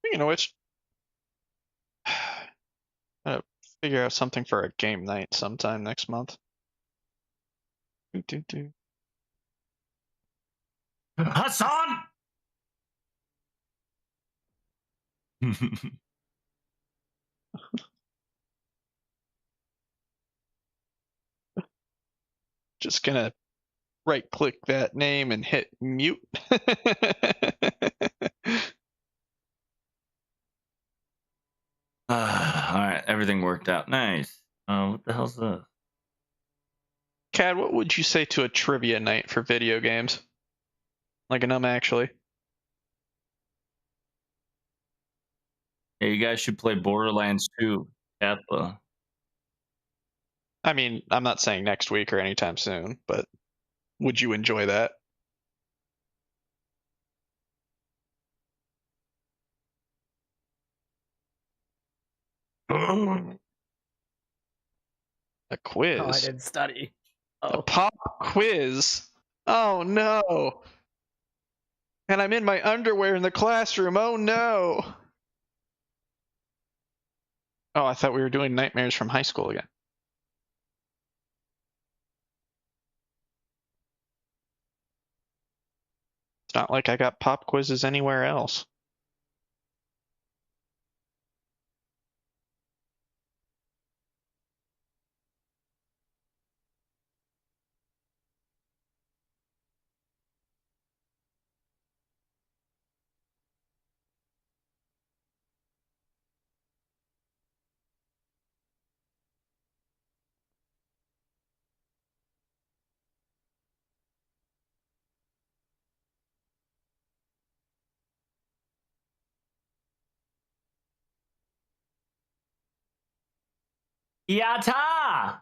Speaking of which, figure out something for a game night sometime next month. Hassan! Just gonna right click that name and hit mute. Alright, everything worked out. Nice. What the hell's this? Cad, what would you say to a trivia night for video games? Like an actually. Hey, you guys should play Borderlands 2, Kappa. I mean, I'm not saying next week or anytime soon, but would you enjoy that? A quiz. Oh, I didn't study. A pop quiz. Oh no. And I'm in my underwear in the classroom. Oh no. Oh, I thought we were doing nightmares from high school again. It's not like I got pop quizzes anywhere else. Yata!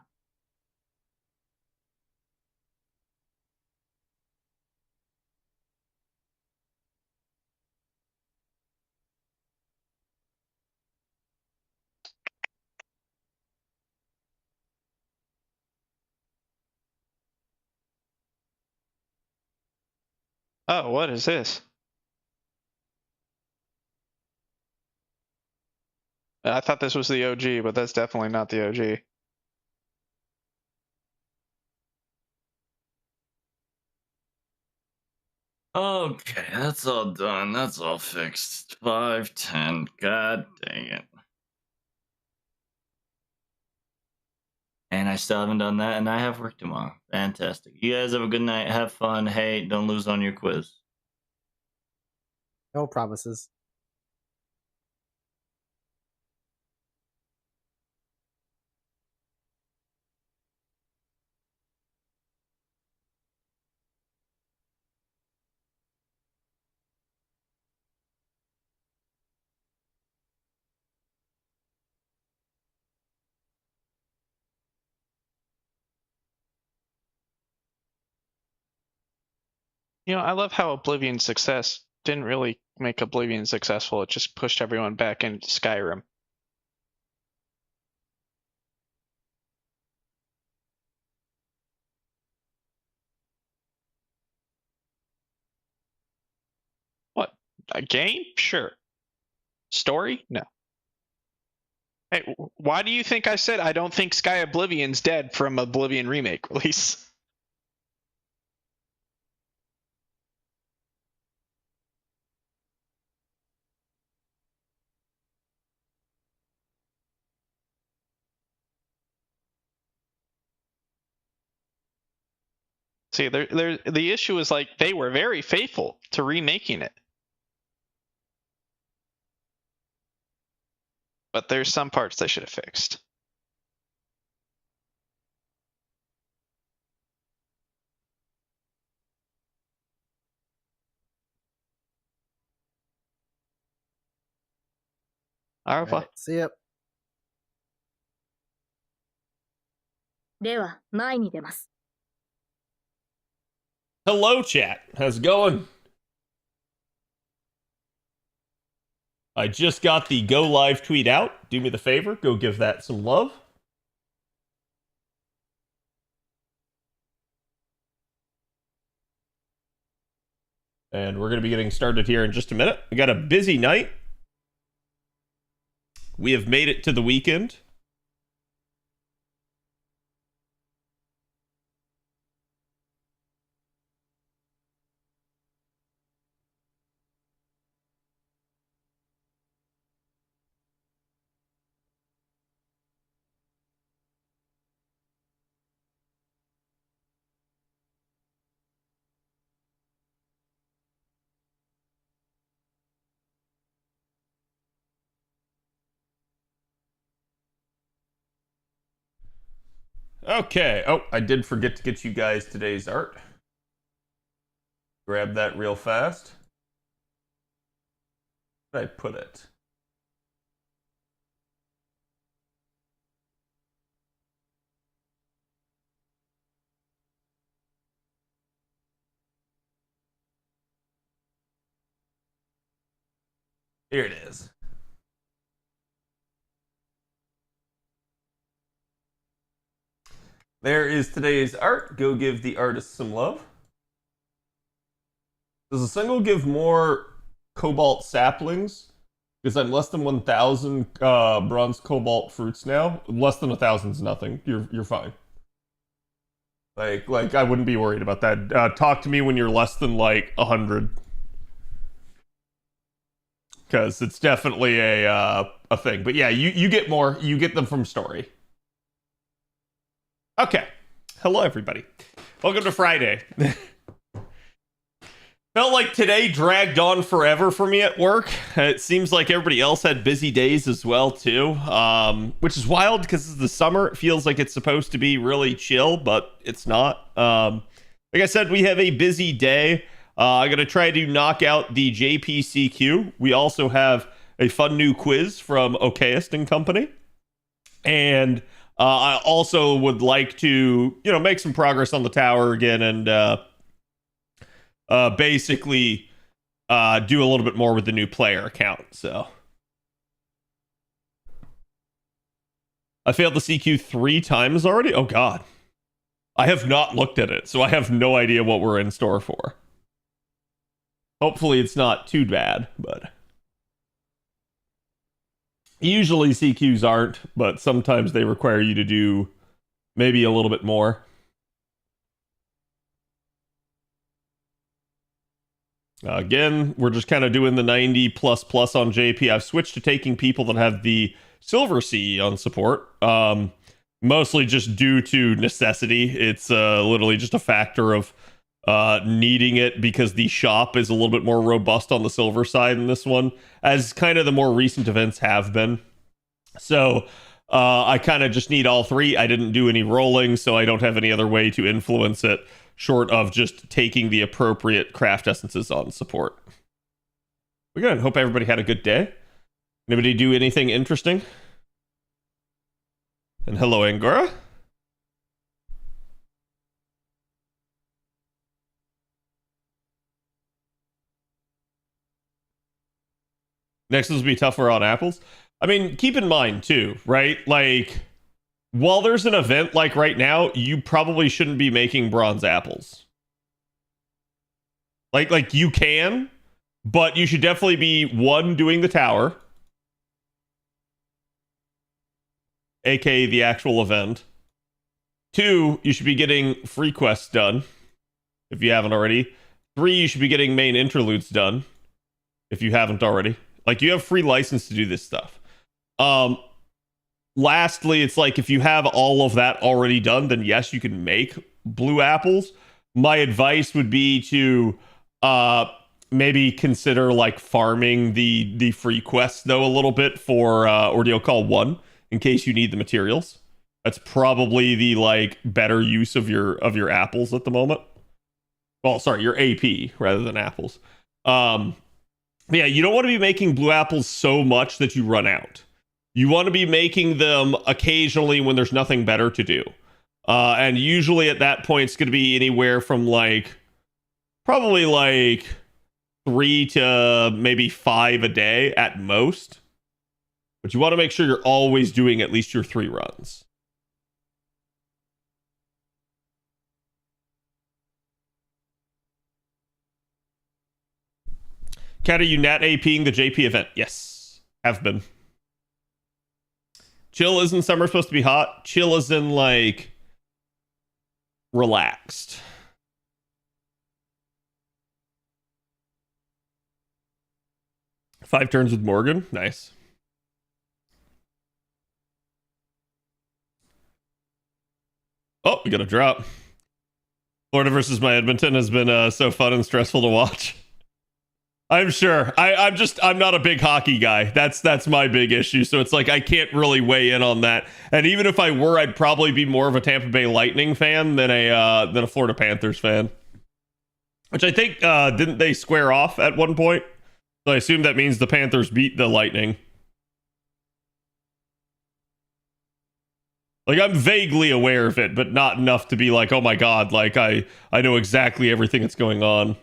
Oh, what is this? I thought this was the OG, but that's definitely not the OG. Okay, that's all done. That's all fixed. 5:10. God dang it. And I still haven't done that, and I have work tomorrow. Fantastic. You guys have a good night. Have fun. Hey, don't lose on your quiz. No promises. You know, I love how Oblivion's success didn't really make Oblivion successful. It just pushed everyone back into Skyrim. What? A game? Sure. Story? No. Hey, why do you think I said I don't think Sky Oblivion's dead from Oblivion remake release? See, the issue is like they were very faithful to remaking it, but there's some parts they should have fixed. Alpha. Right. See ya. では前に出ます。 Hello, chat. How's it going? I just got the go live tweet out. Do me the favor, go give that some love. And we're going to be getting started here in just a minute. We got a busy night. We have made it to the weekend. Okay. Oh, I did forget to get you guys today's art. Grab that real fast. Where did I put it? Here it is. There is today's art. Go give the artist some love. Does a single give more cobalt saplings? Because I'm less than 1,000 bronze cobalt fruits now. Less than 1,000 is nothing. You're fine. Like I wouldn't be worried about that. Talk to me when you're less than like 100. Because it's definitely a thing. But yeah, you get more. You get them from story. Okay. Hello, everybody. Welcome to Friday. Felt like today dragged on forever for me at work. It seems like everybody else had busy days as well, too. Which is wild because it's the summer. It feels like it's supposed to be really chill, but it's not. Like I said, we have a busy day. I'm going to try to knock out the JPCQ. We also have a fun new quiz from Okayist and Company. And I also would like to, make some progress on the tower again and basically do a little bit more with the Newplayer account. So I failed the CQ 3 times already. Oh God, I have not looked at it, so I have no idea what we're in store for. Hopefully it's not too bad, but usually CQs aren't, but sometimes they require you to do maybe a little bit more. Again, we're just kind of doing the 90++ on JP. I've switched to taking people that have the Silver CE on support, mostly just due to necessity. It's literally just a factor of needing it because the shop is a little bit more robust on the silver side than this one, as kind of the more recent events have been. So I kind of just need all three. I didn't do any rolling, so I don't have any other way to influence it short of just taking the appropriate craft essences on support. We're good. Hope everybody had a good day. Anybody do anything interesting? And hello, Angora. Next one's will be tougher on apples. I mean, keep in mind too, right? Like, while there's an event like right now, you probably shouldn't be making bronze apples. Like you can, but you should definitely be one doing the tower, aka the actual event. Two, you should be getting free quests done if you haven't already. Three, you should be getting main interludes done if you haven't already. Like, you have free license to do this stuff. Lastly, it's like if you have all of that already done, then yes, you can make blue apples. My advice would be to maybe consider like farming the free quests though a little bit for Ordeal Call 1 in case you need the materials. That's probably the like better use of your apples at the moment. Well, sorry, your AP rather than apples. Yeah, you don't want to be making blue apples so much that you run out. You want to be making them occasionally when there's nothing better to do. And usually at that point, it's going to be anywhere from probably 3 to maybe 5 a day at most. But you want to make sure you're always doing at least your 3 runs. Kat, are you nat APing the JP event? Yes, have been. Chill isn't summer supposed to be hot. Chill is in like relaxed. Five turns with Morgan. Nice. Oh, we got a drop. Florida versus my Edmonton has been so fun and stressful to watch. I'm sure. I'm not a big hockey guy. That's my big issue. So it's like I can't really weigh in on that. And even if I were, I'd probably be more of a Tampa Bay Lightning fan than a Florida Panthers fan. Which I think didn't they square off at one point? So I assume that means the Panthers beat the Lightning. Like, I'm vaguely aware of it, but not enough to be like, oh my god, like I know exactly everything that's going on.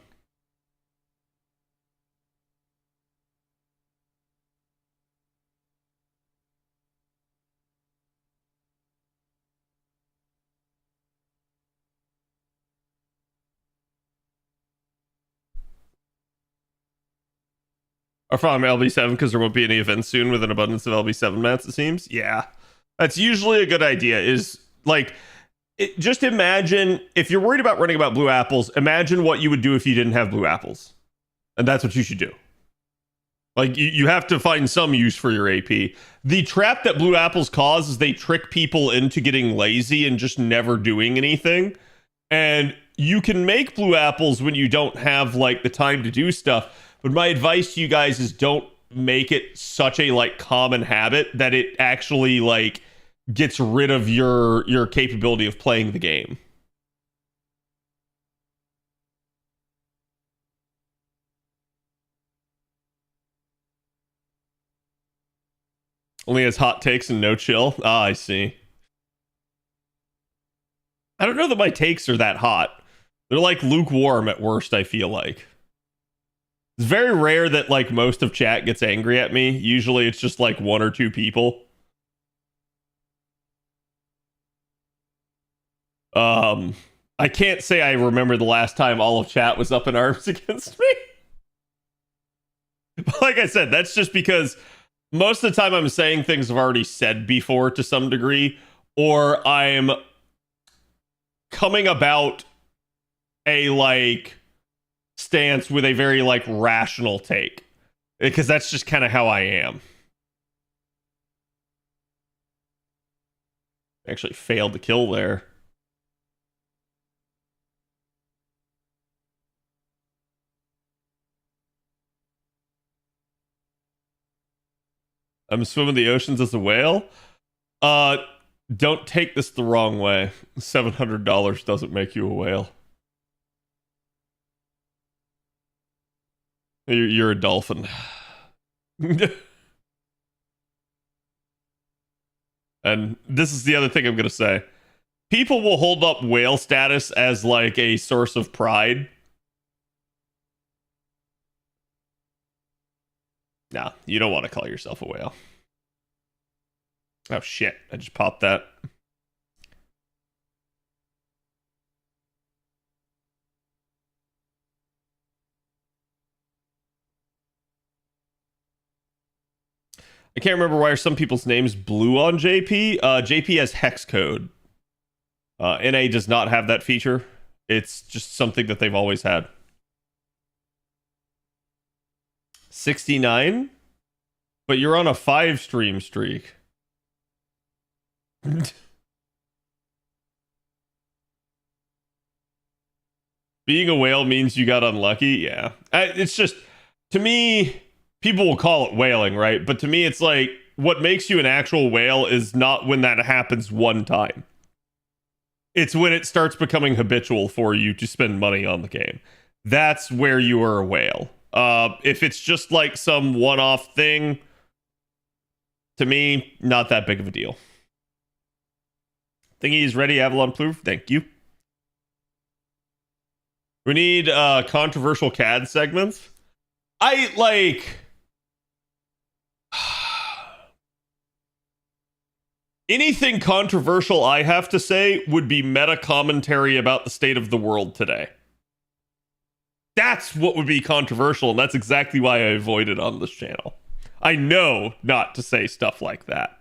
Are from LB7 because there won't be any events soon with an abundance of LB7 mats, it seems. Yeah. That's usually a good idea, is like, just imagine, if you're worried about running about blue apples, imagine what you would do if you didn't have blue apples. And that's what you should do. Like, you have to find some use for your AP. The trap that blue apples cause is they trick people into getting lazy and just never doing anything. And you can make blue apples when you don't have, like, the time to do stuff. But my advice to you guys is don't make it such a, like, common habit that it actually, like, gets rid of your capability of playing the game. Only has hot takes and no chill. Ah, I see. I don't know that my takes are that hot. They're like lukewarm at worst, I feel like. It's very rare that like most of chat gets angry at me. Usually it's just like one or two people. I can't say I remember the last time all of chat was up in arms against me. But like I said, that's just because most of the time I'm saying things I've already said before to some degree, or I'm coming about a like stance with a very like rational take, because that's just kind of how I am. Actually failed to kill there. I'm swimming the oceans as a whale. Don't take this the wrong way. $700 doesn't make you a whale. You're a dolphin. And this is the other thing I'm going to say. People will hold up whale status as like a source of pride. Nah, you don't want to call yourself a whale. Oh shit, I just popped that. I can't remember why are some people's names blue on JP. JP has hex code. NA does not have that feature. It's just something that they've always had. 69? But you're on a 5-stream streak. Being a whale means you got unlucky? Yeah. It's just, to me, people will call it whaling, right? But to me, it's like, what makes you an actual whale is not when that happens one time. It's when it starts becoming habitual for you to spend money on the game. That's where you are a whale. If it's just like some one-off thing, to me, not that big of a deal. Thingy is ready, Avalon proof. Thank you. We need controversial CAD segments. I like anything controversial I have to say would be meta commentary about the state of the world today. That's what would be controversial, and that's exactly why I avoid it on this channel. I know not to say stuff like that.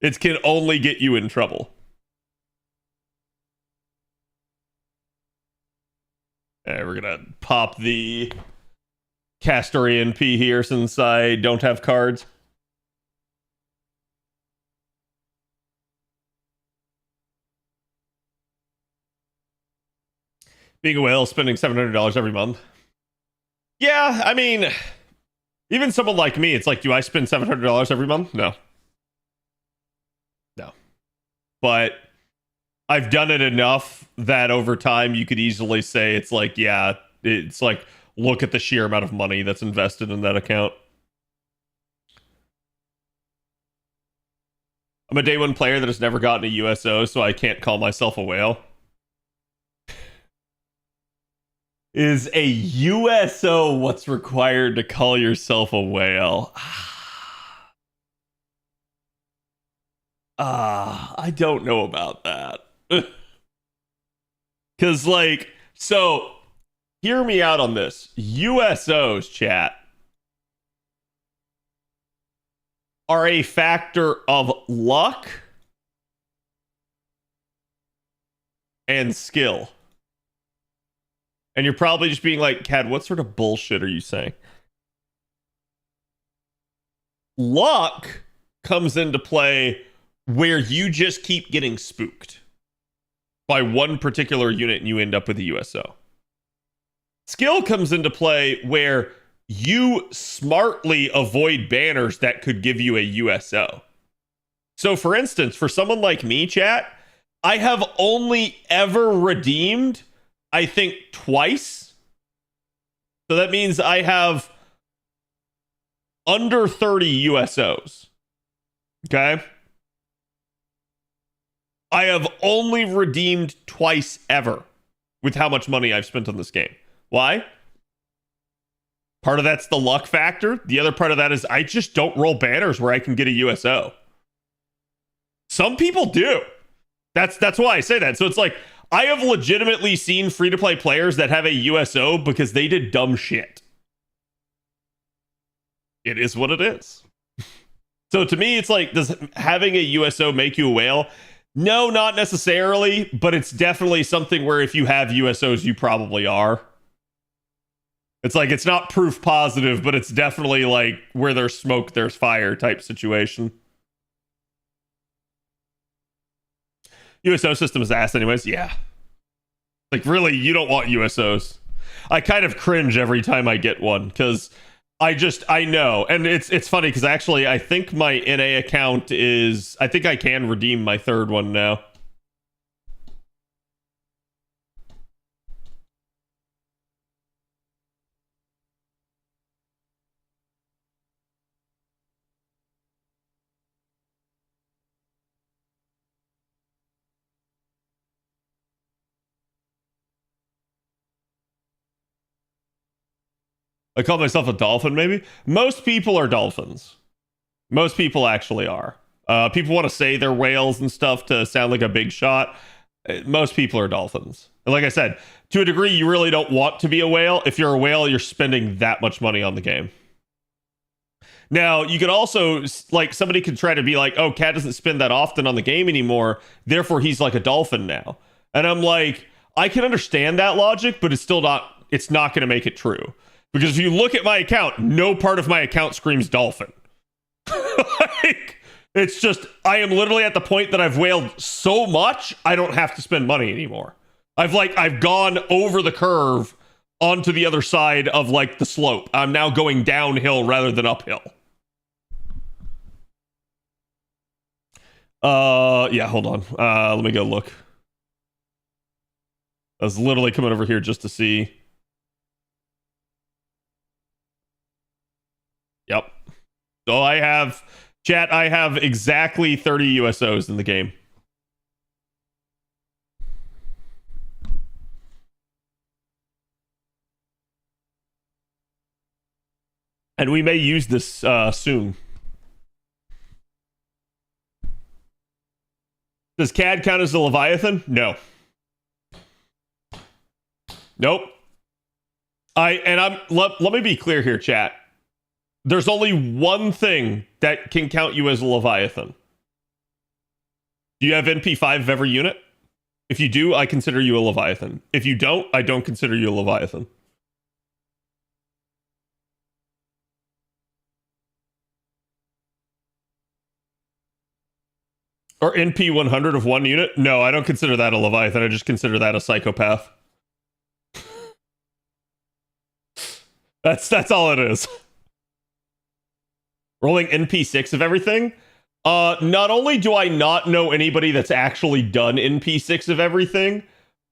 It can only get you in trouble. Alright, we're gonna pop the Castorian P here since I don't have cards. Being a whale, spending $700 every month. Yeah, I mean, even someone like me, it's like, do I spend $700 every month? No. No. But I've done it enough that over time you could easily say it's like, yeah, it's like, look at the sheer amount of money that's invested in that account. I'm a day one player that has never gotten a USO, so I can't call myself a whale. Is a USO what's required to call yourself a whale? I don't know about that. Because, like, so, hear me out on this. USOs, chat, are a factor of luck and skill. And you're probably just being like, Cad, what sort of bullshit are you saying? Luck comes into play where you just keep getting spooked by one particular unit and you end up with a USO. Skill comes into play where you smartly avoid banners that could give you a USO. So, for instance, for someone like me, chat, I have only ever redeemed, I think, twice. So that means I have under 30 USOs. Okay? I have only redeemed twice ever with how much money I've spent on this game. Why? Part of that's the luck factor. The other part of that is I just don't roll banners where I can get a USO. Some people do. That's why I say that. So it's like, I have legitimately seen free-to-play players that have a USO because they did dumb shit. It is what it is. So to me, it's like, does having a USO make you a whale? No, not necessarily, but it's definitely something where if you have USOs, you probably are. It's like, it's not proof positive, but it's definitely like where there's smoke, there's fire type situation. USO system is ass anyways. Yeah. Like, really, you don't want USOs. I kind of cringe every time I get one because I know. And it's funny because actually I think my NA account is, I think I can redeem my third one now. I call myself a dolphin, maybe? Most people are dolphins. Most people actually are. People want to say they're whales and stuff to sound like a big shot. Most people are dolphins. And like I said, to a degree, you really don't want to be a whale. If you're a whale, you're spending that much money on the game. Now, you could also, like, somebody could try to be like, oh, Cat doesn't spend that often on the game anymore, therefore he's like a dolphin now. And I'm like, I can understand that logic, but it's not going to make it true. Because if you look at my account, no part of my account screams dolphin. Like, it's just, I am literally at the point that I've whaled so much, I don't have to spend money anymore. I've gone over the curve onto the other side of like the slope. I'm now going downhill rather than uphill. Yeah, hold on. Let me go look. I was literally coming over here just to see. Yep. So I have, chat, I have exactly 30 USOs in the game. And we may use this soon. Does CAD count as a Leviathan? No. Nope. Let me be clear here, chat. There's only one thing that can count you as a Leviathan. Do you have NP5 of every unit? If you do, I consider you a Leviathan. If you don't, I don't consider you a Leviathan. Or NP 100 of one unit? No, I don't consider that a Leviathan. I just consider that a psychopath. That's all it is. Rolling NP6 of everything? Not only do I not know anybody that's actually done NP6 of everything,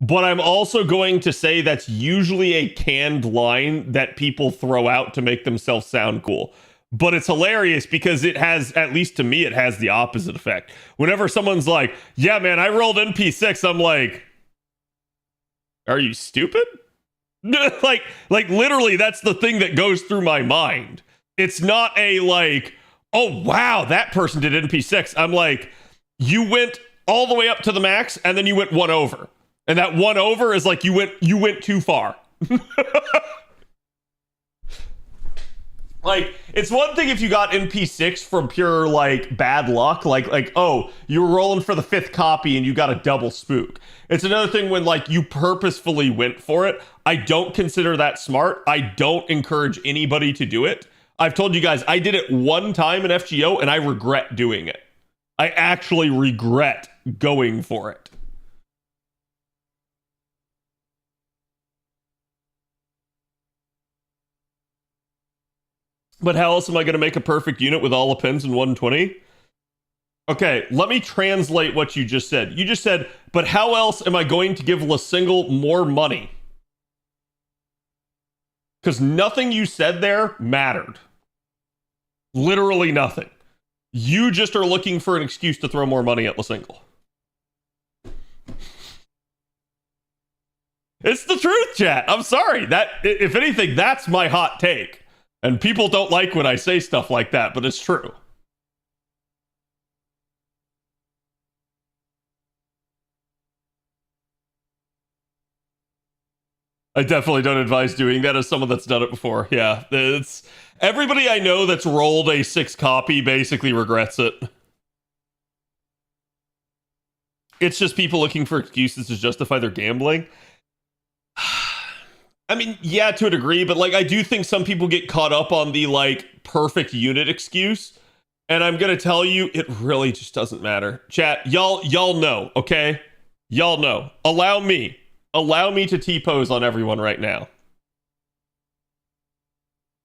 but I'm also going to say that's usually a canned line that people throw out to make themselves sound cool. But it's hilarious because it has, at least to me, it has the opposite effect. Whenever someone's like, yeah, man, I rolled NP6, I'm like, are you stupid? like literally, that's the thing that goes through my mind. It's not a like, oh, wow, that person did NP6. I'm like, you went all the way up to the max and then you went one over. And that one over is like you went too far. Like, it's one thing if you got NP6 from pure, like, bad luck. Like, oh, you were rolling for the 5th copy and you got a double spook. It's another thing when, like, you purposefully went for it. I don't consider that smart. I don't encourage anybody to do it. I've told you guys, I did it one time in FGO and I regret doing it. I actually regret going for it. But how else am I going to make a perfect unit with all the pins in 120? Okay, let me translate what you just said. You just said, but how else am I going to give Single more money? Because nothing you said there mattered. Literally nothing. You just are looking for an excuse to throw more money at Single. It's the truth, chat. I'm sorry. That, if anything, that's my hot take. And people don't like when I say stuff like that, but it's true. I definitely don't advise doing that as someone that's done it before. Yeah, it's everybody I know that's rolled a 6 copy basically regrets it. It's just people looking for excuses to justify their gambling. I mean, yeah, to a degree, but like I do think some people get caught up on the like perfect unit excuse. And I'm gonna tell you, it really just doesn't matter. Chat, y'all know, okay? Y'all know. Allow me to T-pose on everyone right now.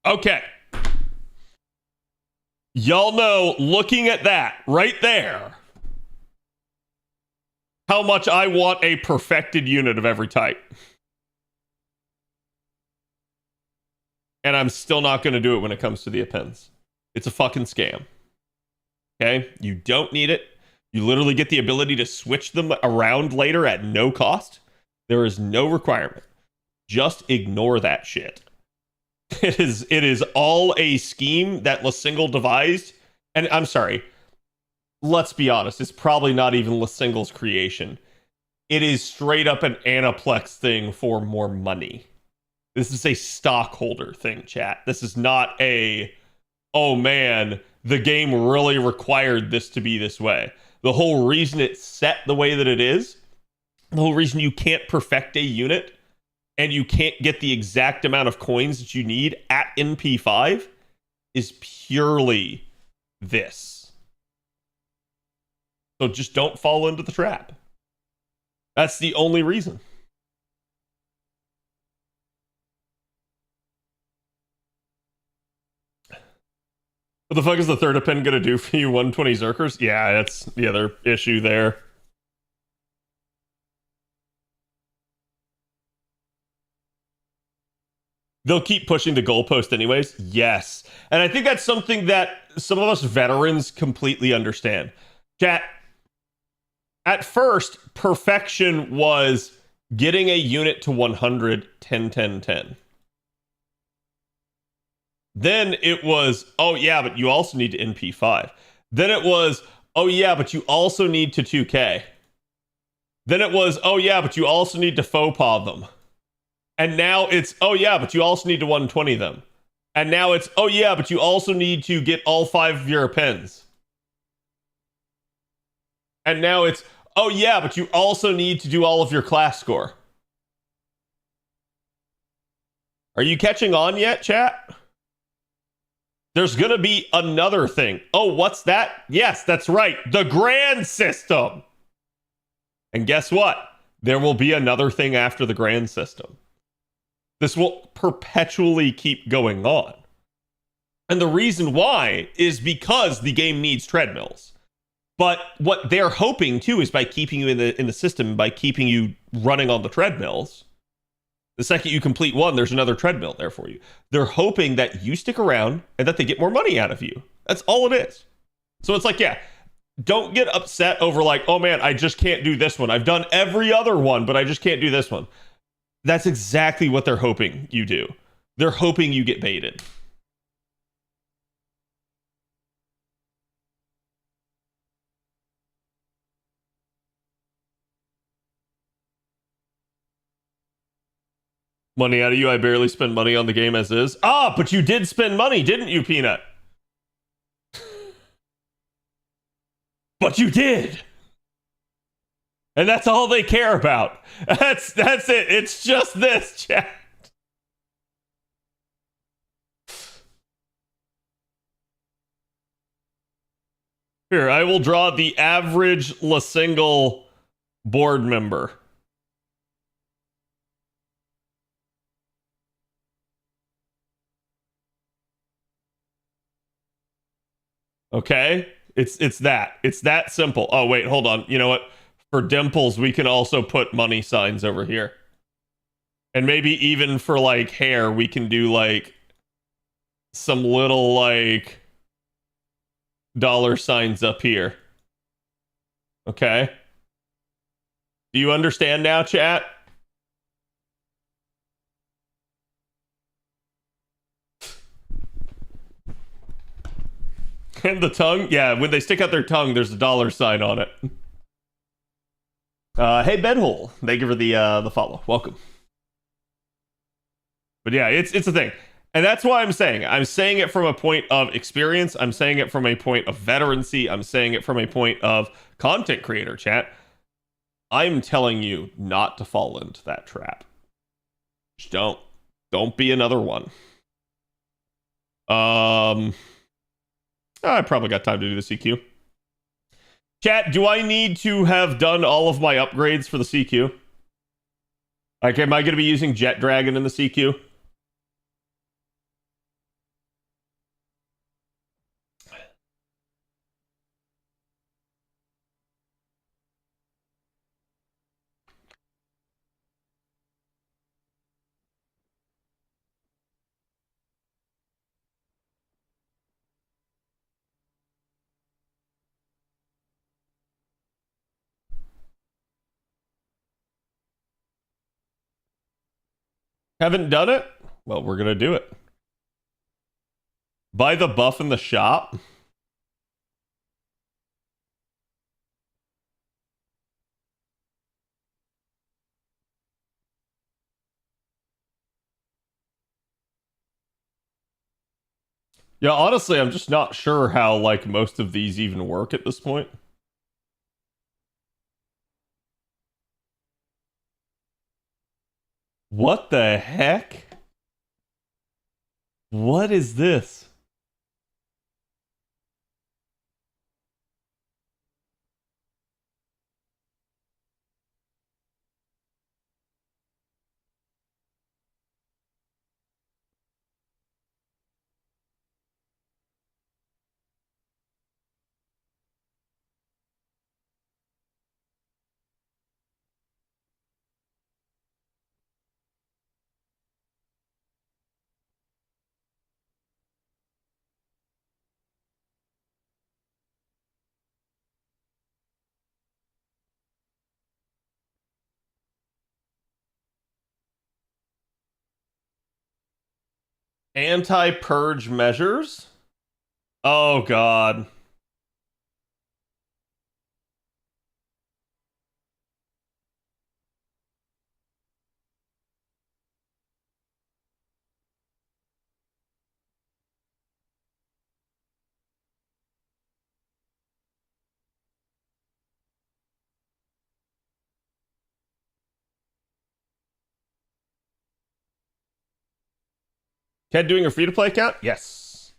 Okay. Y'all know, looking at that right there, how much I want a perfected unit of every type. And I'm still not going to do it when it comes to the appends. It's a fucking scam. Okay? You don't need it. You literally get the ability to switch them around later at no cost. There is no requirement. Just ignore that shit. It is all a scheme that Single devised. And I'm sorry. Let's be honest. It's probably not even Single's creation. It is straight up an Aniplex thing for more money. This is a stockholder thing, chat. This is not a, oh man, the game really required this to be this way. The whole reason it's set the way that it is, the whole reason you can't perfect a unit and you can't get the exact amount of coins that you need at NP5 is purely this. So just don't fall into the trap. That's the only reason. What the fuck is the third append gonna do for you 120 Zerkers? Yeah, that's the other issue there. They'll keep pushing the goalpost anyways. Yes. And I think that's something that some of us veterans completely understand. Chat, at first, perfection was getting a unit to 100, 10, 10, 10. Then it was, oh yeah, but you also need to NP5. Then it was, oh yeah, but you also need to 2K. Then it was, oh yeah, but you also need to faux pas them. And now it's, oh yeah, but you also need to 120 them. And now it's, oh yeah, but you also need to get all 5 of your appends. And now it's, oh yeah, but you also need to do all of your class score. Are you catching on yet, chat? There's going to be another thing. Oh, what's that? Yes, that's right. The grand system. And guess what? There will be another thing after the grand system. This will perpetually keep going on. And the reason why is because the game needs treadmills. But what they're hoping too is by keeping you in the system, by keeping you running on the treadmills, the second you complete one, there's another treadmill there for you. They're hoping that you stick around and that they get more money out of you. That's all it is. So it's like, yeah, don't get upset over like, oh man, I just can't do this one. I've done every other one, but I just can't do this one. That's exactly what they're hoping you do. They're hoping you get baited. Money out of you. I barely spend money on the game as is. Ah, but you did spend money, didn't you, Peanut? But you did. And that's all they care about. That's it. It's just this, chat. Here, I will draw the average La Single board member. Okay? It's that. It's that simple. Oh, wait, hold on. You know what? For dimples, we can also put money signs over here. And maybe even for like hair, we can do like some little like dollar signs up here. Okay? Do you understand now, chat? And the tongue? Yeah, when they stick out their tongue, there's a dollar sign on it. Hey, Bedhole. Thank you for the follow. Welcome. But yeah, it's a thing. And that's why I'm saying it from a point of experience. I'm saying it from a point of veterancy. I'm saying it from a point of content creator, chat. I'm telling you not to fall into that trap. Just don't be another one. I probably got time to do the CQ. Chat, do I need to have done all of my upgrades for the CQ? Like, am I going to be using Jet Dragon in the CQ? Haven't done it? Well, we're going to do it. Buy the buff in the shop? Yeah, honestly, I'm just not sure how, like, most of these even work at this point. What the heck? What is this? Anti-purge measures? Oh, God. Ken doing a free-to-play account? Yes.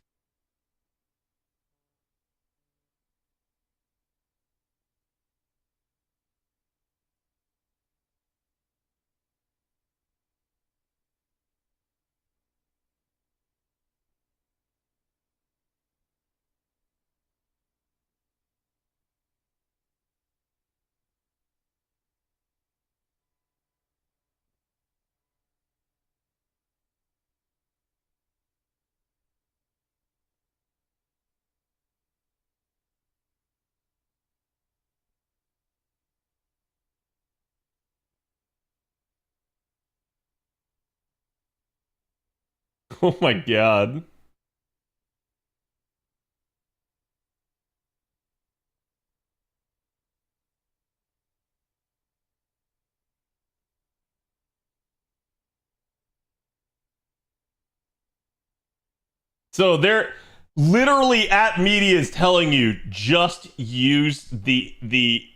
Oh my god. So they're literally at media is telling you just use the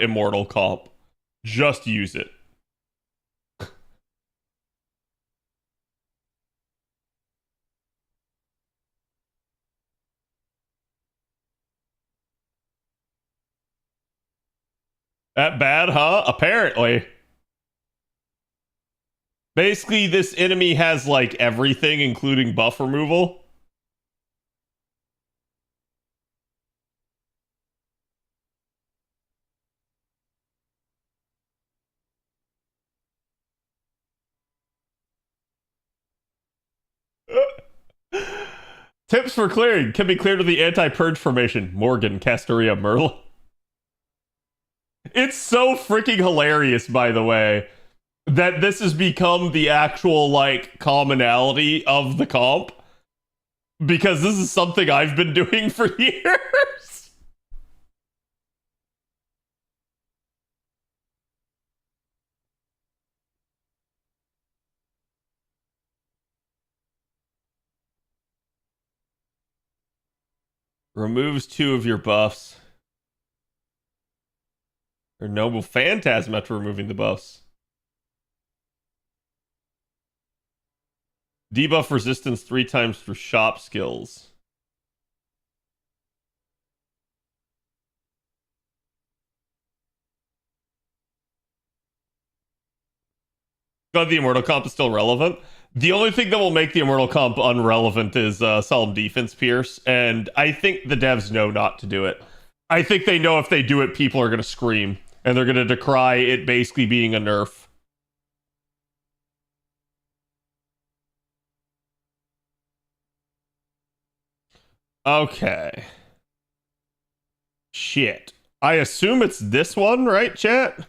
immortal comp. Just use it. That bad, huh? Apparently. Basically, this enemy has like everything, including buff removal. Tips for clearing can be cleared with the anti-purge formation. Morgan, Castoria, Merle. It's so freaking hilarious, by the way, that this has become the actual like commonality of the comp, because this is something I've been doing for years. Removes 2 of your buffs. Or Noble Phantasm after removing the buffs. Debuff resistance 3 times for shop skills. God, the Immortal Comp is still relevant. The only thing that will make the Immortal Comp unrelevant is Solemn Defense Pierce, and I think the devs know not to do it. I think they know if they do it, people are going to scream, and they're going to decry it basically being a nerf. Okay. Shit. I assume it's this one, right, chat?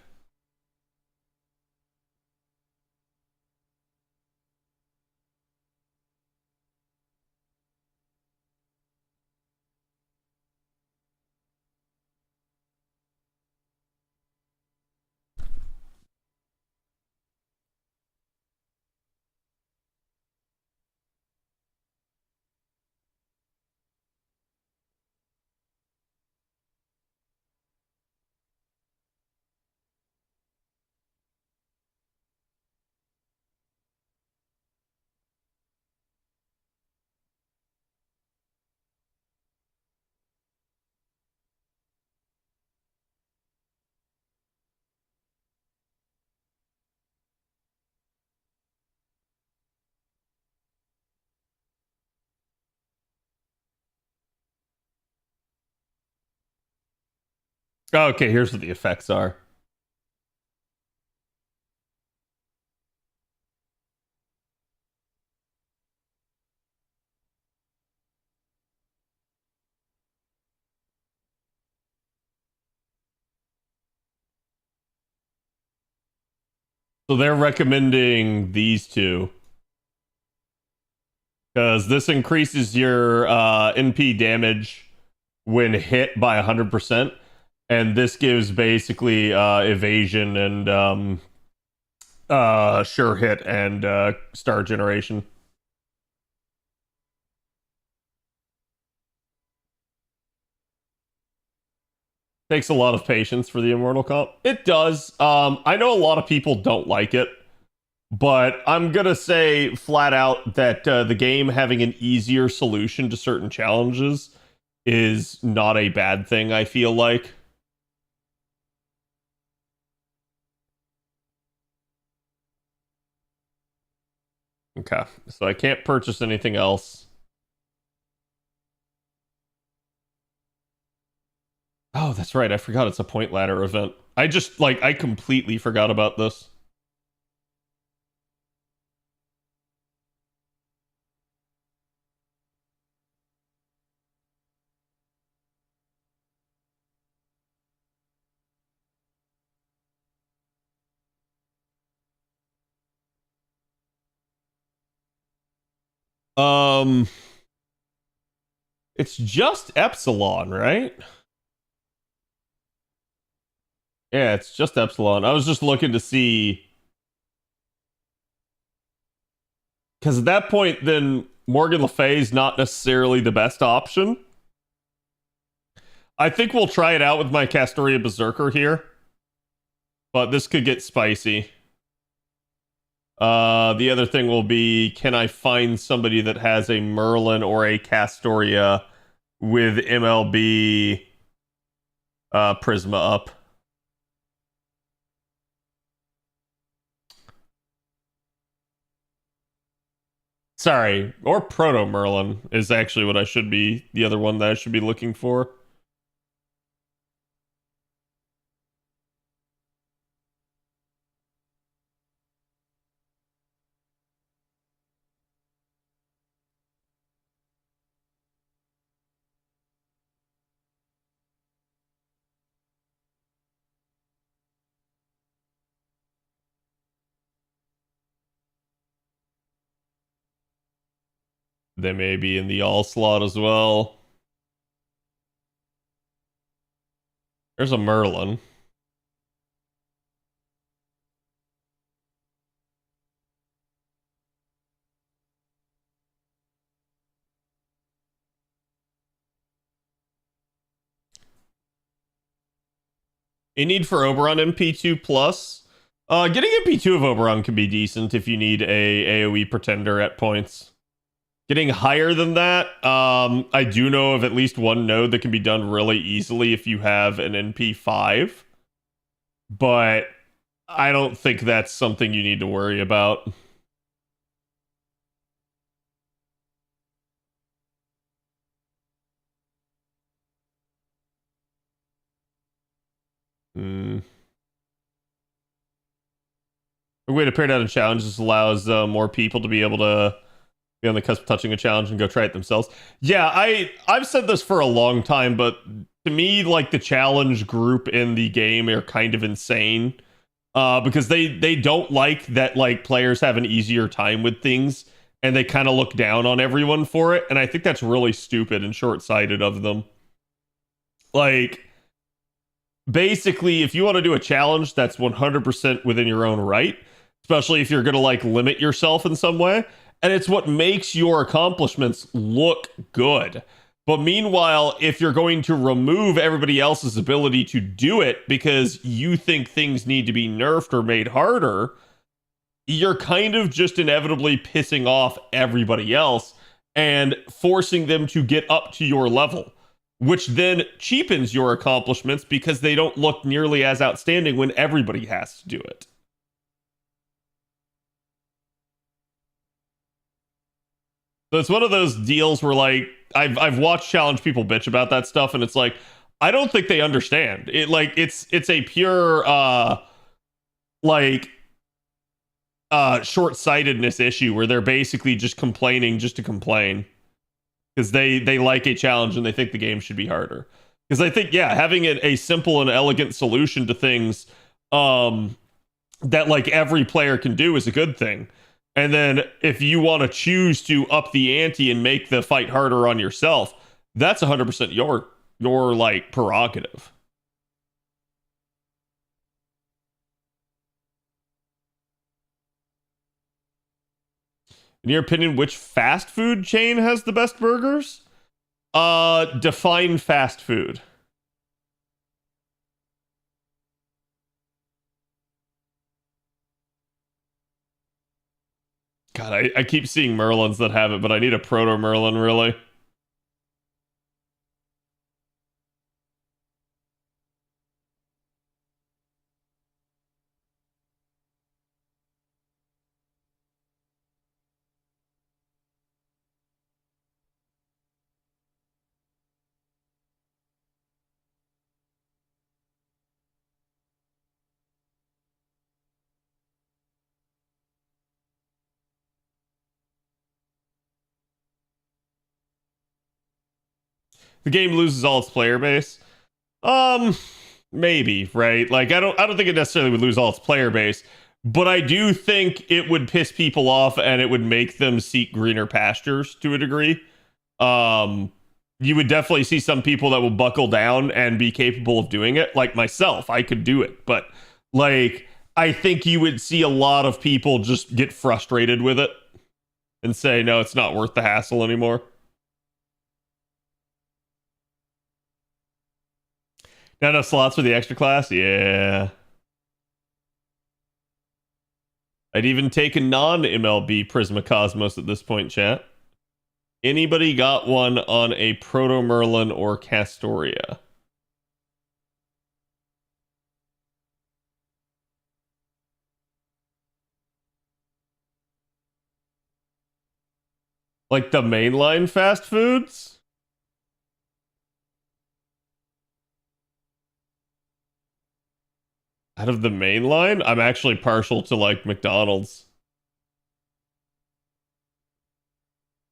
Okay, here's what the effects are. So they're recommending these two. Because this increases your NP damage when hit by 100%. And this gives basically evasion and sure hit and star generation. Takes a lot of patience for the Immortal Comp. It does. I know a lot of people don't like it. But I'm gonna say flat out that the game having an easier solution to certain challenges is not a bad thing, I feel like. Okay, so I can't purchase anything else. Oh, that's right. I forgot it's a point ladder event. I completely forgot about this. Um, it's just Epsilon, right? Yeah, it's just Epsilon. I was just looking to see because at that point, then Morgan Le Fay is not necessarily the best option. I think we'll try it out with my Castoria Berserker here, but this could get spicy. The other thing will be, can I find somebody that has a Merlin or a Castoria with MLB Prisma up? Sorry, or Proto Merlin is actually what I should be, the other one that I should be looking for. They may be in the all slot as well. There's a Merlin. A need for Oberon MP2 plus. Getting MP2 of Oberon can be decent if you need a AoE pretender at points. Getting higher than that, I do know of at least one node that can be done really easily if you have an NP5. But I don't think that's something you need to worry about. Hmm. A way to pair down a challenge just allows more people to be able to be on the cusp of touching a challenge and go try it themselves. Yeah, I've said this for a long time, but to me, like the challenge group in the game are kind of insane. Because they don't like that like players have an easier time with things and they kind of look down on everyone for it. And I think that's really stupid and short-sighted of them. Like basically, if you want to do a challenge, that's 100% within your own right, especially if you're going to like limit yourself in some way. And it's what makes your accomplishments look good. But meanwhile, if you're going to remove everybody else's ability to do it because you think things need to be nerfed or made harder, you're kind of just inevitably pissing off everybody else and forcing them to get up to your level, which then cheapens your accomplishments because they don't look nearly as outstanding when everybody has to do it. So it's one of those deals where like I've watched challenge people bitch about that stuff, and it's like I don't think they understand it. Like it's a pure like short-sightedness issue where they're basically just complaining just to complain because they like a challenge and they think the game should be harder. Because I think having a simple and elegant solution to things that like every player can do is a good thing. And then if you want to choose to up the ante and make the fight harder on yourself, that's 100% your like prerogative. In your opinion, which fast food chain has the best burgers? Define fast food. God, I keep seeing Merlins that have it, but I need a Proto Merlin, really. The game loses all its player base. Maybe, right? Like I don't think it necessarily would lose all its player base, but I do think it would piss people off and it would make them seek greener pastures to a degree. You would definitely see some people that will buckle down and be capable of doing it. Like myself, I could do it, but like I think you would see a lot of people just get frustrated with it and say, no, it's not worth the hassle anymore. Not enough slots for the extra class? Yeah. I'd even take a non-MLB Prisma Cosmos at this point, chat. Anybody got one on a Proto Merlin or Castoria? Like the mainline fast foods? Out of the main line, I'm actually partial to like McDonald's.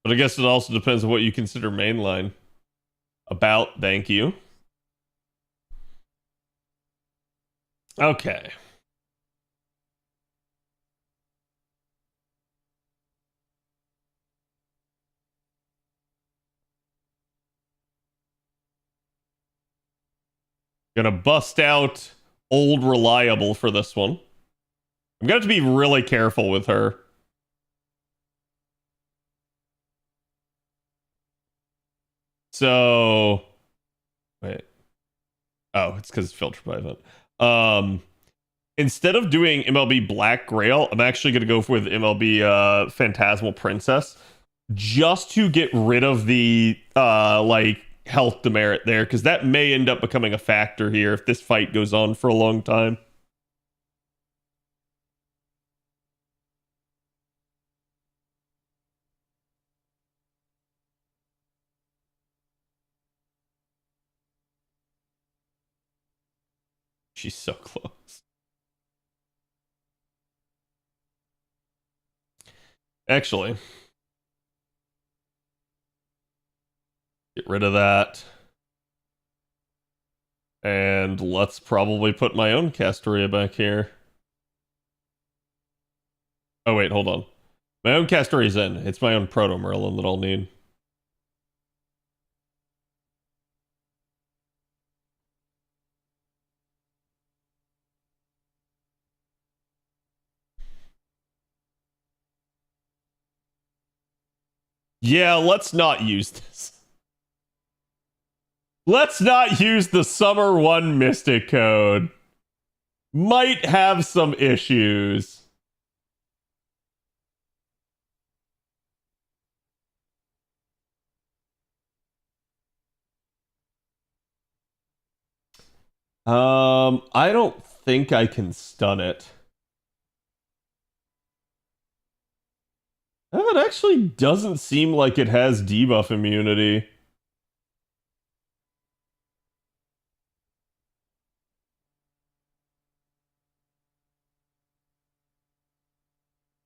But I guess it also depends on what you consider mainline. About, thank you. Okay. Gonna bust out Old Reliable for this one. I'm gonna have to be really careful with her. So, wait. Oh, it's because it's filtered by event. Instead of doing MLB Black Grail, I'm actually gonna go with MLB Phantasmal Princess, just to get rid of the like health demerit there, because that may end up becoming a factor here if this fight goes on for a long time. She's so close. Actually, get rid of that. And let's probably put my own Castoria back here. Oh, wait, hold on. My own Castoria's in. It's my own Proto Merlin that I'll need. Yeah, let's not use this. Let's not use the Summer 1 Mystic code. Might have some issues. I don't think I can stun it. That actually doesn't seem like it has debuff immunity.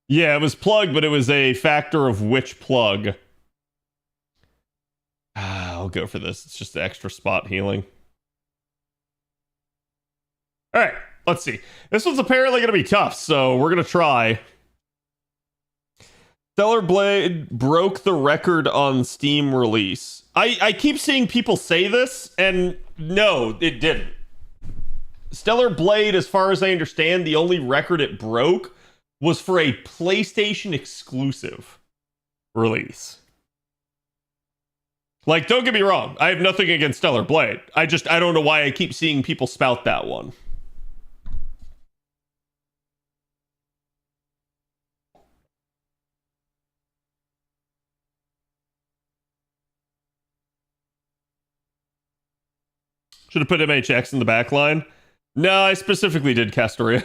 Yeah, it was plug, but it was a factor of which plug. I'll go for this. It's just extra spot healing. All right, let's see. This one's apparently going to be tough, so we're going to try. Stellar Blade broke the record on Steam release. I keep seeing people say this, and no, it didn't. Stellar Blade, as far as I understand, the only record it broke was for a PlayStation exclusive release. Like, don't get me wrong, I have nothing against Stellar Blade. I don't know why I keep seeing people spout that one. Should have put MHX in the back line. No, I specifically did Castoria.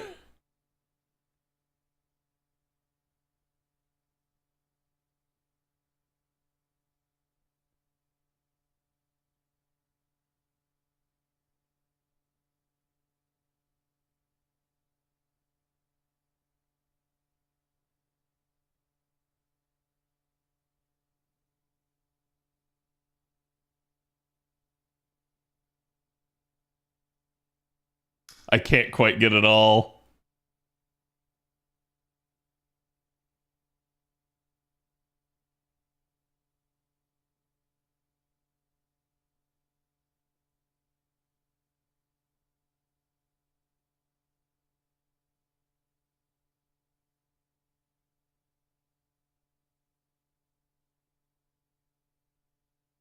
I can't quite get it all.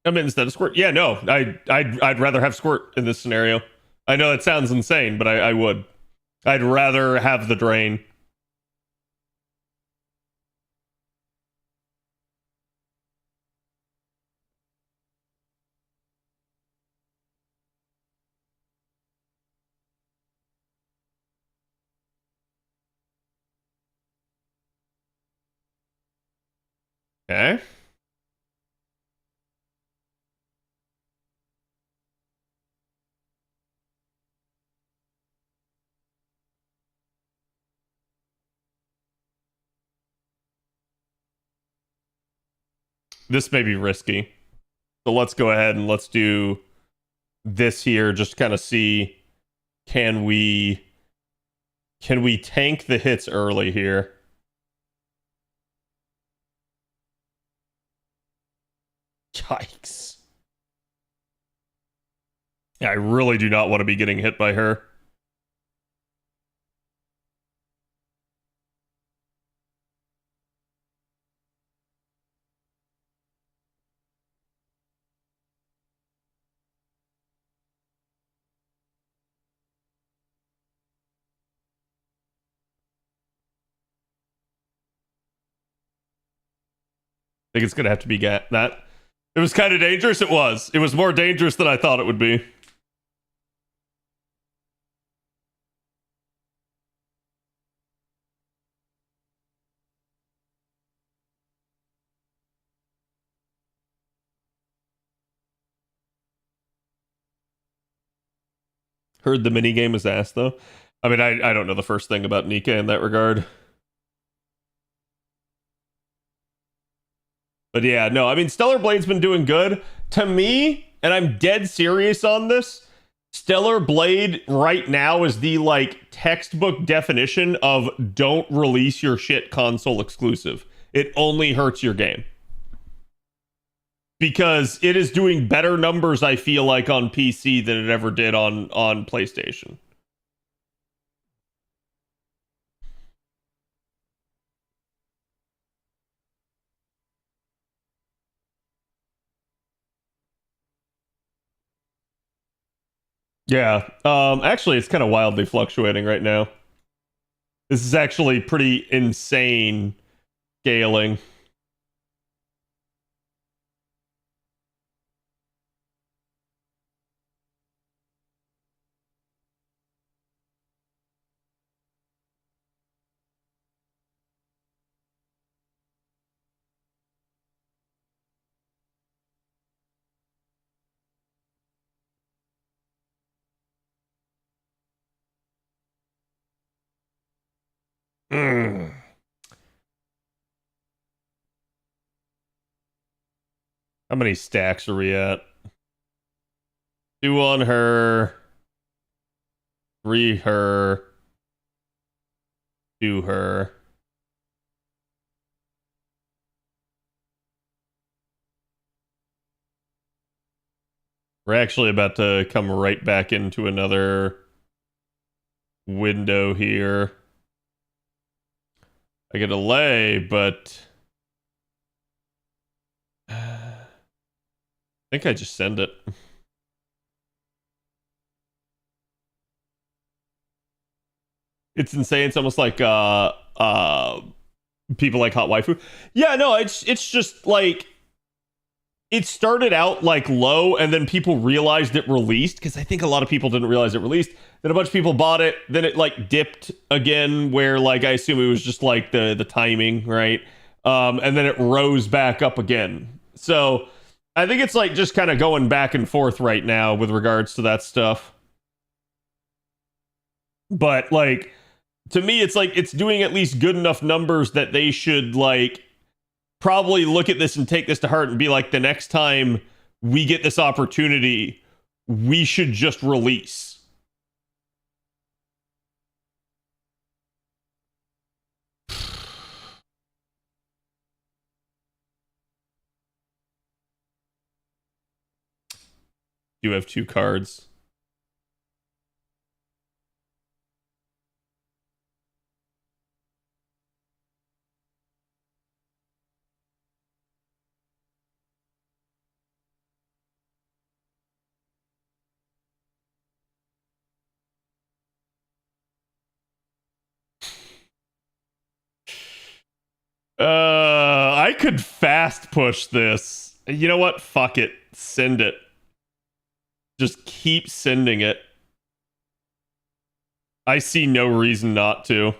I mean, instead of Squirt. Yeah, no, I'd rather have Squirt in this scenario. I know it sounds insane, but I would. I'd rather have the Drain. Okay. This may be risky. So let's go ahead and let's do this here. Just kind of see, can we tank the hits early here? Yikes. Yeah, I really do not want to be getting hit by her. I think it's gonna have to be that. It was kind of dangerous. It was. It was more dangerous than I thought it would be. Heard the minigame was ass though. I mean, I don't know the first thing about Nika in that regard. But yeah, no, I mean, Stellar Blade's been doing good. To me, and I'm dead serious on this, Stellar Blade right now is the, like, textbook definition of don't release your shit console exclusive. It only hurts your game. Because it is doing better numbers, I feel like, on PC than it ever did on PlayStation. Yeah. Actually, it's kind of wildly fluctuating right now. This is actually pretty insane scaling. Mm. How many stacks are we at? 2 on her. 3 her. 2 her. We're actually about to come right back into another window here. I get a lay, but I think I just send it. It's insane. It's almost like people like Hot Waifu. Yeah, no, it's just like it started out like low, and then people realized it released, because I think a lot of people didn't realize it released. Then a bunch of people bought it. Then it like dipped again, where like I assume it was just like the timing, right? And then it rose back up again. So I think it's like just kind of going back and forth right now with regards to that stuff. But like, to me, it's like it's doing at least good enough numbers that they should like probably look at this and take this to heart and be like, the next time we get this opportunity, we should just release. You have 2 cards. I could fast push this. You know what? Fuck it. Send it. Just keep sending it. I see no reason not to.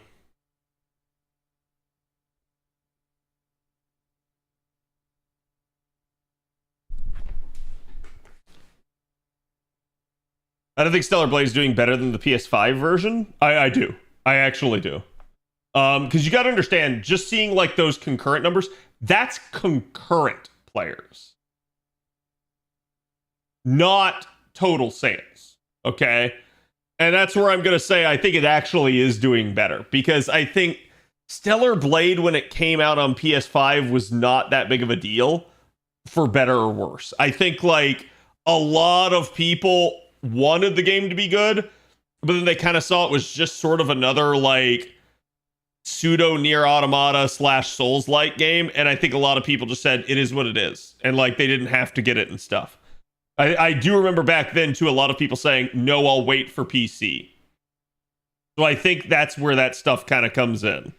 I don't think Stellar Blade is doing better than the PS5 version. I do. I actually do. Because you got to understand, just seeing like those concurrent numbers, that's concurrent players, not total sales. Okay. And that's where I'm going to say I think it actually is doing better, because I think Stellar Blade, when it came out on PS5, was not that big of a deal, for better or worse. I think like a lot of people wanted the game to be good, but then they kind of saw it was just sort of another like pseudo Nier Automata / Souls-like game, and I think a lot of people just said it is what it is, and like they didn't have to get it and stuff. I do remember back then too, a lot of people saying, no, I'll wait for PC. So I think that's where that stuff kind of comes in.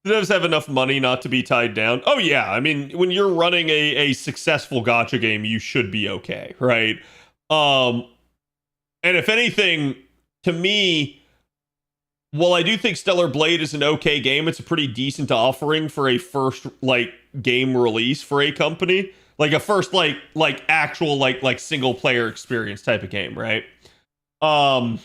The devs have enough money not to be tied down. Oh yeah, I mean, when you're running a successful gacha game, you should be okay, right? And if anything, to me, while I do think Stellar Blade is an okay game, it's a pretty decent offering for a first like game release for a company, like a first like actual like single player experience type of game, right? I'm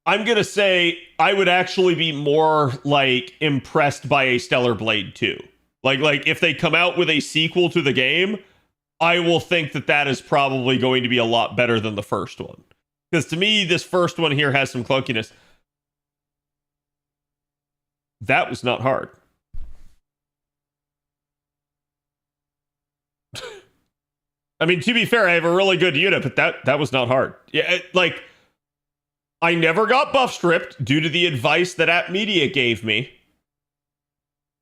gonna say I would actually be more like impressed by a Stellar Blade 2. Like if they come out with a sequel to the game, I will think that that is probably going to be a lot better than the first one. Because to me, this first one here has some clunkiness. That was not hard. I mean, to be fair, I have a really good unit, but that was not hard. Yeah, like I never got buff stripped due to the advice that App Media gave me.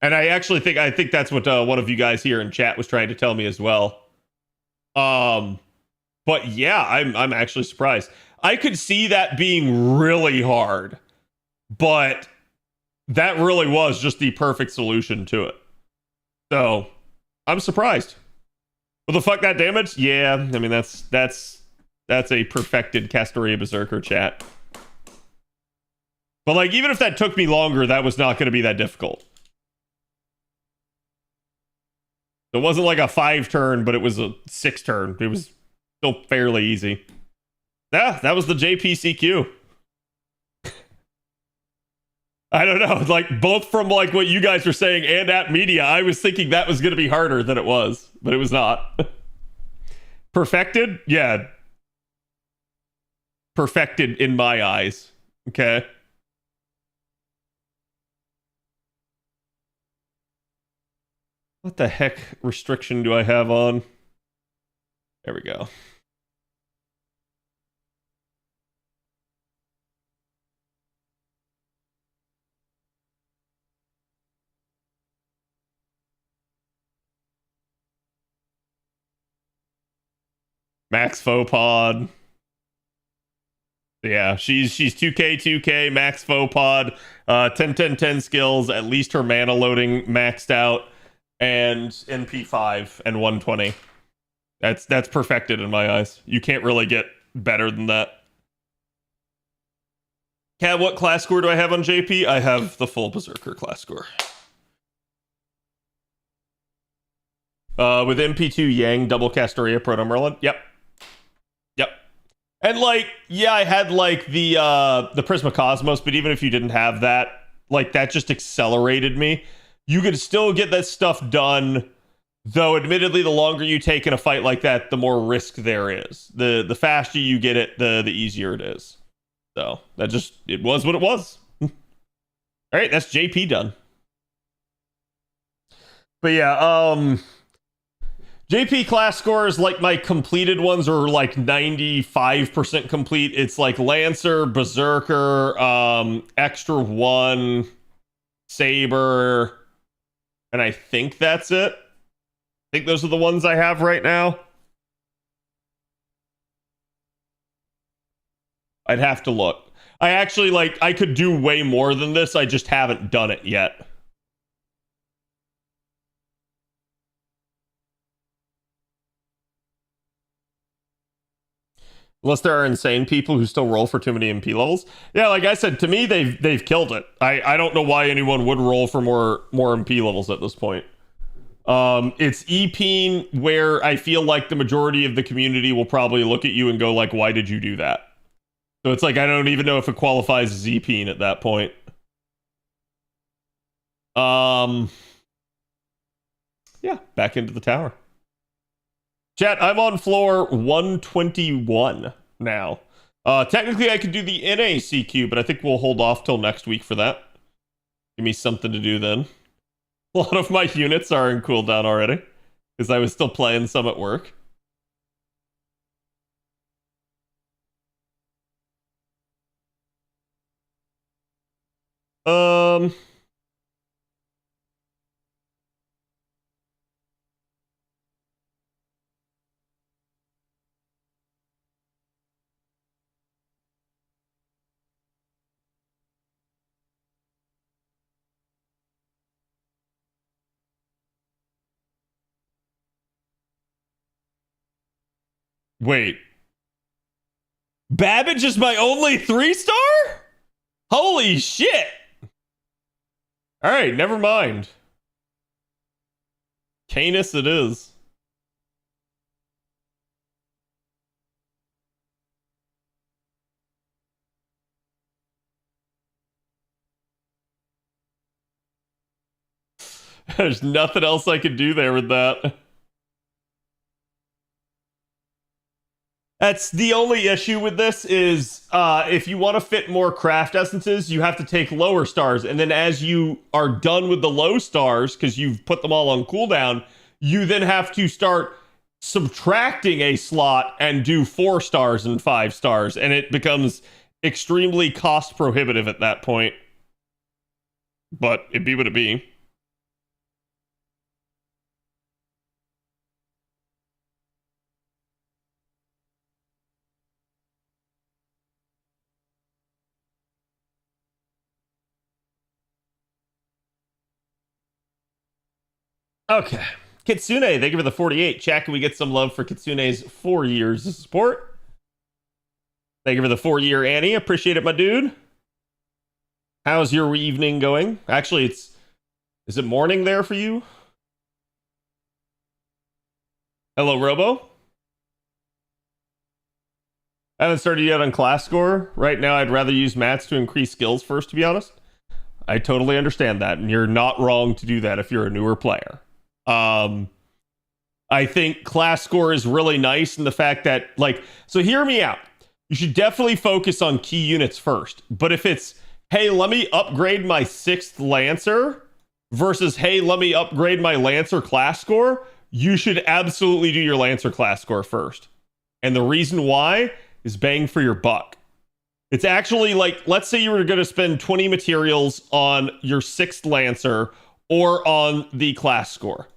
And I think that's what one of you guys here in chat was trying to tell me as well. But yeah, I'm actually surprised. I could see that being really hard, but that really was just the perfect solution to it. So I'm surprised. Will the fuck that damage? Yeah, I mean that's a perfected Castoria Berserker chat. But like, even if that took me longer, that was not going to be that difficult. It wasn't like a 5-turn, but it was a 6-turn. It was still fairly easy. Yeah, that was the JPCQ. I don't know, like both from like what you guys were saying and App Media, I was thinking that was going to be harder than it was, but it was not. Perfected? Yeah. Perfected in my eyes. Okay. What the heck restriction do I have on? There we go. Max faux pod. Yeah, she's 2K, max faux pod, 10 skills, at least her mana loading maxed out, and NP5 and 120. That's perfected in my eyes. You can't really get better than that. Cat, what class score do I have on JP? I have the full Berserker class score. With MP2 Yang, double Castoria, Proto Merlin. Yep. And like, yeah, I had like the Prisma Cosmos, but even if you didn't have that, like that just accelerated me. You could still get that stuff done, though admittedly the longer you take in a fight like that, the more risk there is. The faster you get it, the easier it is. So that just, it was what it was. All right, that's JP done. But yeah, JP class scores, like my completed ones are like 95% complete. It's like Lancer, Berserker, Extra 1, Saber, and I think that's it. I think those are the ones I have right now. I'd have to look. I actually, like, I could do way more than this. I just haven't done it yet. Unless there are insane people who still roll for too many MP levels. Yeah, like I said, to me, they've killed it. I don't know why anyone would roll for more MP levels at this point. It's EPing where I feel like the majority of the community will probably look at you and go like, why did you do that? So it's like, I don't even know if it qualifies as EPing at that point. Yeah, back into the tower. Chat, I'm on floor 121 now. Technically, I could do the NACQ, but I think we'll hold off till next week for that. Give me something to do then. A lot of my units are in cooldown already, because I was still playing some at work. Wait. Babbage is my only 3-star? Holy shit! Alright, never mind. Canis it is. There's nothing else I could do there with that. That's the only issue with this is if you want to fit more craft essences, you have to take lower stars. And then as you are done with the low stars, because you've put them all on cooldown, you then have to start subtracting a slot and do 4 stars and 5 stars. And it becomes extremely cost prohibitive at that point. But it be what it be. Okay. Kitsune, thank you for the 48. Chat, can we get some love for Kitsune's 4 years of support? Thank you for the 4-year Annie. Appreciate it, my dude. How's your evening going? Actually, is it morning there for you? Hello, Robo. I haven't started yet on class score. Right now, I'd rather use mats to increase skills first, to be honest. I totally understand that, and you're not wrong to do that if you're a newer player. I think class score is really nice in the fact that, like, so hear me out. You should definitely focus on key units first. But if it's, hey, let me upgrade my 6th Lancer versus, hey, let me upgrade my Lancer class score, you should absolutely do your Lancer class score first. And the reason why is bang for your buck. It's actually like, let's say you were going to spend 20 materials on your 6th Lancer or on the class score.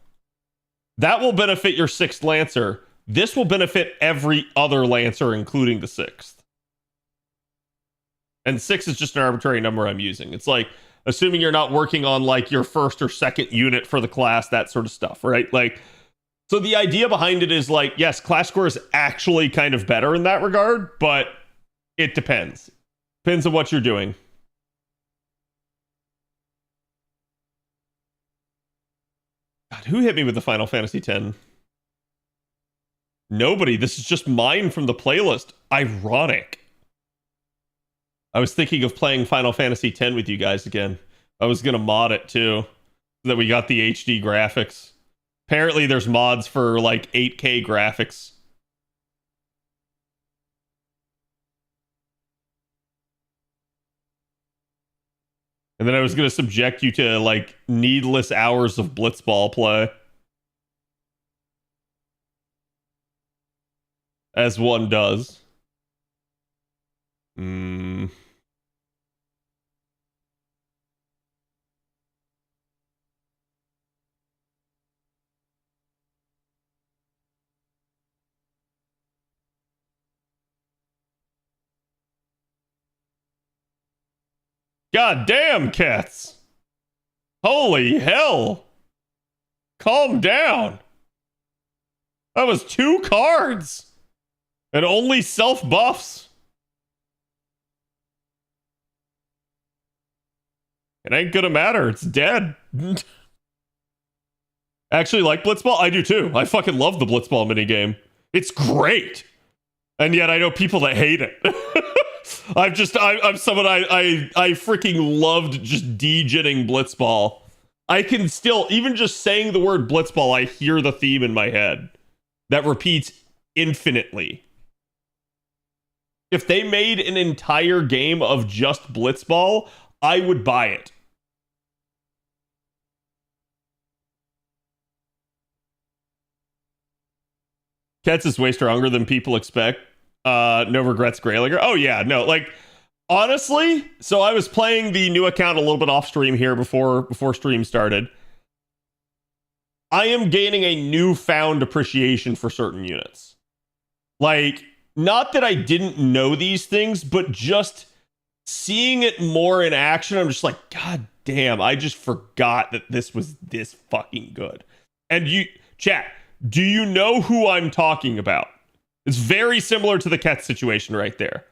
That will benefit your 6th Lancer, This will benefit every other Lancer, including the 6th. And 6 is just an arbitrary number I'm using. It's like, assuming you're not working on like your first or second unit for the class, that sort of stuff, right? Like, so the idea behind it is like, yes, class score is actually kind of better in that regard, but it depends. Depends on what you're doing. God, who hit me with the Final Fantasy X? Nobody. This is just mine from the playlist. Ironic. I was thinking of playing Final Fantasy X with you guys again. I was going to mod it too, so that we got the HD graphics. Apparently there's mods for like 8K graphics. And then I was going to subject you to like needless hours of blitzball play. As one does. God damn, cats. Holy hell. Calm down. That was 2 cards. And only self buffs. It ain't gonna matter. It's dead. Actually, like Blitzball? I do too. I fucking love the Blitzball minigame. It's great. And yet I know people that hate it. I'm someone I freaking loved just degenning Blitzball. I can still, even just saying the word Blitzball, I hear the theme in my head that repeats infinitely. If they made an entire game of just Blitzball, I would buy it. Cats is way stronger than people expect. No regrets, Graylinger. Oh yeah, no, like honestly, so I was playing the new account a little bit off stream here before stream started. I am gaining a newfound appreciation for certain units. Like, not that I didn't know these things, but just seeing it more in action, I'm just like, God damn, I just forgot that this was this fucking good. And you, chat, do you know who I'm talking about? It's very similar to the cat situation right there.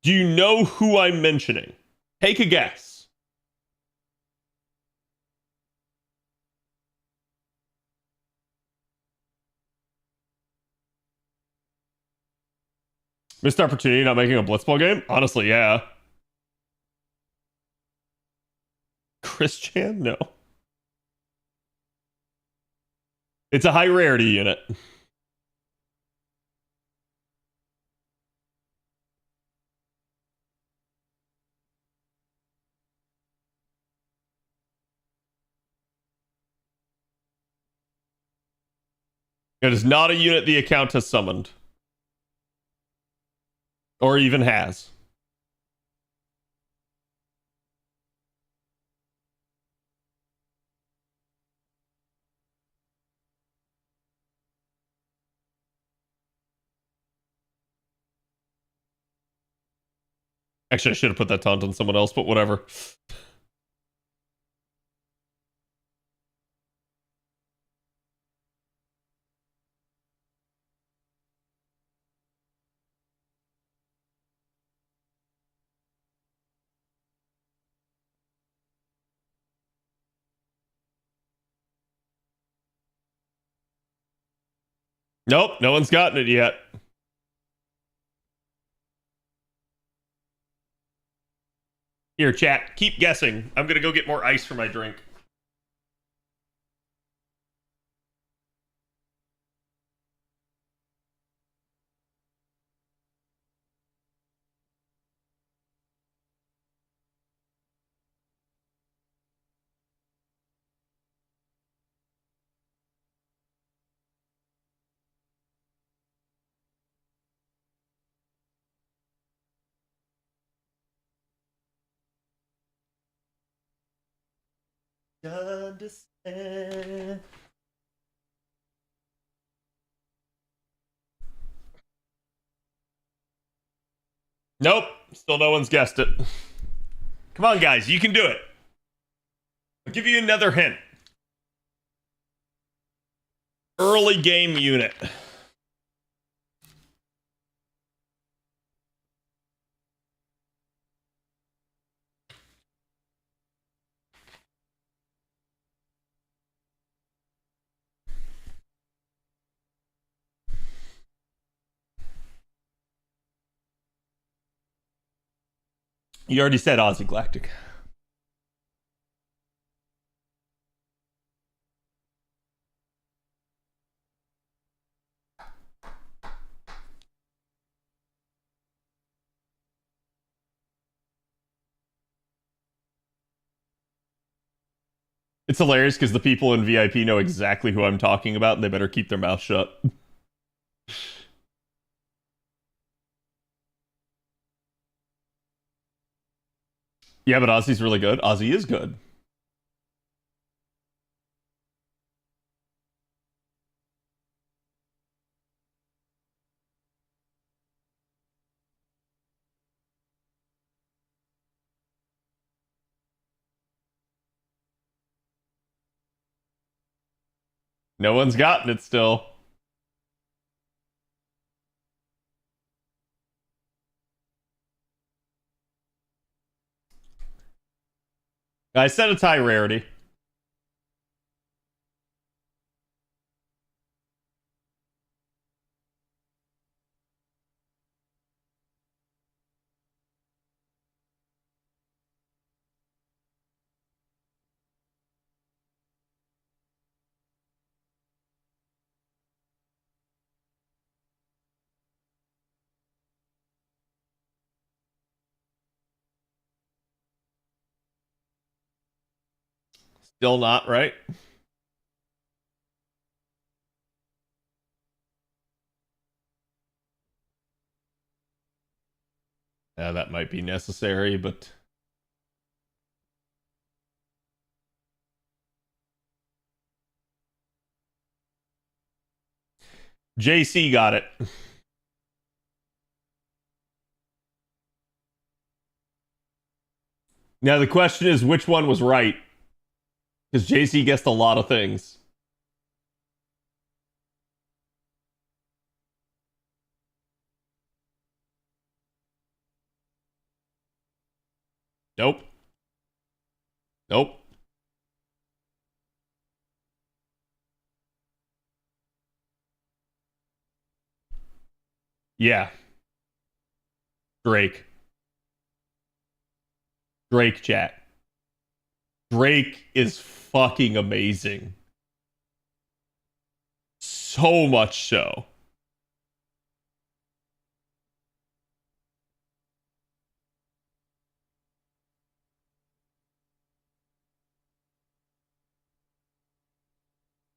Do you know who I'm mentioning? Take a guess. Missed opportunity not making a Blitzball game? Honestly, yeah. Christian? No. It's a high rarity unit. It is not a unit the account has summoned. Or even has. Actually, I should have put that taunt on someone else, but whatever. Nope, no one's gotten it yet. Here, chat, keep guessing. I'm gonna go get more ice for my drink. Understand. Nope. Still no one's guessed it. Come on, guys. You can do it. I'll give you another hint. Early game unit. You already said Aussie Galactic. It's hilarious because the people in VIP know exactly who I'm talking about, and they better keep their mouth shut. Yeah, but Ozzy's really good. Ozzy is good. No one's gotten it still. I said it's high rarity. Still not right. Yeah, that might be necessary, but JC got it. Now the question is which one was right? Because JC guessed a lot of things. Nope. Nope. Yeah. Drake. Drake chat. Drake is fucking amazing. So much so.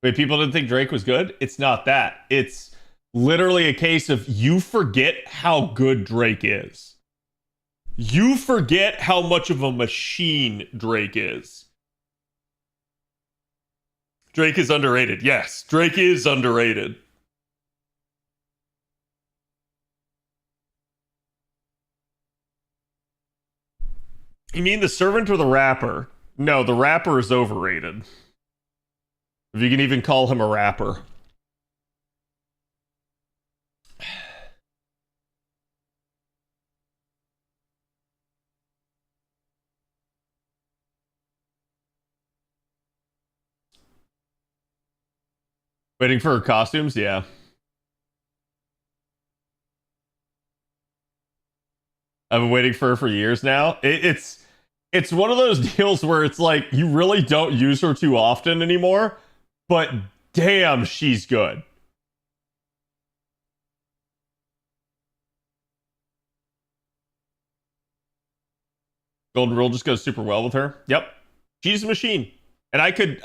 Wait, people didn't think Drake was good? It's not that. It's literally a case of you forget how good Drake is. You forget how much of a machine Drake is. Drake is underrated. Yes, Drake is underrated. You mean the servant or the rapper? No, the rapper is overrated. If you can even call him a rapper. Waiting for her costumes? Yeah. I've been waiting for her for years now. It's one of those deals where it's like you really don't use her too often anymore, but damn, she's good. Golden Rule just goes super well with her. Yep. She's a machine. And I could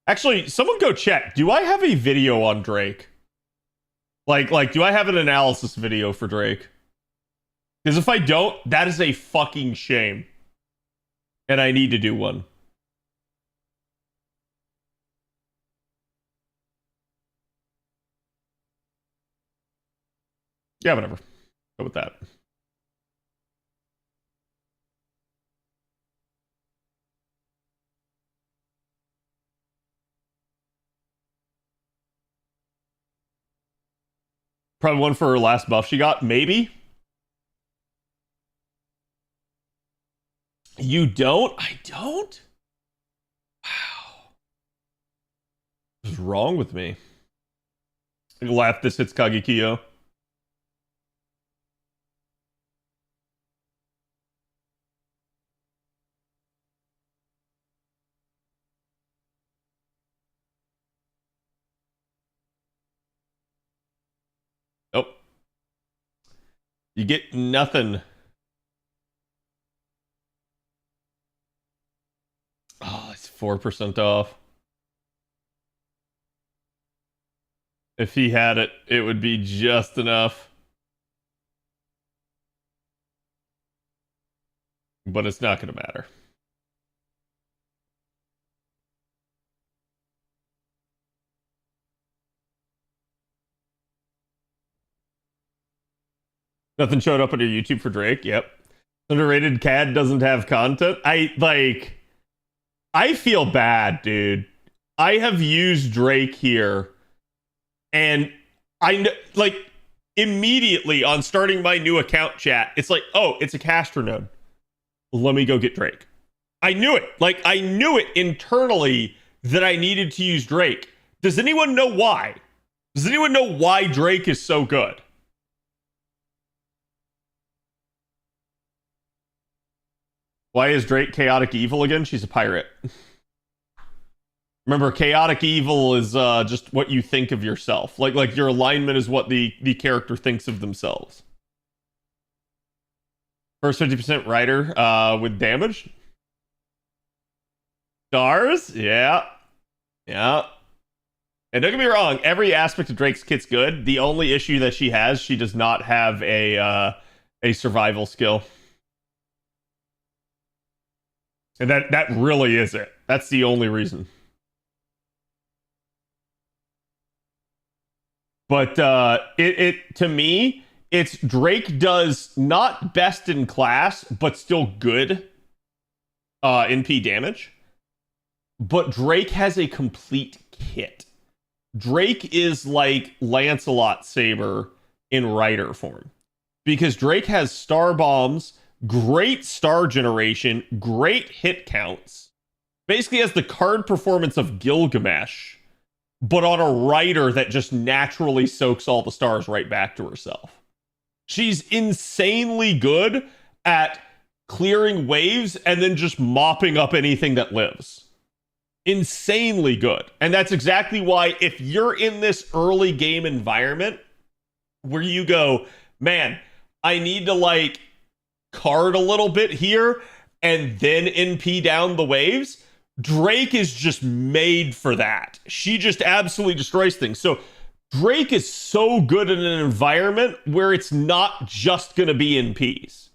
actually someone go check. Do I have a video on Drake? Like do I have an analysis video for Drake? Because if I don't, that is a fucking shame. And I need to do one. Yeah, whatever. Go with that. Probably one for her last buff she got. Maybe. You don't? I don't? Wow. What's wrong with me? Laugh, this hits Kagekiyo. Nope. You get nothing. Oh, it's 4% off. If he had it, it would be just enough. But it's not going to matter. Nothing showed up on your YouTube for Drake. Yep. Underrated CAD doesn't have content. I feel bad, dude. I have used Drake here, and immediately on starting my new account chat, it's like, oh, it's a caster node. Let me go get Drake. I knew it. I knew it internally that I needed to use Drake. Does anyone know why? Does anyone know why Drake is so good? Why is Drake chaotic evil again? She's a pirate. Remember, chaotic evil is just what you think of yourself. Like your alignment is what the character thinks of themselves. First 50% rider with damage. Stars? Yeah. Yeah. And don't get me wrong, every aspect of Drake's kit's good. The only issue that she has, she does not have a survival skill. And that really is it. That's the only reason. But to me, it's Drake does not best in class, but still good NP damage. But Drake has a complete kit. Drake is like Lancelot Saber in Rider form. Because Drake has star bombs, great star generation, great hit counts. Basically has the card performance of Gilgamesh, but on a rider that just naturally soaks all the stars right back to herself. She's insanely good at clearing waves and then just mopping up anything that lives. Insanely good. And that's exactly why if you're in this early game environment where you go, man, I need to card a little bit here and then NP down the waves, Drake is just made for that. She just absolutely destroys things. So Drake is so good in an environment where it's not just going to be NPs.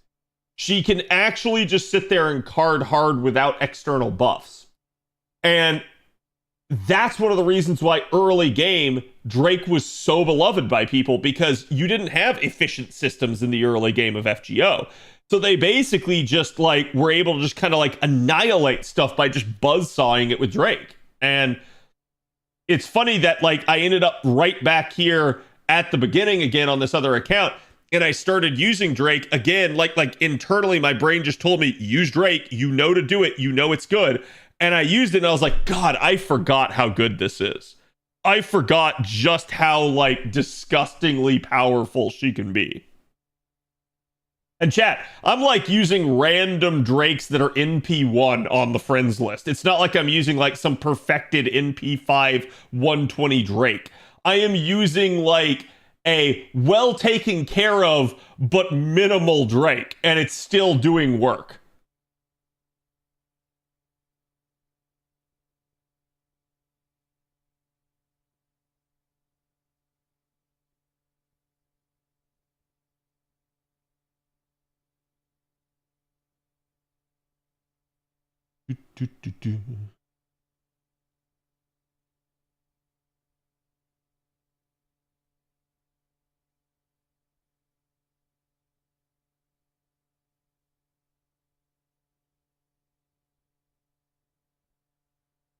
She can actually just sit there and card hard without external buffs. And that's one of the reasons why early game Drake was so beloved by people, because you didn't have efficient systems in the early game of FGO. So they basically just were able to just kind of annihilate stuff by just buzzsawing it with Drake. And it's funny that I ended up right back here at the beginning again on this other account, and I started using Drake again. Like internally, my brain just told me, use Drake. You know to do it. You know it's good. And I used it, and I was like, God, I forgot how good this is. I forgot just how disgustingly powerful she can be. And chat, I'm using random Drakes that are NP1 on the friends list. It's not like I'm using some perfected NP5 120 Drake. I am using a well taken care of but minimal Drake, and it's still doing work.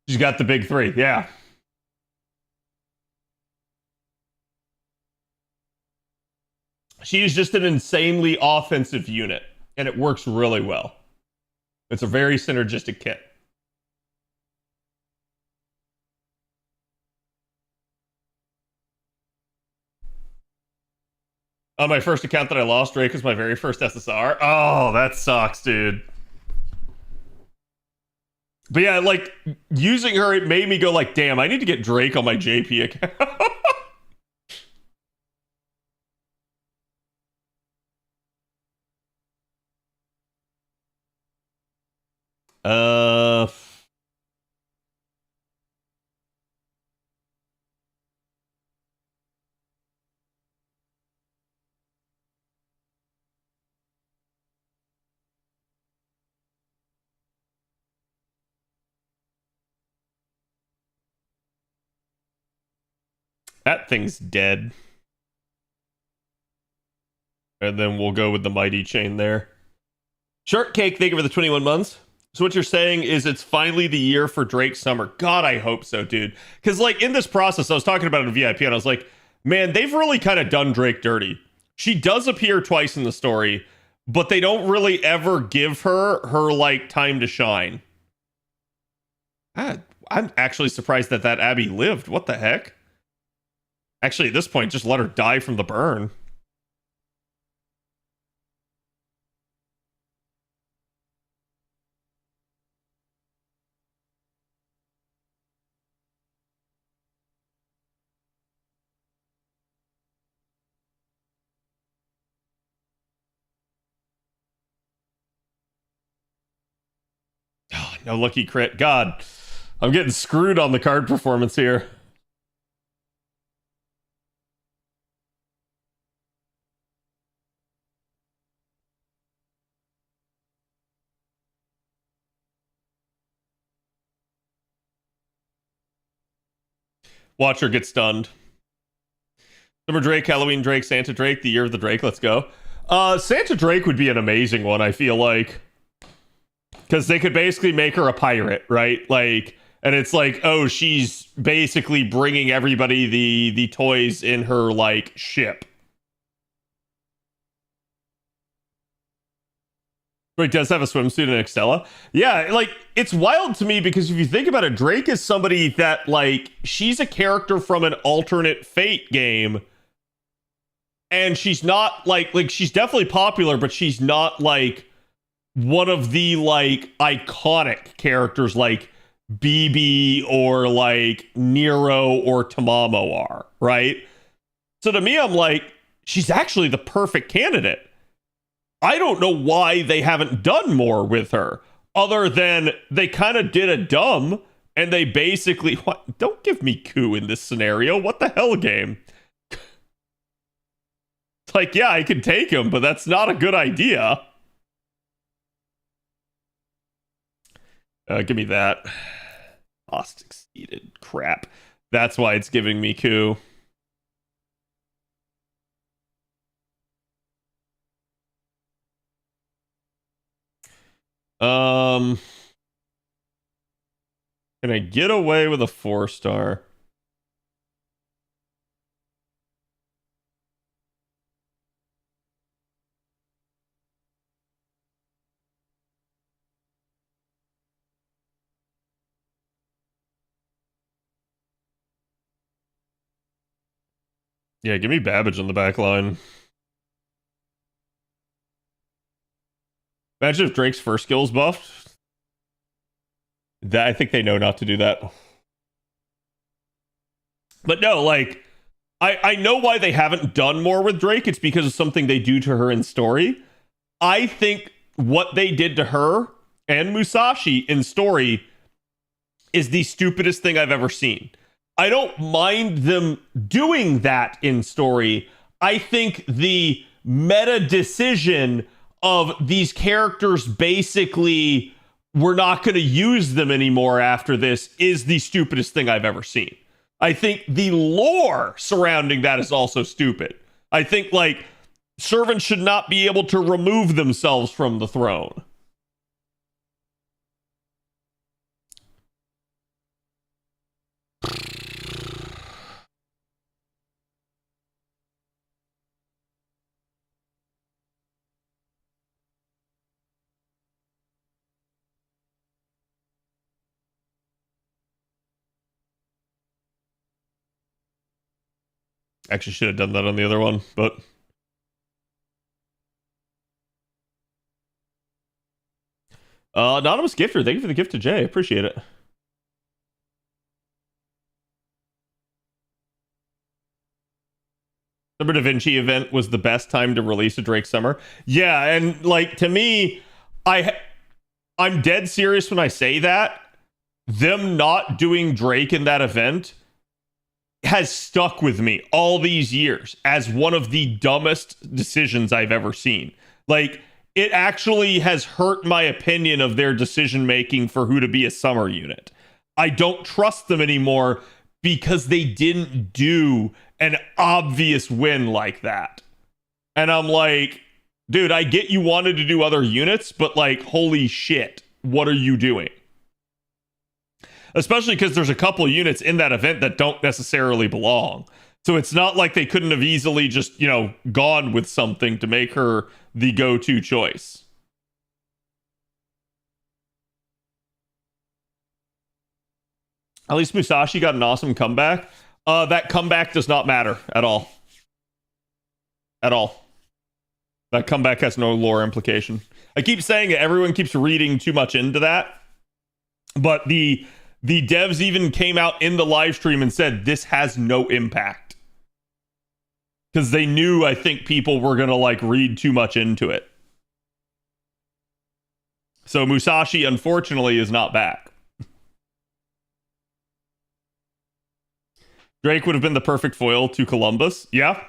She's got the big three, yeah. She is just an insanely offensive unit, and it works really well. It's a very synergistic kit. On my first account that I lost, Drake was my very first SSR. Oh, that sucks, dude. But yeah, like, using her, it made me go like, damn, I need to get Drake on my JP account. uh... That thing's dead. And then we'll go with the mighty chain there. Shortcake, thank you for the 21 months. So what you're saying is it's finally the year for Drake Summer. God, I hope so, dude. Because, like, in this process, I was talking about it in VIP, and I was like, man, they've really kind of done Drake dirty. She does appear twice in the story, but they don't really ever give her like, time to shine. I'm actually surprised that Abby lived. What the heck? Actually, at this point, just let her die from the burn. Oh, no lucky crit. God, I'm getting screwed on the card performance here. Watch her get stunned. Summer Drake, Halloween Drake, Santa Drake, the year of the Drake. Let's go. Santa Drake would be an amazing one, I feel like. Because they could basically make her a pirate, right? Like, and it's like, oh, she's basically bringing everybody the toys in her, like, ship. Drake does have a swimsuit in Extella. Yeah, like, it's wild to me because if you think about it, Drake is somebody that, like, she's a character from an alternate Fate game. And she's not, like, she's definitely popular, but she's not, like, one of the, like, iconic characters like BB or, like, Nero or Tamamo are, right? So to me, I'm like, she's actually the perfect candidate. I don't know why they haven't done more with her, other than they kind of did a dumb, and they basically... What? Don't give me coup in this scenario. What the hell, game? It's like, yeah, I can take him, but that's not a good idea. Give me that. Lost succeeded. Crap. That's why it's giving me coup. Can I get away with a 4-star? Yeah, give me Babbage on the back line. Imagine if Drake's first skill's buffed. I think they know not to do that. But no, like, I know why they haven't done more with Drake. It's because of something they do to her in story. I think what they did to her and Musashi in story is the stupidest thing I've ever seen. I don't mind them doing that in story. I think the meta decision of these characters basically, we're not going to use them anymore after this, is the stupidest thing I've ever seen. I think the lore surrounding that is also stupid. I think, like, servants should not be able to remove themselves from the throne. Actually, should have done that on the other one, but anonymous gifter, thank you for the gift to Jay. Appreciate it. Summer Da Vinci event was the best time to release a Drake Summer. Yeah, and like to me, I'm dead serious when I say that. Them not doing Drake in that event has stuck with me all these years as one of the dumbest decisions I've ever seen. Like, it actually has hurt my opinion of their decision making for who to be a summer unit. I don't trust them anymore because they didn't do an obvious win like that. And I'm like, dude, I get you wanted to do other units, but like, holy shit, what are you doing? Especially because there's a couple units in that event that don't necessarily belong. So it's not like they couldn't have easily just, you know, gone with something to make her the go-to choice. At least Musashi got an awesome comeback. That comeback does not matter at all. At all. That comeback has no lore implication. I keep saying it, everyone keeps reading too much into that. But the devs even came out in the live stream and said this has no impact. Because they knew, I think, people were going to like read too much into it. So Musashi, unfortunately, is not back. Drake would have been the perfect foil to Columbus. Yeah.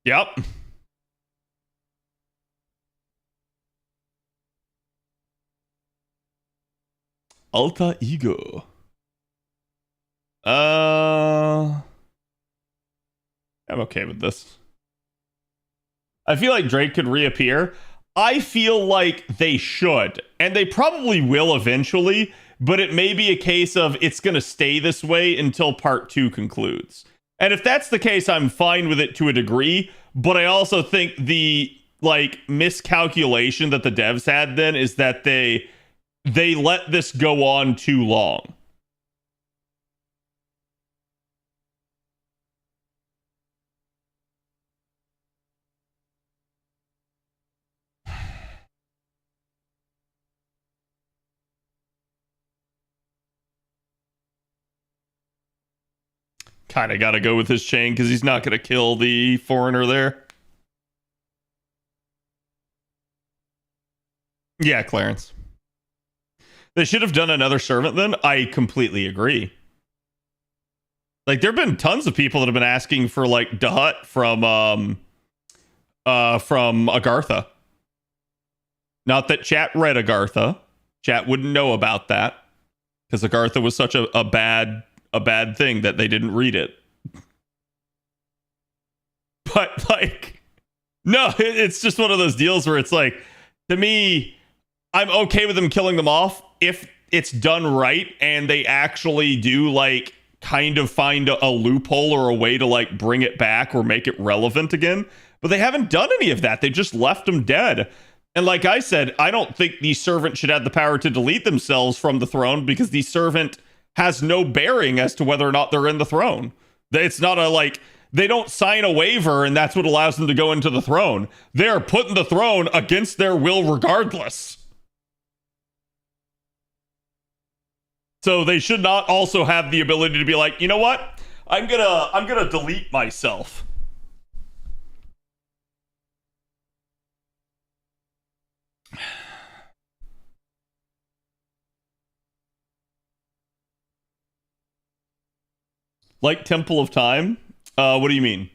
Yep. Alter Ego. I'm okay with this. I feel like Drake could reappear. I feel like they should, and they probably will eventually, but it may be a case of it's going to stay this way until part 2 concludes. And if that's the case, I'm fine with it to a degree, but I also think the like miscalculation that the devs had then is that they let this go on too long. Kind of got to go with his chain because he's not going to kill the foreigner there. Yeah, Clarence. They should have done another servant then. I completely agree. Like, there have been tons of people that have been asking for like Dahut from Agartha. Not that chat read Agartha. Chat wouldn't know about that because Agartha was such a bad thing that they didn't read it. But like, no, it's just one of those deals where it's like, to me, I'm okay with them killing them off if it's done right and they actually do like kind of find a loophole or a way to like bring it back or make it relevant again. But they haven't done any of that. They just left them dead. And like I said, I don't think the servant should have the power to delete themselves from the throne because the servant has no bearing as to whether or not they're in the throne. It's not a like, they don't sign a waiver and that's what allows them to go into the throne. They're put in the throne against their will regardless. So they should not also have the ability to be like, you know what? I'm gonna delete myself. Like Temple of Time? What do you mean?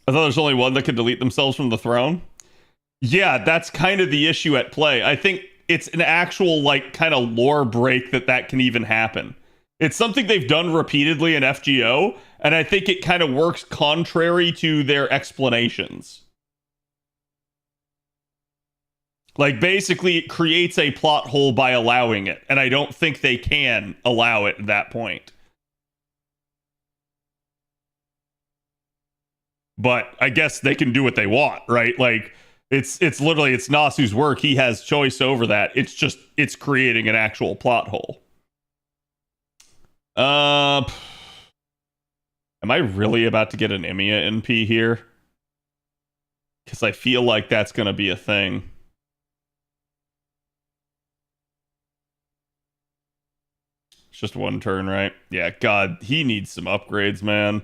I thought there's only one that could delete themselves from the throne. Yeah, that's kind of the issue at play. I think it's an actual, like, kind of lore break that can even happen. It's something they've done repeatedly in FGO, and I think it kind of works contrary to their explanations. Like, basically, it creates a plot hole by allowing it, and I don't think they can allow it at that point. But I guess they can do what they want, right? Like, It's literally it's Nasu's work. He has choice over that. It's creating an actual plot hole. Am I really about to get an Emiya NP here? Because I feel like that's gonna be a thing. It's just one turn, right? Yeah, God, he needs some upgrades, man.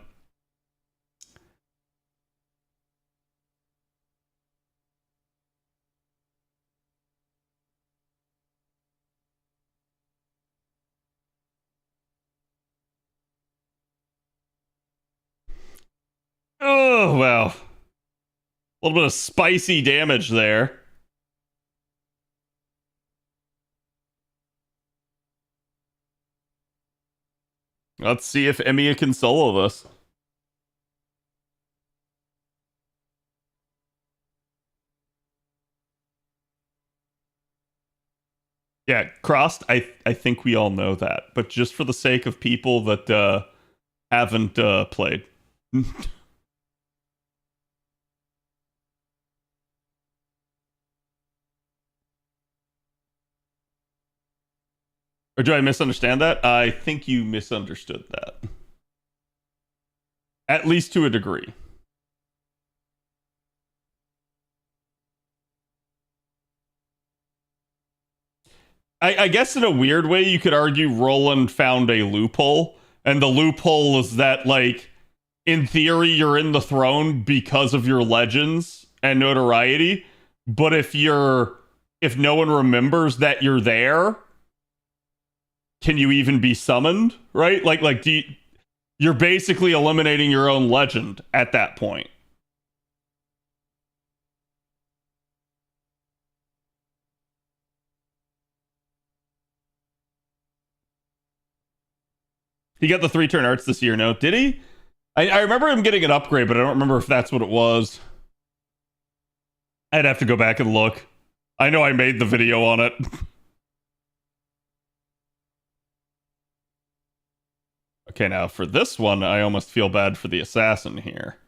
Oh, well. A little bit of spicy damage there. Let's see if Emiya can solo this. Yeah, Crossed, I think we all know that. But just for the sake of people that haven't played. Or do I misunderstand that? I think you misunderstood that. At least to a degree. I guess in a weird way, you could argue Roland found a loophole. And the loophole is that, like, in theory, you're in the throne because of your legends and notoriety. But if no one remembers that you're there, can you even be summoned? Right? You're basically eliminating your own legend at that point. He got the 3-turn arts this year, no? Did he? I remember him getting an upgrade, but I don't remember if that's what it was. I'd have to go back and look. I know I made the video on it. Okay, now for this one, I almost feel bad for the assassin here.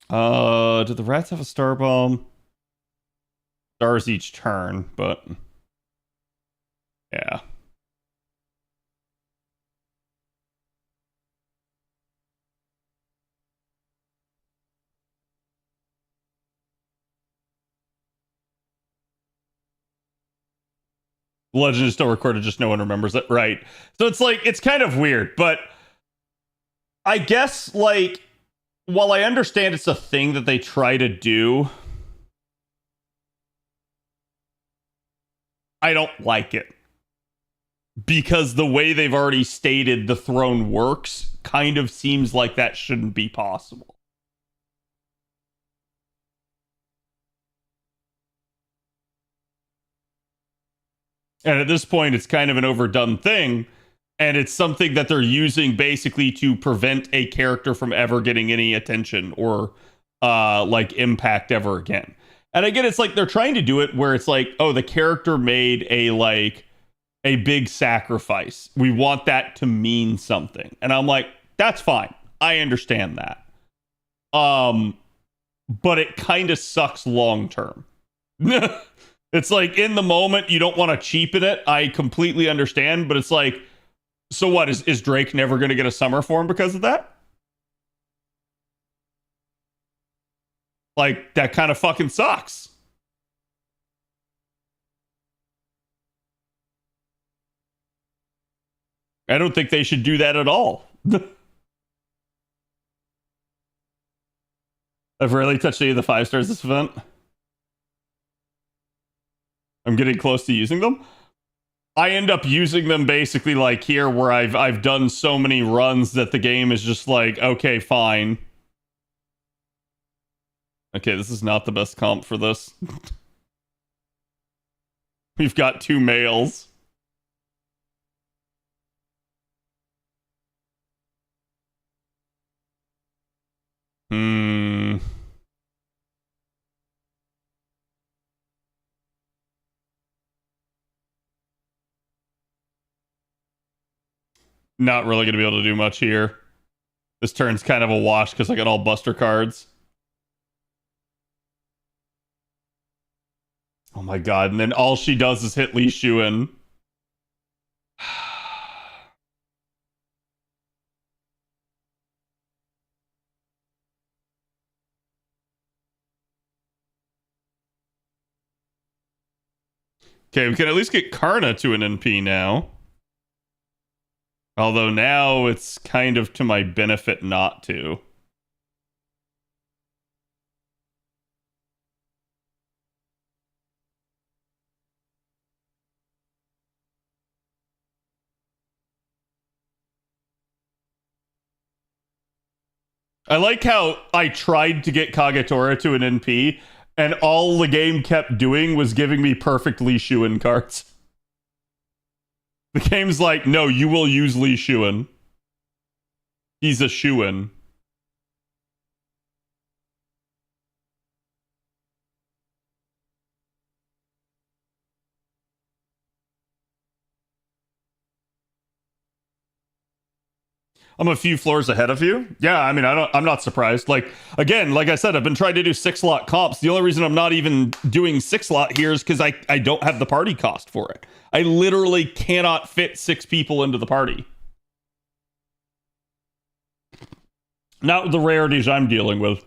Do the rats have a star bomb? Stars each turn, but yeah. The legend is still recorded, just no one remembers it. Right. So it's like, it's kind of weird, but I guess, like, while I understand it's a thing that they try to do, I don't like it. Because the way they've already stated the throne works kind of seems like that shouldn't be possible. And at this point, it's kind of an overdone thing. And it's something that they're using basically to prevent a character from ever getting any attention or like impact ever again. And again, it's like they're trying to do it where it's like, oh, the character made a big sacrifice. We want that to mean something. And I'm like, that's fine. I understand that. But it kind of sucks long term. It's like in the moment you don't want to cheapen it. I completely understand, but it's like, so what is Drake never going to get a summer form because of that? Like that kind of fucking sucks. I don't think they should do that at all. I've rarely touched any of the 5 stars this event. I'm getting close to using them. I end up using them basically like here where I've done so many runs that the game is just like, okay, fine. Okay, this is not the best comp for this. We've got 2 males. Hmm. not really going to be able to do much here. This turn's kind of a wash because I got all Buster cards. Oh my god, and then all she does is hit Li Shuin. Okay, we can at least get Karna to an NP now. Although now it's kind of to my benefit not to. I like how I tried to get Kagetora to an NP, and all the game kept doing was giving me perfect Li Shuin cards. The game's like, no, you will use Li Shuin. He's a Shuin. I'm a few floors ahead of you. Yeah, I mean, I'm not surprised. Like, again, like I said, I've been trying to do 6-slot comps. The only reason I'm not even doing 6-slot here is because I don't have the party cost for it. I literally cannot fit 6 people into the party. Not with the rarities I'm dealing with.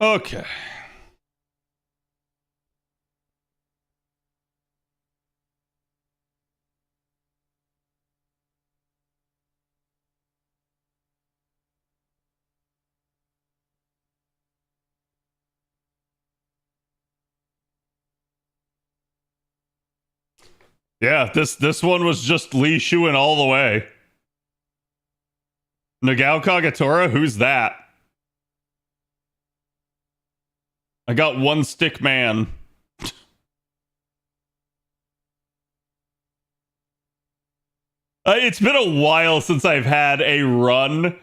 Okay. Yeah, this one was just Li Shuin all the way. Nagao Kagetora? Who's that? I got one stick man. It's been a while since I've had a run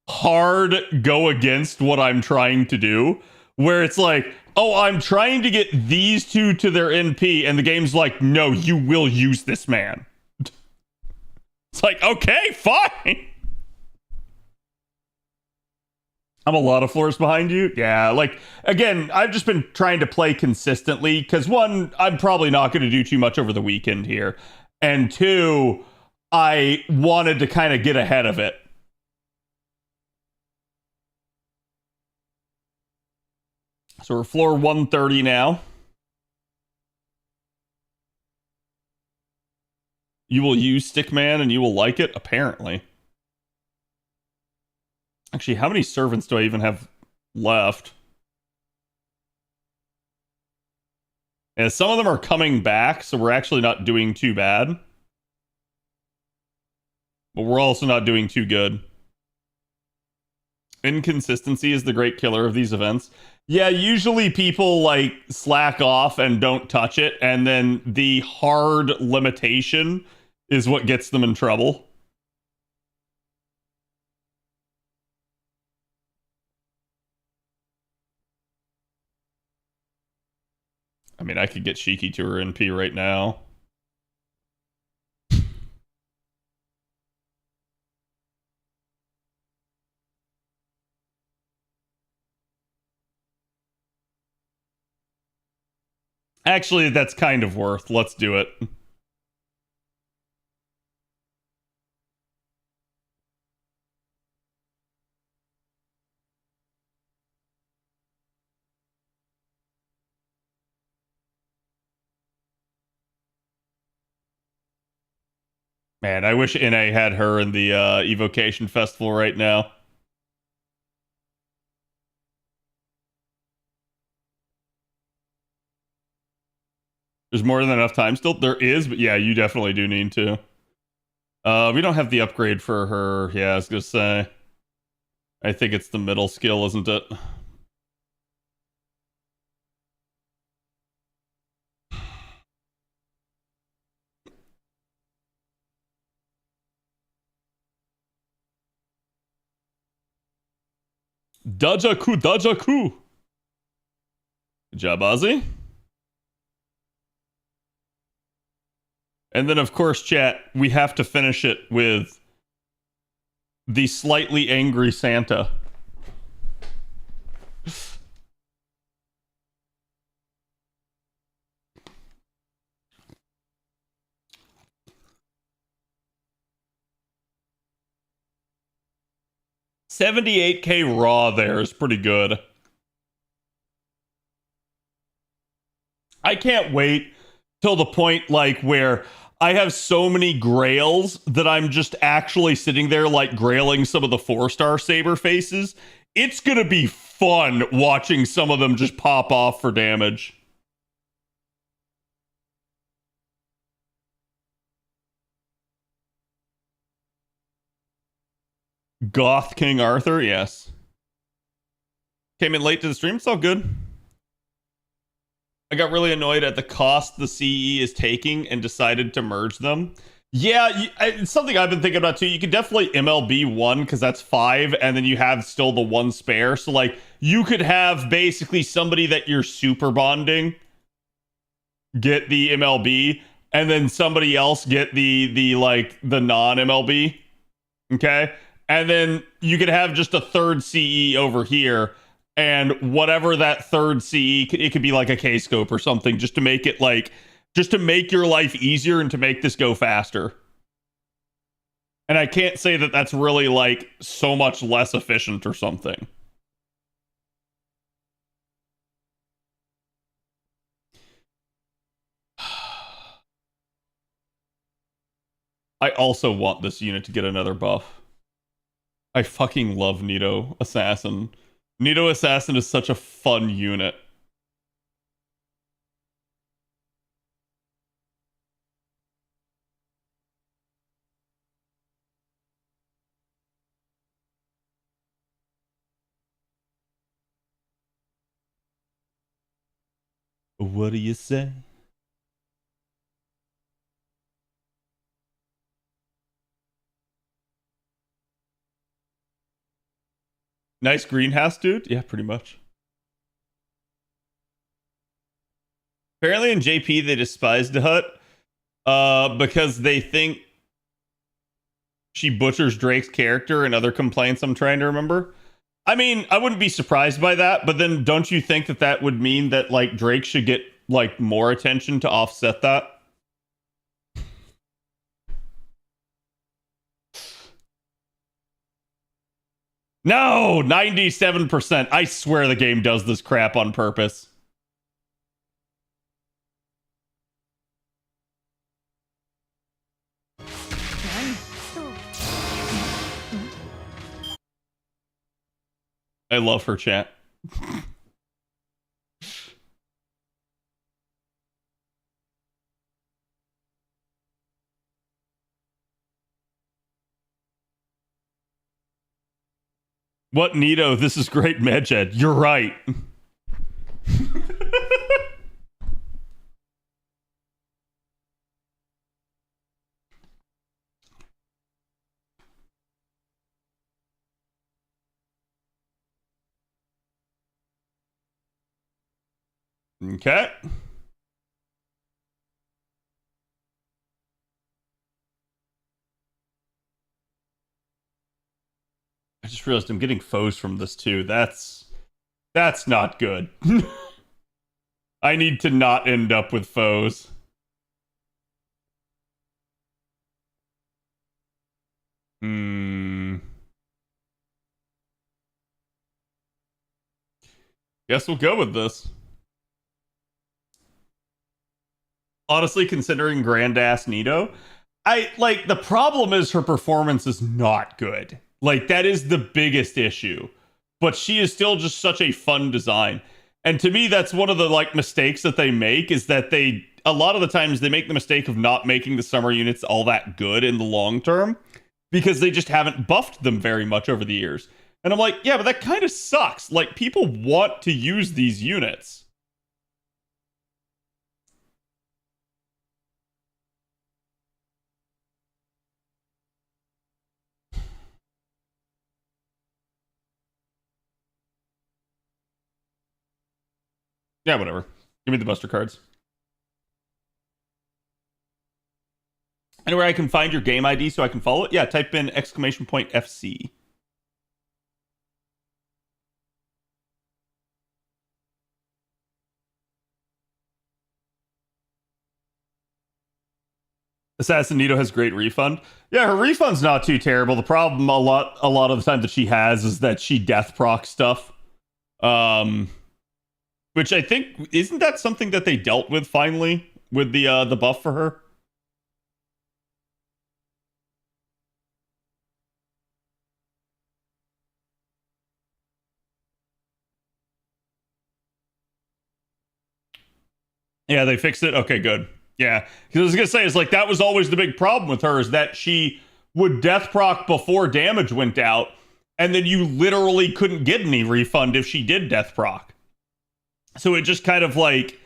hard go against what I'm trying to do, where it's like, oh, I'm trying to get these two to their NP, and the game's like, no, you will use this man. It's like, okay, fine. I'm a lot of floors behind you. Yeah, like, again, I've just been trying to play consistently, because one, I'm probably not going to do too much over the weekend here, and two, I wanted to kind of get ahead of it. So we're floor 130 now. You will use Stickman and you will like it, apparently. Actually, how many servants do I even have left? And some of them are coming back, so we're actually not doing too bad. But we're also not doing too good. Inconsistency is the great killer of these events. Yeah, usually people like slack off and don't touch it, and then the hard limitation is what gets them in trouble. I mean, I could get Shiki to her NP right now. Actually, that's kind of worth. Let's do it. Man, I wish NA had her in the Evocation Festival right now. There's more than enough time still. There is, but yeah, you definitely do need to. We don't have the upgrade for her. Yeah, I was gonna say. I think it's the middle skill, isn't it? Dajaku, Dajaku. Good job, Ozzy. And then, of course, chat, we have to finish it with the slightly angry Santa. $78K raw there is pretty good. I can't wait till the point like where I have so many grails that I'm just actually sitting there like grailing some of the 4-star saber faces. It's gonna be fun watching some of them just pop off for damage. Goth King Arthur, yes. Came in late to the stream, it's all good. I got really annoyed at the cost the CE is taking and decided to merge them. Yeah, it's something I've been thinking about too. You could definitely MLB 1 because that's 5, and then you have still the 1 spare. So, like, you could have basically somebody that you're super bonding get the MLB, and then somebody else get the non-MLB. Okay? And then you could have just a third CE over here, and whatever that third CE, it could be like a K-scope or something, just to make it like, just to make your life easier and to make this go faster. And I can't say that that's really like so much less efficient or something. I also want this unit to get another buff. I fucking love Nito Assassin. Nito Assassin is such a fun unit. What do you say? Nice greenhouse, dude? Yeah, pretty much. Apparently in JP they despise the hut because they think she butchers Drake's character and other complaints I'm trying to remember. I mean, I wouldn't be surprised by that, but then don't you think that that would mean that like Drake should get like more attention to offset that? No, 97%. I swear the game does this crap on purpose. I love her chat. What Nito? This is great, Medjed. You're right. Okay. I just realized I'm getting foes from this too. That's not good. I need to not end up with foes. Guess we'll go with this. Honestly, considering Grandass Nito, I like the problem is her performance is not good. Like that is the biggest issue. But she is still just such a fun design. And to me, that's one of the like mistakes that they make is that they a lot of the times they make the mistake of not making the summer units all that good in the long term because they just haven't buffed them very much over the years. And I'm like, yeah, but that kind of sucks. Like people want to use these units. Yeah, whatever. Give me the Buster cards. Anywhere I can find your game ID so I can follow it? Yeah, type in !FC. Assassin Nito has great refund. Yeah, her refund's not too terrible. The problem a lot of the time that she has is that she death proc stuff. Which I think isn't that something that they dealt with finally with the buff for her? Yeah, they fixed it. Okay, good. Yeah, because I was gonna say, it's like that was always the big problem with her, is that she would death proc before damage went out, and then you literally couldn't get any refund if she did death proc. So it just kind of like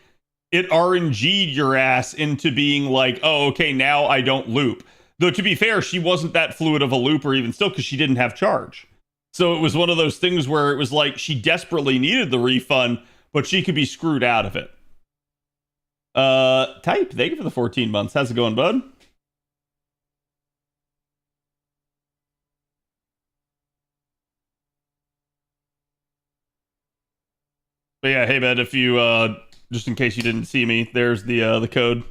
it RNG'd your ass into being like, oh, okay, now I don't loop. Though to be fair, she wasn't that fluid of a looper even still because she didn't have charge. So it was one of those things where it was like she desperately needed the refund, but she could be screwed out of it. Type, thank you for the 14 months. How's it going, bud? But yeah, hey, man, if you, just in case you didn't see me, there's the code.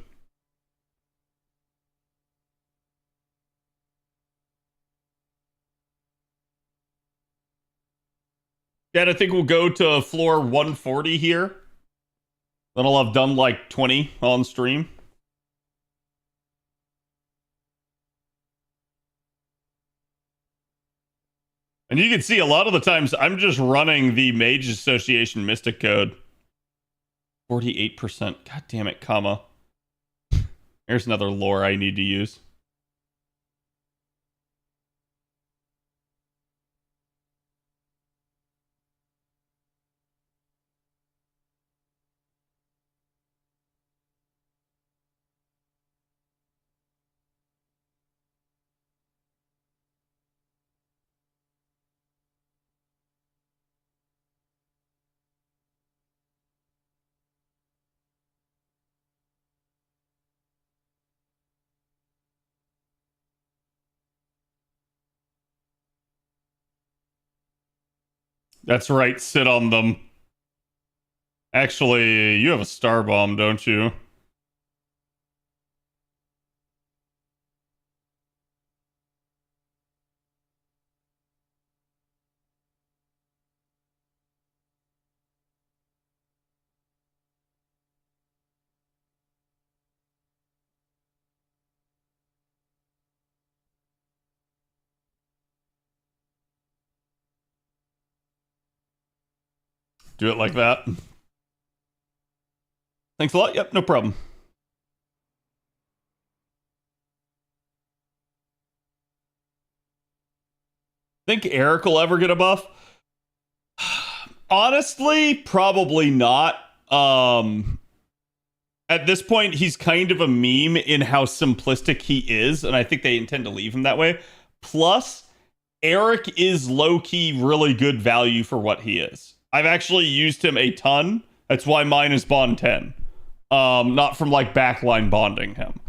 Yeah, I think we'll go to floor 140 here. Then I'll have done like 20 on stream. And you can see a lot of the times I'm just running the Mage Association Mystic code. 48%. God damn it, comma. There's another lore I need to use. That's right, sit on them. Actually, you have a star bomb, don't you? Do it like that. Thanks a lot. Yep, no problem. Think Eric will ever get a buff? Honestly, probably not. At this point, he's kind of a meme in how simplistic he is, and I think they intend to leave him that way. Plus, Eric is low-key really good value for what he is. I've actually used him a ton. That's why mine is Bond 10. Not from like backline bonding him.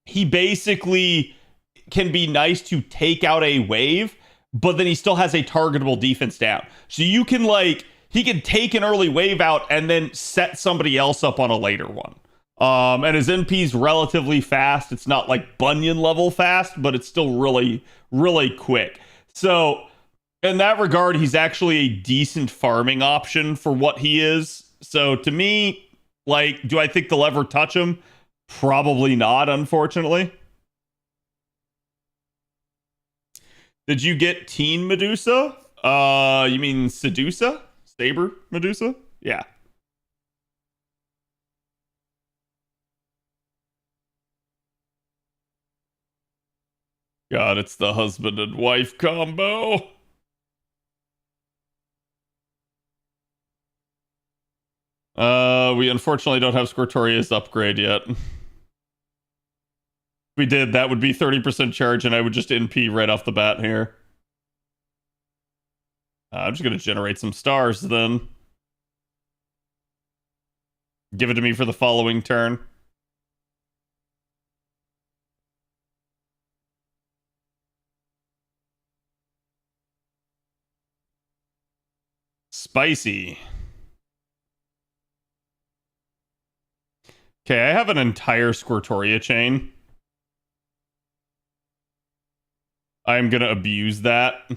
He basically can be nice to take out a wave, but then he still has a targetable defense down. So you can like, he can take an early wave out and then set somebody else up on a later one. And his NP's relatively fast. It's not like Bunyan level fast, but it's still really, really quick. So in that regard, he's actually a decent farming option for what he is. So to me, like, do I think they'll ever touch him? Probably not, unfortunately. Did you get Teen Medusa? You mean Sedusa? Saber Medusa? Yeah. God, it's the husband and wife combo. We unfortunately don't have Squirtorius upgrade yet. If we did, that would be 30% charge, and I would just NP right off the bat here. I'm just going to generate some stars then. Give it to me for the following turn. Spicy. Okay, I have an entire Squirtoria chain. I'm gonna abuse that.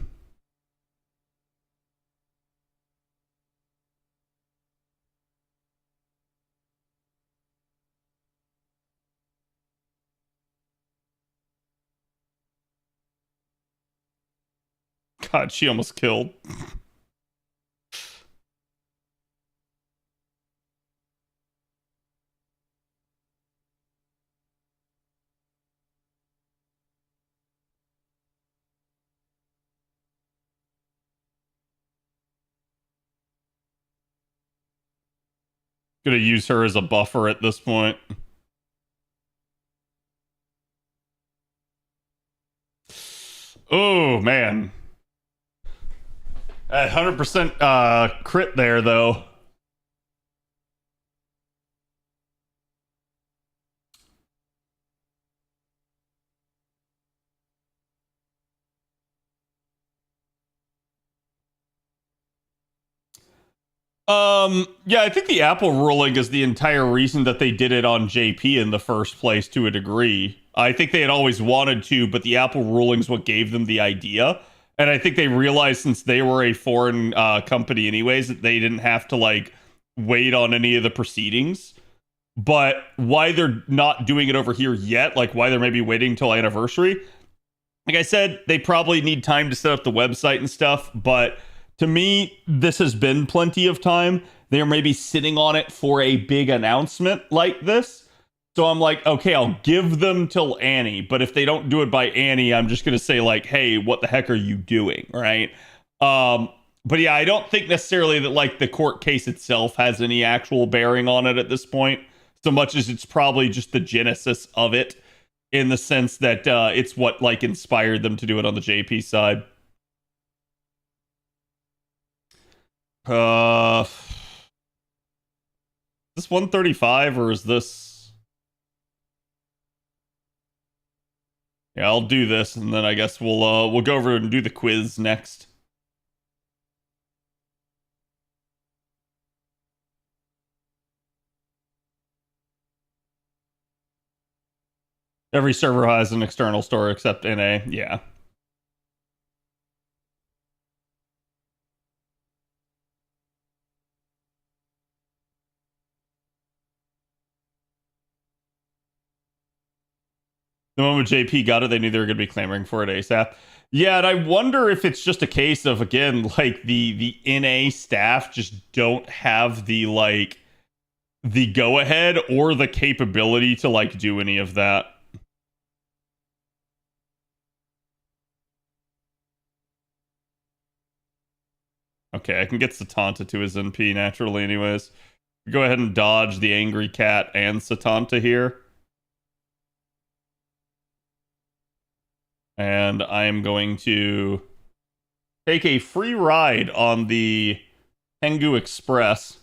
God, she almost killed. Gonna use her as a buffer at this point. Oh, man. 100% crit there, though. Yeah, I think the Apple ruling is the entire reason that they did it on JP in the first place to a degree. I think they had always wanted to, but the Apple ruling is what gave them the idea. And I think they realized since they were a foreign company anyways, that they didn't have to like wait on any of the proceedings. But why they're not doing it over here yet, like why they're maybe waiting till anniversary, like I said, they probably need time to set up the website and stuff, but to me, this has been plenty of time. They're maybe sitting on it for a big announcement like this. So I'm like, okay, I'll give them till Annie, but if they don't do it by Annie, I'm just gonna say like, hey, what the heck are you doing, right? But yeah, I don't think necessarily that like the court case itself has any actual bearing on it at this point, so much as it's probably just the genesis of it, in the sense that it's what like inspired them to do it on the JP side. Is this 135 or is this? Yeah, I'll do this, and then I guess we'll go over and do the quiz next. Every server has an external store except NA. Yeah. The moment JP got it, they knew they were going to be clamoring for it ASAP. Yeah, and I wonder if it's just a case of, again, like the NA staff just don't have the like the go ahead or the capability to like do any of that. Okay, I can get Satanta to his NP naturally anyways. Go ahead and dodge the Angry Cat and Satanta here. And I am going to take a free ride on the Tengu Express.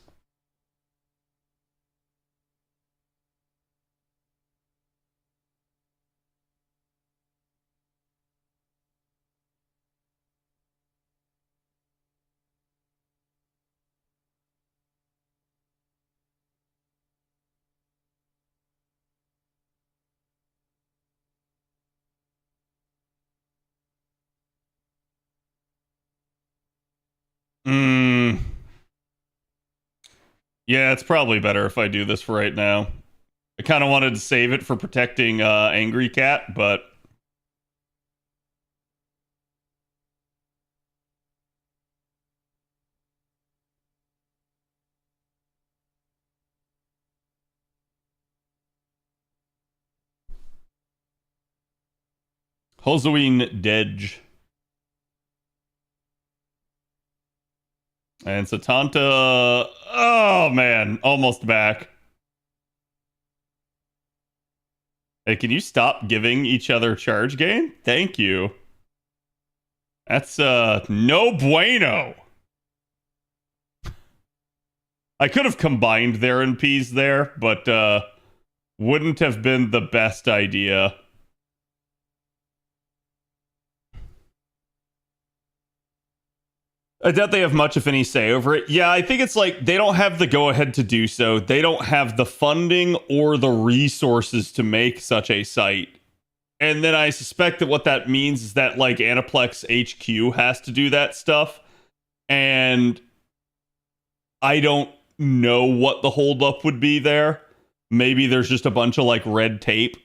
Yeah, it's probably better if I do this for right now. I kind of wanted to save it for protecting Angry Cat, but... Halloween Dedge. And Satanta... Oh, man. Almost back. Hey, can you stop giving each other charge gain? Thank you. That's, no bueno. I could have combined their and P's there, but wouldn't have been the best idea. I doubt they have much, if any, say over it. Yeah, I think it's like they don't have the go ahead to do so. They don't have the funding or the resources to make such a site. And then I suspect that what that means is that like Aniplex HQ has to do that stuff. And I don't know what the holdup would be there. Maybe there's just a bunch of like red tape.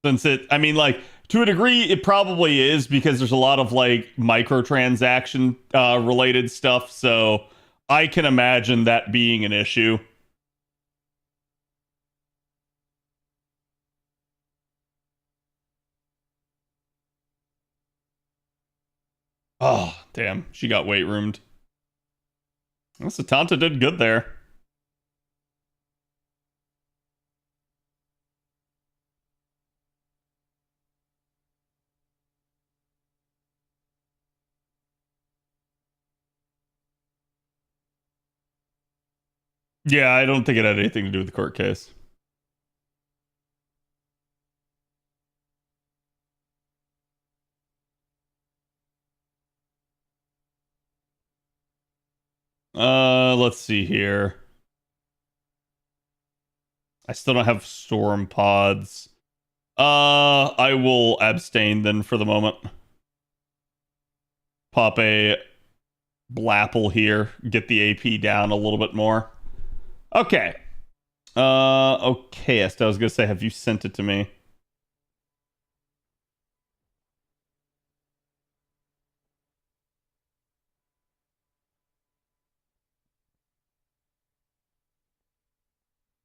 Since I mean, like, to a degree, it probably is because there's a lot of like microtransaction related stuff. So I can imagine that being an issue. Oh, damn. She got weight roomed. Well, Satanta did good there. Yeah, I don't think it had anything to do with the court case. Let's see here. I still don't have storm pods. I will abstain then for the moment. Pop a Blapple here, get the AP down a little bit more. Okay. Okay, I was gonna say, have you sent it to me?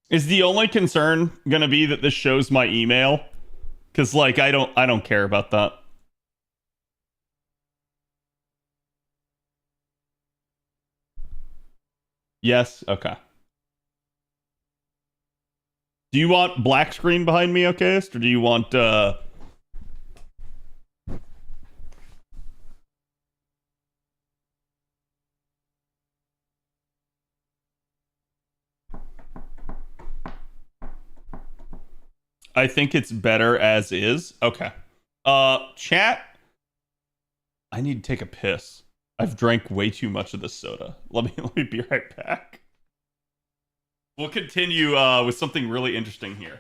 Is the only concern gonna be that this shows my email? Because like I don't care about that. Yes, okay. Do you want black screen behind me, okayist, or do you want I think it's better as is. Okay. Chat. I need to take a piss. I've drank way too much of this soda. Let me be right back. We'll continue with something really interesting here.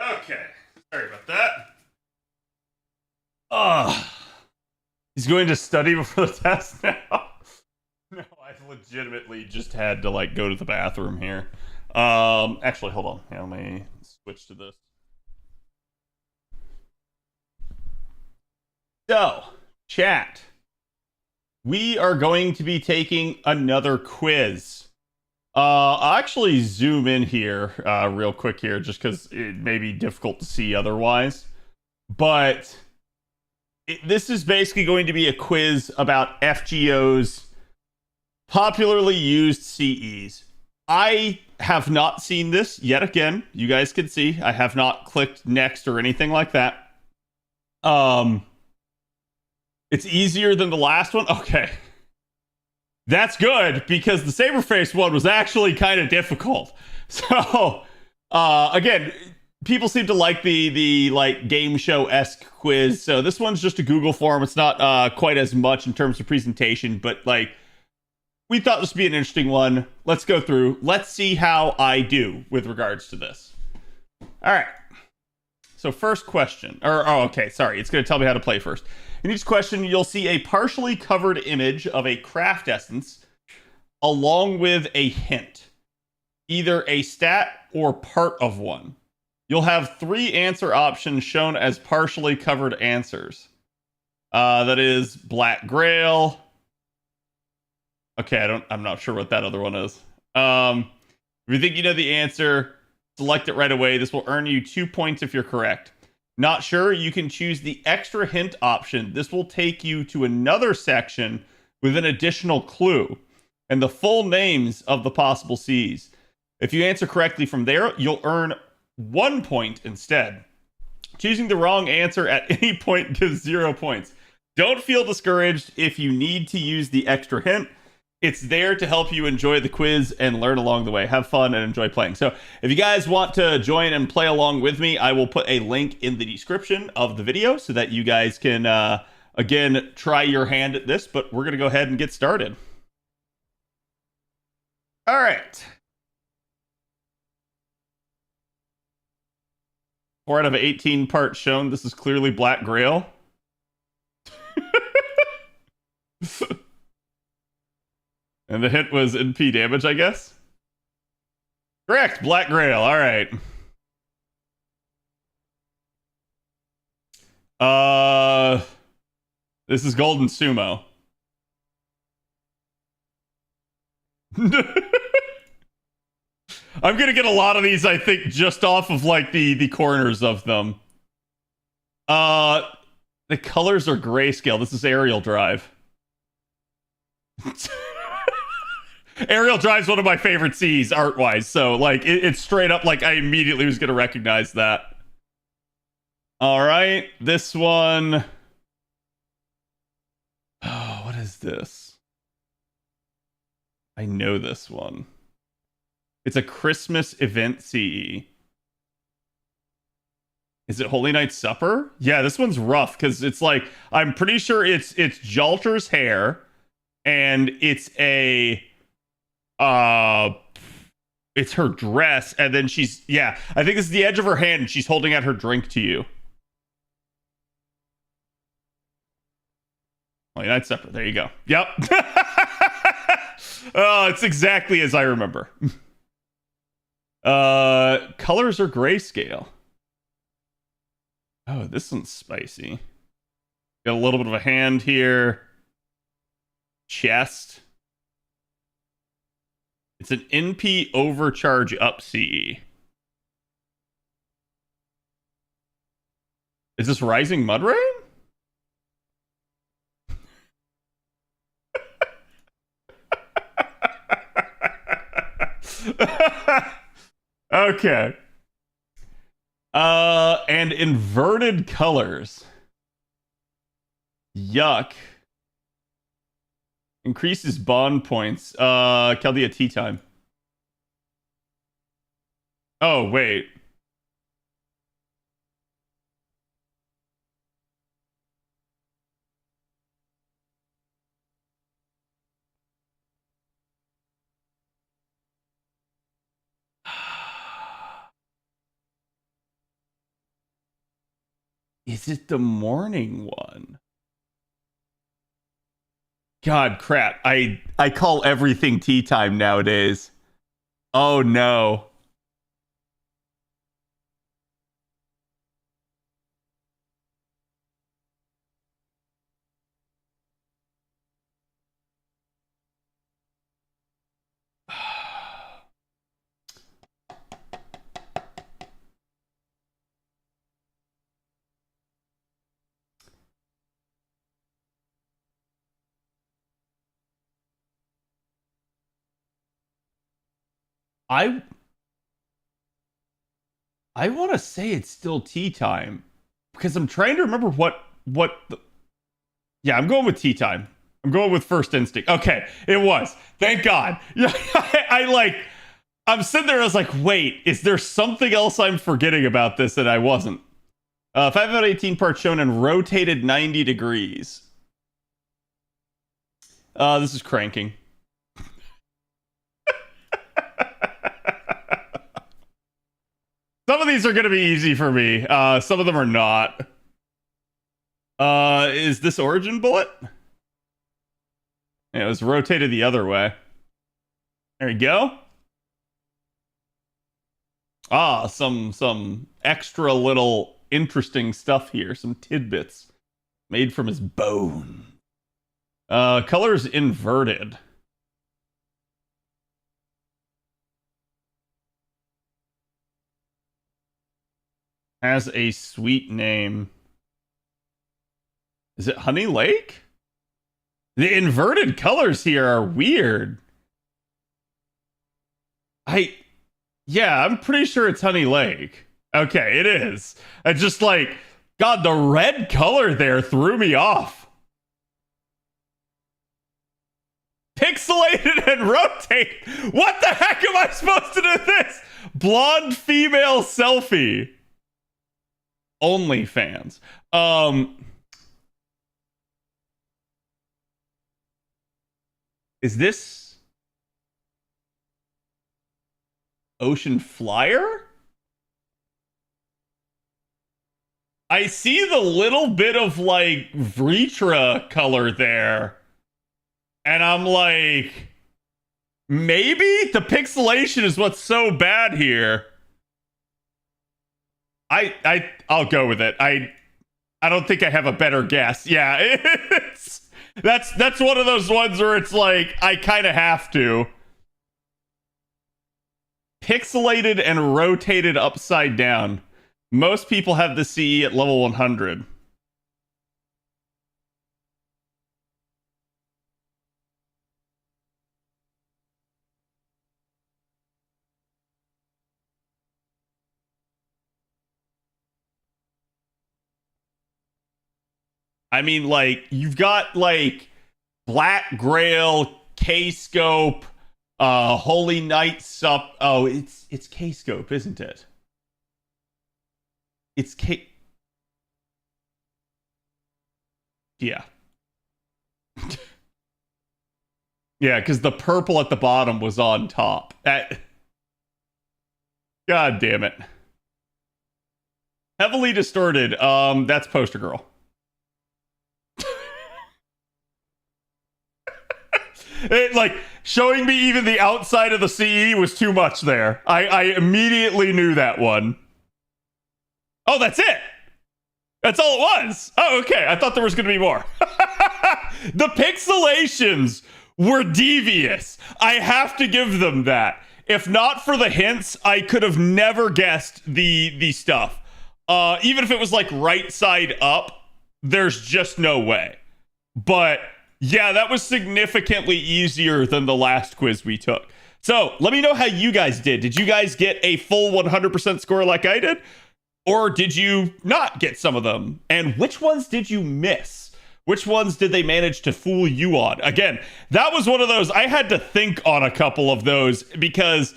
Okay. Sorry about that. Ugh. He's going to study before the test now. No, I legitimately just had to like go to the bathroom here. Actually, hold on. Yeah, let me switch to this. So, chat. We are going to be taking another quiz. I'll actually zoom in here real quick here just because it may be difficult to see otherwise. But this is basically going to be a quiz about FGO's popularly used CEs. I have not seen this yet again. You guys can see I have not clicked next or anything like that. It's easier than the last one. Okay. That's good because the Saberface one was actually kind of difficult. So, again, people seem to like the like game show-esque quiz. So this one's just a Google form. It's not quite as much in terms of presentation, but like we thought this would be an interesting one. Let's go through. Let's see how I do with regards to this. All right. So first question, okay, sorry. It's going to tell me how to play first. In each question, you'll see a partially covered image of a craft essence along with a hint, either a stat or part of one. You'll have 3 answer options shown as partially covered answers. That is Black Grail. Okay, I'm not sure what that other one is. If you think you know the answer, select it right away. This will earn you 2 points if you're correct. Not sure? You can choose the extra hint option. This will take you to another section with an additional clue and the full names of the possible Cs. If you answer correctly from there, you'll earn 1 point instead. Choosing the wrong answer at any point gives 0 points. Don't feel discouraged if you need to use the extra hint. It's there to help you enjoy the quiz and learn along the way. Have fun and enjoy playing. So if you guys want to join and play along with me, I will put a link in the description of the video so that you guys can, again, try your hand at this. But we're going to go ahead and get started. All right. 4 out of 18 parts shown. This is clearly Black Grail. And the hint was NP damage, I guess? Correct, Black Grail. All right. This is Golden Sumo. I'm gonna get a lot of these, I think, just off of like the corners of them. The colors are grayscale. This is Aerial Drive. Aerial Drive's one of my favorite Cs art-wise, so like it's straight up like I immediately was gonna recognize that. All right, this one. Oh, what is this? I know this one. It's a Christmas event CE. Is it Holy Night Supper? Yeah, this one's rough because it's like I'm pretty sure it's Jalter's hair, and it's it's her dress, and then she's I think this is the edge of her hand, and she's holding out her drink to you. Holy Night Supper. There you go. Yep. Oh, it's exactly as I remember. Colors are grayscale. Oh, this one's spicy. Got a little bit of a hand here. Chest. It's an NP overcharge up CE. Is this Rising Mud Rain? Okay. And inverted colors. Yuck. Increases bond points. Chaldea tea time. Oh, wait. Is it the morning one? God, crap. I call everything tea time nowadays. Oh, no. I want to say it's still tea time because I'm trying to remember what the, yeah, I'm going with tea time. I'm going with first instinct. Okay, it was. Thank God. Yeah, I'm sitting there. I was like, wait, is there something else I'm forgetting about this that I wasn't? 5 out of 18 parts shown and rotated 90 degrees. This is cranking. Some of these are going to be easy for me. Some of them are not. Is this origin bullet? Yeah, it was rotated the other way. There you go. Ah, some extra little interesting stuff here. Some tidbits made from his bone. Colors inverted. Has a sweet name. Is it Honey Lake? The inverted colors here are weird. Yeah, I'm pretty sure it's Honey Lake. Okay, it is. I just like, God, the red color there threw me off. Pixelated and rotate. What the heck am I supposed to do with this? Blonde female selfie. OnlyFans. Is this Ocean Flyer? I see the little bit of like Vritra color there. And I'm like, maybe the pixelation is what's so bad here. I'll go with it. I don't think I have a better guess. Yeah, that's one of those ones where it's like I kind of have to. Pixelated and rotated upside down. Most people have the CE at level 100. I mean, like, you've got, like, Black Grail, K-Scope, Holy Knight Sup. Oh, it's K-Scope, isn't it? It's K... Yeah. Yeah, because the purple at the bottom was on top. God damn it. Heavily distorted. That's Poster Girl. Like, showing me even the outside of the CE was too much there. I immediately knew that one. Oh, that's it. That's all it was. Oh, okay. I thought there was going to be more. The pixelations were devious. I have to give them that. If not for the hints, I could have never guessed the stuff. Even if it was like right side up, there's just no way. But yeah, that was significantly easier than the last quiz we took. So let me know how you guys did. Did you guys get a full 100% score like I did? Or did you not get some of them? And which ones did you miss? Which ones did they manage to fool you on? Again, that was one of those, I had to think on a couple of those because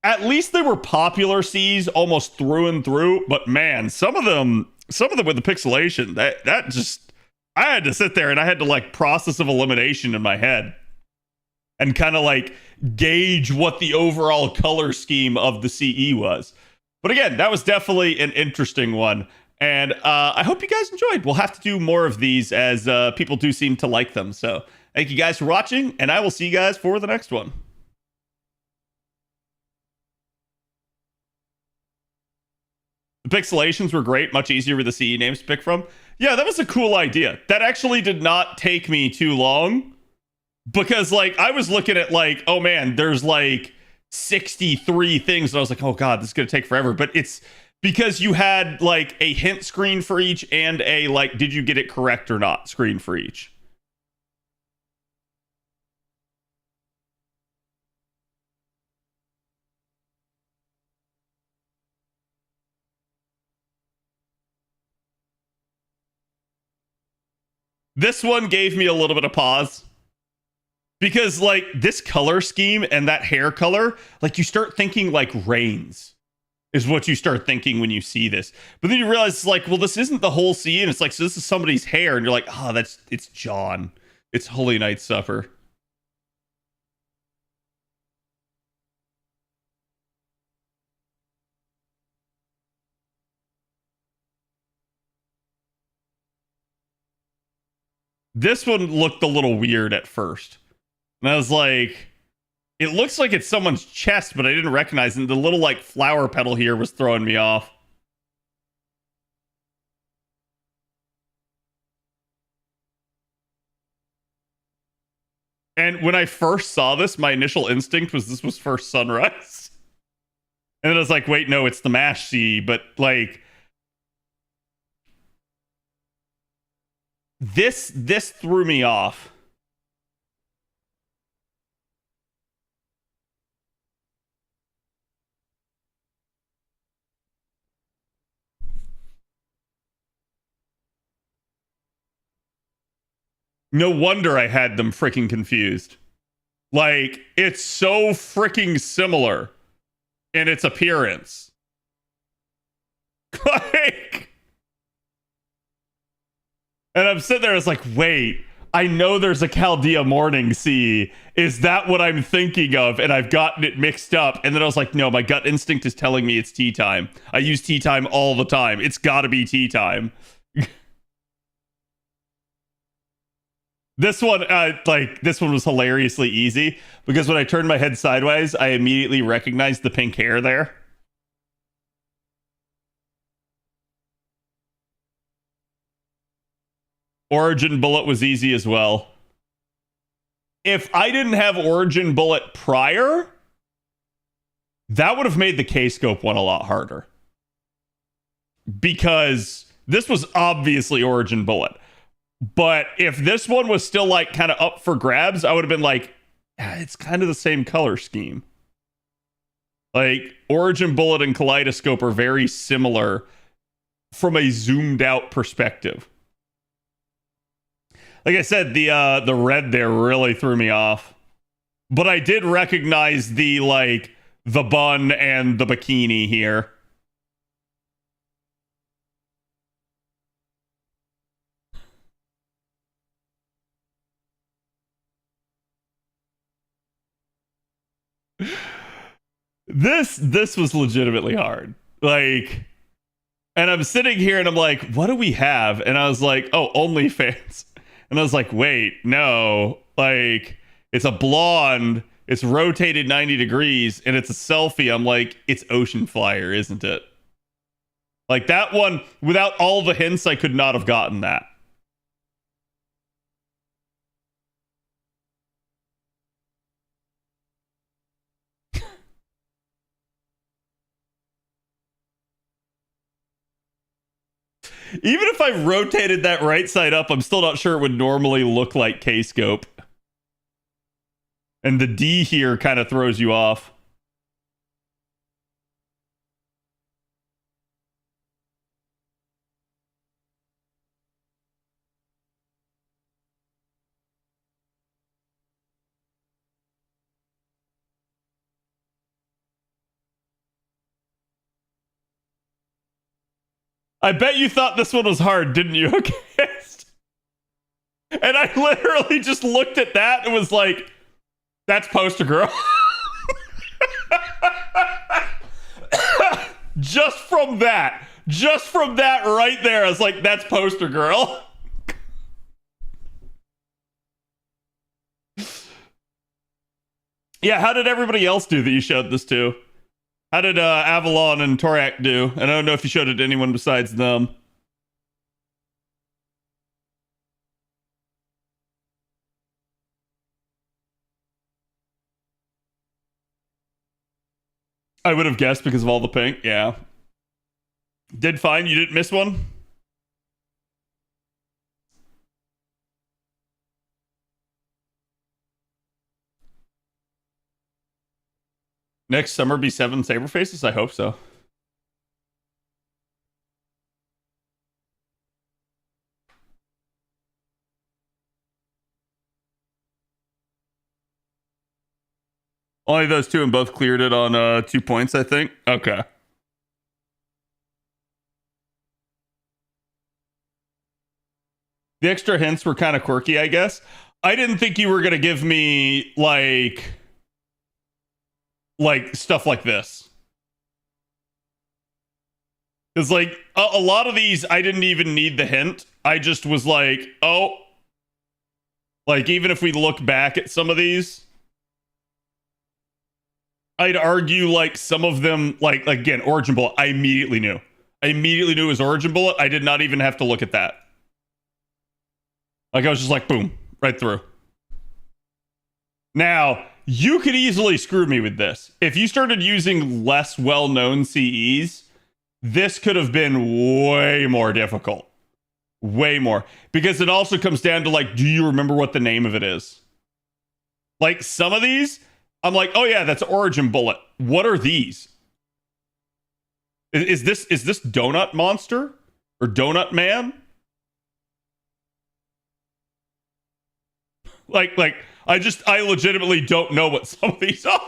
at least they were popular Cs almost through and through. But man, some of them with the pixelation, that just... I had to sit there and I had to like process of elimination in my head and kind of like gauge what the overall color scheme of the CE was. But again, that was definitely an interesting one. And I hope you guys enjoyed. We'll have to do more of these as people do seem to like them. So Thank you guys for watching, and I will see you guys for the next one. The pixelations were great, much easier with the CE names to pick from. Yeah, that was a cool idea. That actually did not take me too long, because like I was looking at like, oh man, there's like 63 things, and I was like, oh god, this is gonna take forever. But it's because you had like a hint screen for each and a like, did you get it correct or not screen for each. This one gave me a little bit of pause, because like this color scheme and that hair color, like you start thinking like rains is what you start thinking when you see this. But then you realize it's like, well, this isn't the whole scene. It's like, so this is somebody's hair, and you're like, oh, it's John. It's Holy Night Supper. This one looked a little weird at first. And I was like, it looks like it's someone's chest, but I didn't recognize it. The little like flower petal here was throwing me off. And when I first saw this, my initial instinct was this was first sunrise. And then I was like, wait, no, it's the MASH C. But like, this threw me off. No wonder I had them freaking confused. Like, it's so freaking similar in its appearance. Like, and I'm sitting there, it's like, wait, I know there's a Chaldea Morning Sea. Is that what I'm thinking of? And I've gotten it mixed up. And then I was like, no, my gut instinct is telling me it's tea time. I use tea time all the time. It's gotta be tea time. This one, this one was hilariously easy, because when I turned my head sideways, I immediately recognized the pink hair there. Origin Bullet was easy as well. If I didn't have Origin Bullet prior, that would have made the K-Scope one a lot harder. Because this was obviously Origin Bullet. But if this one was still like kind of up for grabs, I would have been like, it's kind of the same color scheme. Like Origin Bullet and Kaleidoscope are very similar from a zoomed out perspective. Like I said, the red there really threw me off. But I did recognize the bun and the bikini here. This was legitimately hard. Like, and I'm sitting here and I'm like, what do we have? And I was like, oh, OnlyFans. And I was like, wait, no. Like, it's a blonde, it's rotated 90 degrees, and it's a selfie. I'm like, it's Ocean Flyer, isn't it? Like, that one, without all the hints, I could not have gotten that. Even if I rotated that right side up, I'm still not sure it would normally look like K-Scope. And the D here kind of throws you off. I bet you thought this one was hard, didn't you? Okay. And I literally just looked at that and was like, that's Poster Girl. Just from that right there, I was like, that's Poster Girl. Yeah, how did everybody else do that you showed this to? How did Avalon and Torak do? And I don't know if you showed it to anyone besides them. I would have guessed because of all the pink. Yeah. Did fine. You didn't miss one? Next summer be 7 saber faces? I hope so. Only those two and both cleared it on 2 points, I think. Okay. The extra hints were kind of quirky, I guess. I didn't think you were going to give me like stuff like this. Because like a lot of these, I didn't even need the hint. I just was like, oh, like even if we look back at some of these, I'd argue like some of them, like again, Origin Bullet, I immediately knew. I immediately knew it was Origin Bullet. I did not even have to look at that. Like I was just like, boom, right through. Now, you could easily screw me with this. If you started using less well-known CEs, this could have been way more difficult. Way more. Because it also comes down to like, do you remember what the name of it is? Like some of these, I'm like, oh yeah, that's Origin Bullet. What are these? Is this Donut Monster? Or Donut Man? Like I legitimately don't know what some of these are.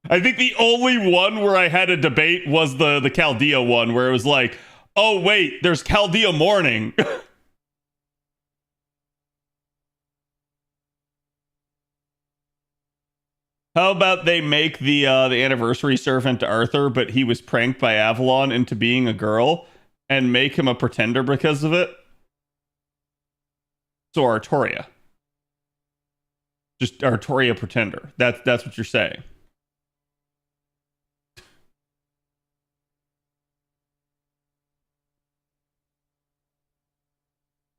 I think the only one where I had a debate was the Chaldea one, where it was like, oh wait, there's Chaldea Morning. How about they make the anniversary servant Arthur, but he was pranked by Avalon into being a girl, and make him a pretender because of it? So Artoria. Just Artoria Pretender. That's what you're saying.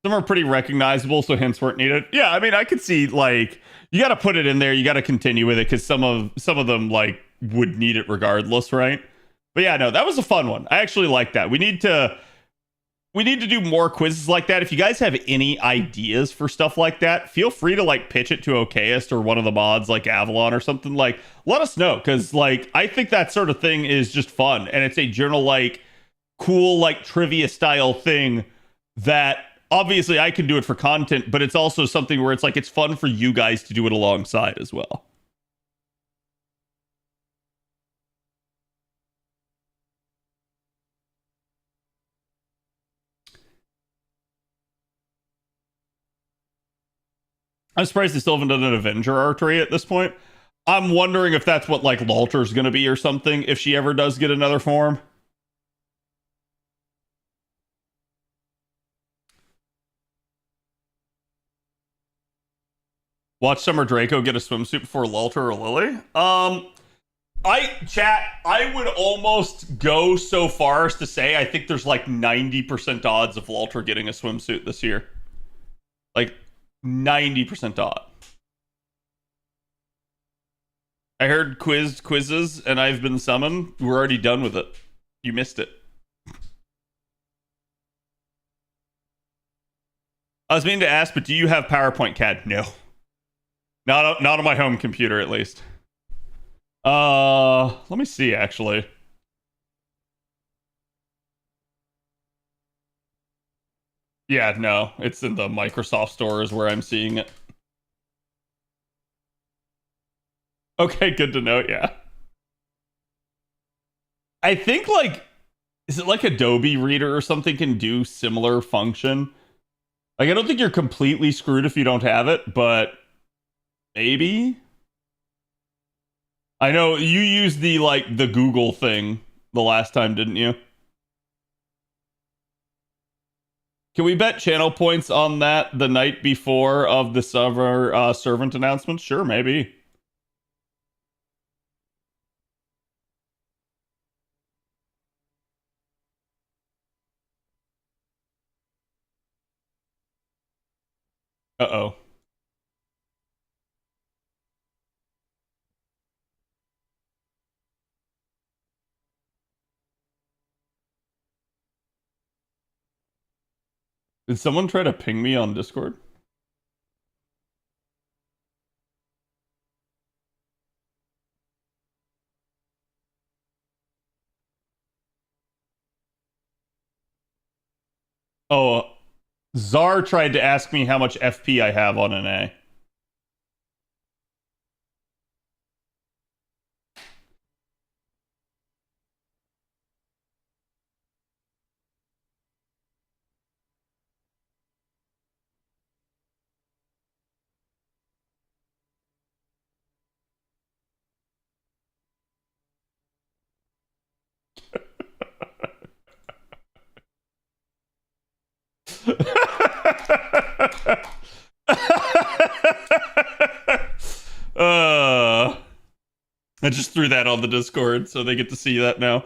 Some are pretty recognizable, so hints weren't needed. Yeah, I mean, I could see like you got to put it in there. You got to continue with it because some of them like would need it regardless, right? But yeah, no, that was a fun one. I actually like that. We need to do more quizzes like that. If you guys have any ideas for stuff like that, feel free to like pitch it to Okayist or one of the mods like Avalon or something. Like, let us know because like I think that sort of thing is just fun and it's a general like cool like trivia style thing that obviously I can do it for content, but it's also something where it's like it's fun for you guys to do it alongside as well. I'm surprised they still haven't done an Avenger artery at this point. I'm wondering if that's what like Lalter's going to be or something if she ever does get another form. Watch Summer Draco get a swimsuit before Lalter or Lily. I would almost go so far as to say I think there's like 90% odds of Lalter getting a swimsuit this year. Like 90% odd. I heard quizzes and I've been summoned. We're already done with it. You missed it. I was meaning to ask, but do you have PowerPoint CAD? No. Not on my home computer, at least. Let me see, actually. Yeah, no. It's in the Microsoft stores where I'm seeing it. Okay, good to know, yeah. I think, like, is it like Adobe Reader or something can do similar function? Like, I don't think you're completely screwed if you don't have it, but maybe? I know you used the Google thing the last time, didn't you? Can we bet channel points on that the night before of the summer servant announcement? Sure, maybe. Uh-oh. Did someone try to ping me on Discord? Oh, Czar tried to ask me how much FP I have on an A. I just threw that on the Discord so they get to see that now.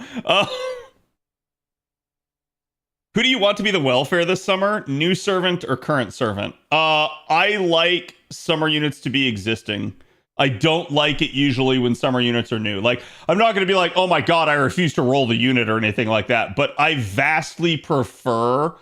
Who do you want to be the welfare this summer? New servant or current servant? I like summer units to be existing. I don't like it usually when summer units are new. Like, I'm not going to be like, oh my god, I refuse to roll the unit or anything like that. But I vastly prefer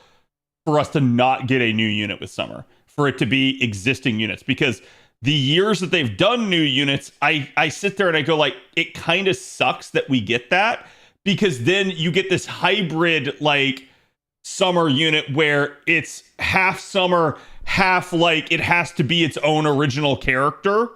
for us to not get a new unit with summer, for it to be existing units, because the years that they've done new units, I sit there and I go like, it kind of sucks that we get that, because then you get this hybrid like summer unit where it's half summer, half like it has to be its own original character,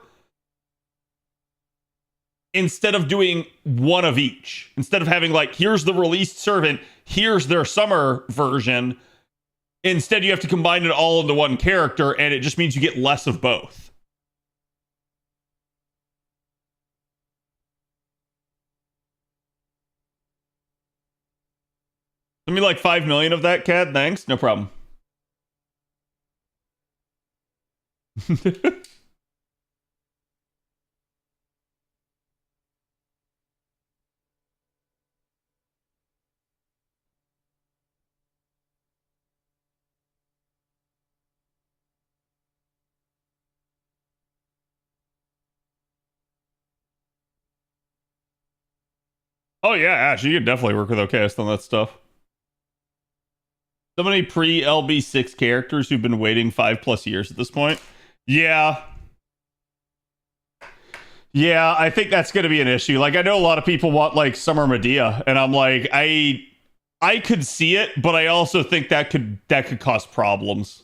instead of doing one of each. Instead of having like, here's the released servant, here's their summer version. Instead, you have to combine it all into one character, and it just means you get less of both. Give me like 5 million of that, Cad. Thanks. No problem. Oh yeah, Ash, you can definitely work with OKS on that stuff. So many pre-LB6 characters who've been waiting 5+ years at this point. Yeah. Yeah, I think that's going to be an issue. Like, I know a lot of people want like Summer Medea, and I'm like, I could see it, but I also think that could cause problems.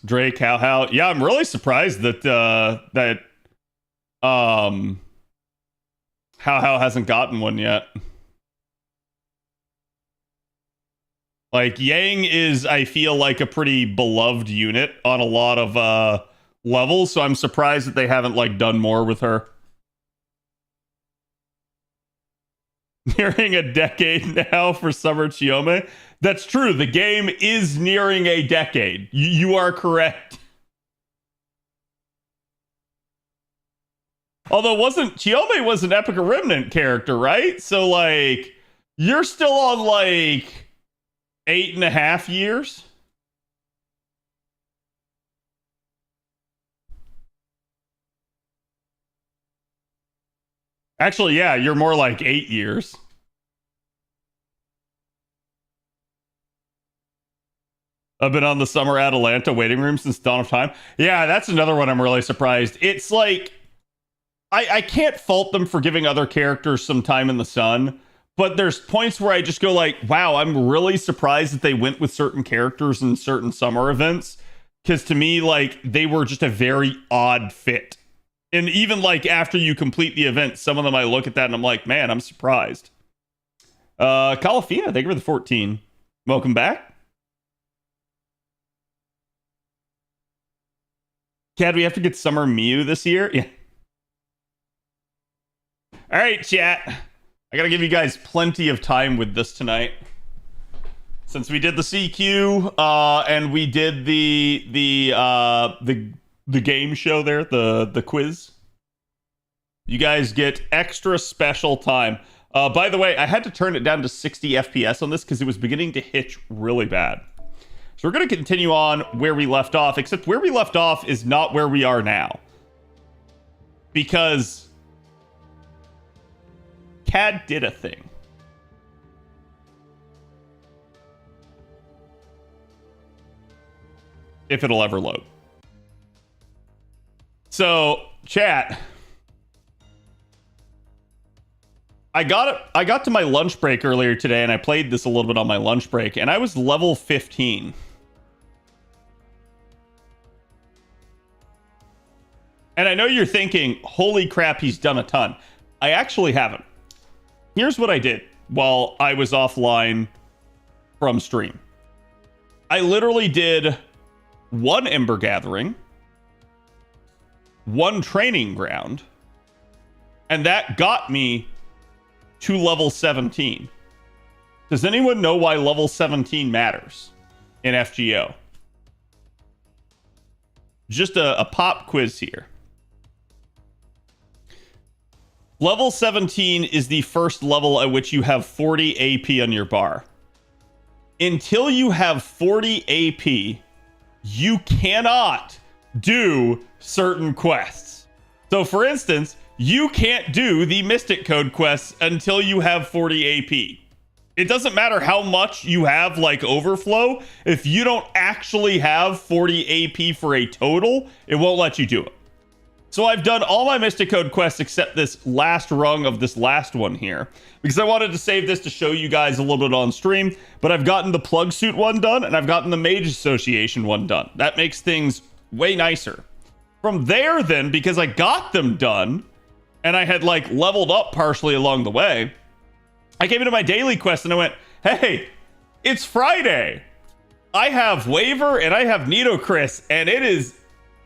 Drake, how? Yeah, I'm really surprised that how hasn't gotten one yet. Like, Yang is, I feel like, a pretty beloved unit on a lot of levels, so I'm surprised that they haven't like done more with her. Nearing a decade now for Summer Chiome. That's true. The game is nearing a decade. You are correct. Although Chiome was an Epic Remnant character, right? So like, you're still on like 8.5 years. Actually, yeah, you're more like 8 years. I've been on the Summer Atalanta waiting room since dawn of time. Yeah, that's another one I'm really surprised. It's like, I can't fault them for giving other characters some time in the sun, but there's points where I just go like, wow, I'm really surprised that they went with certain characters in certain summer events, because to me, like, they were just a very odd fit. And even like after you complete the event, some of them I look at that and I'm like, man, I'm surprised. Calafina, thank you for the 14. Welcome back. Cad, we have to get Summer Mew this year? Yeah. All right, chat. I gotta give you guys plenty of time with this tonight. Since we did the CQ, and we did the game show there, the quiz. You guys get extra special time. By the way, I had to turn it down to 60 FPS on this because it was beginning to hitch really bad. So we're going to continue on where we left off, except where we left off is not where we are now. Because CAD did a thing. If it'll ever load. So, chat. I got to my lunch break earlier today, and I played this a little bit on my lunch break, and I was level 15. And I know you're thinking, holy crap, he's done a ton. I actually haven't. Here's what I did while I was offline from stream. I literally did 1 Ember Gathering, 1 Training Ground, and that got me to level 17. Does anyone know why level 17 matters in FGO? Just a pop quiz here. Level 17 is the first level at which you have 40 AP on your bar. Until you have 40 AP, you cannot do certain quests. So for instance, you can't do the Mystic Code quests until you have 40 AP. It doesn't matter how much you have like overflow. If you don't actually have 40 AP for a total, it won't let you do it. So I've done all my Mystic Code quests except this last rung of this last one here, because I wanted to save this to show you guys a little bit on stream, but I've gotten the Plug Suit one done, and I've gotten the Mage Association one done. That makes things way nicer. From there then, because I got them done, and I had like leveled up partially along the way, I came into my daily quest and I went, hey, it's Friday. I have Waver and I have Nitocris, and it is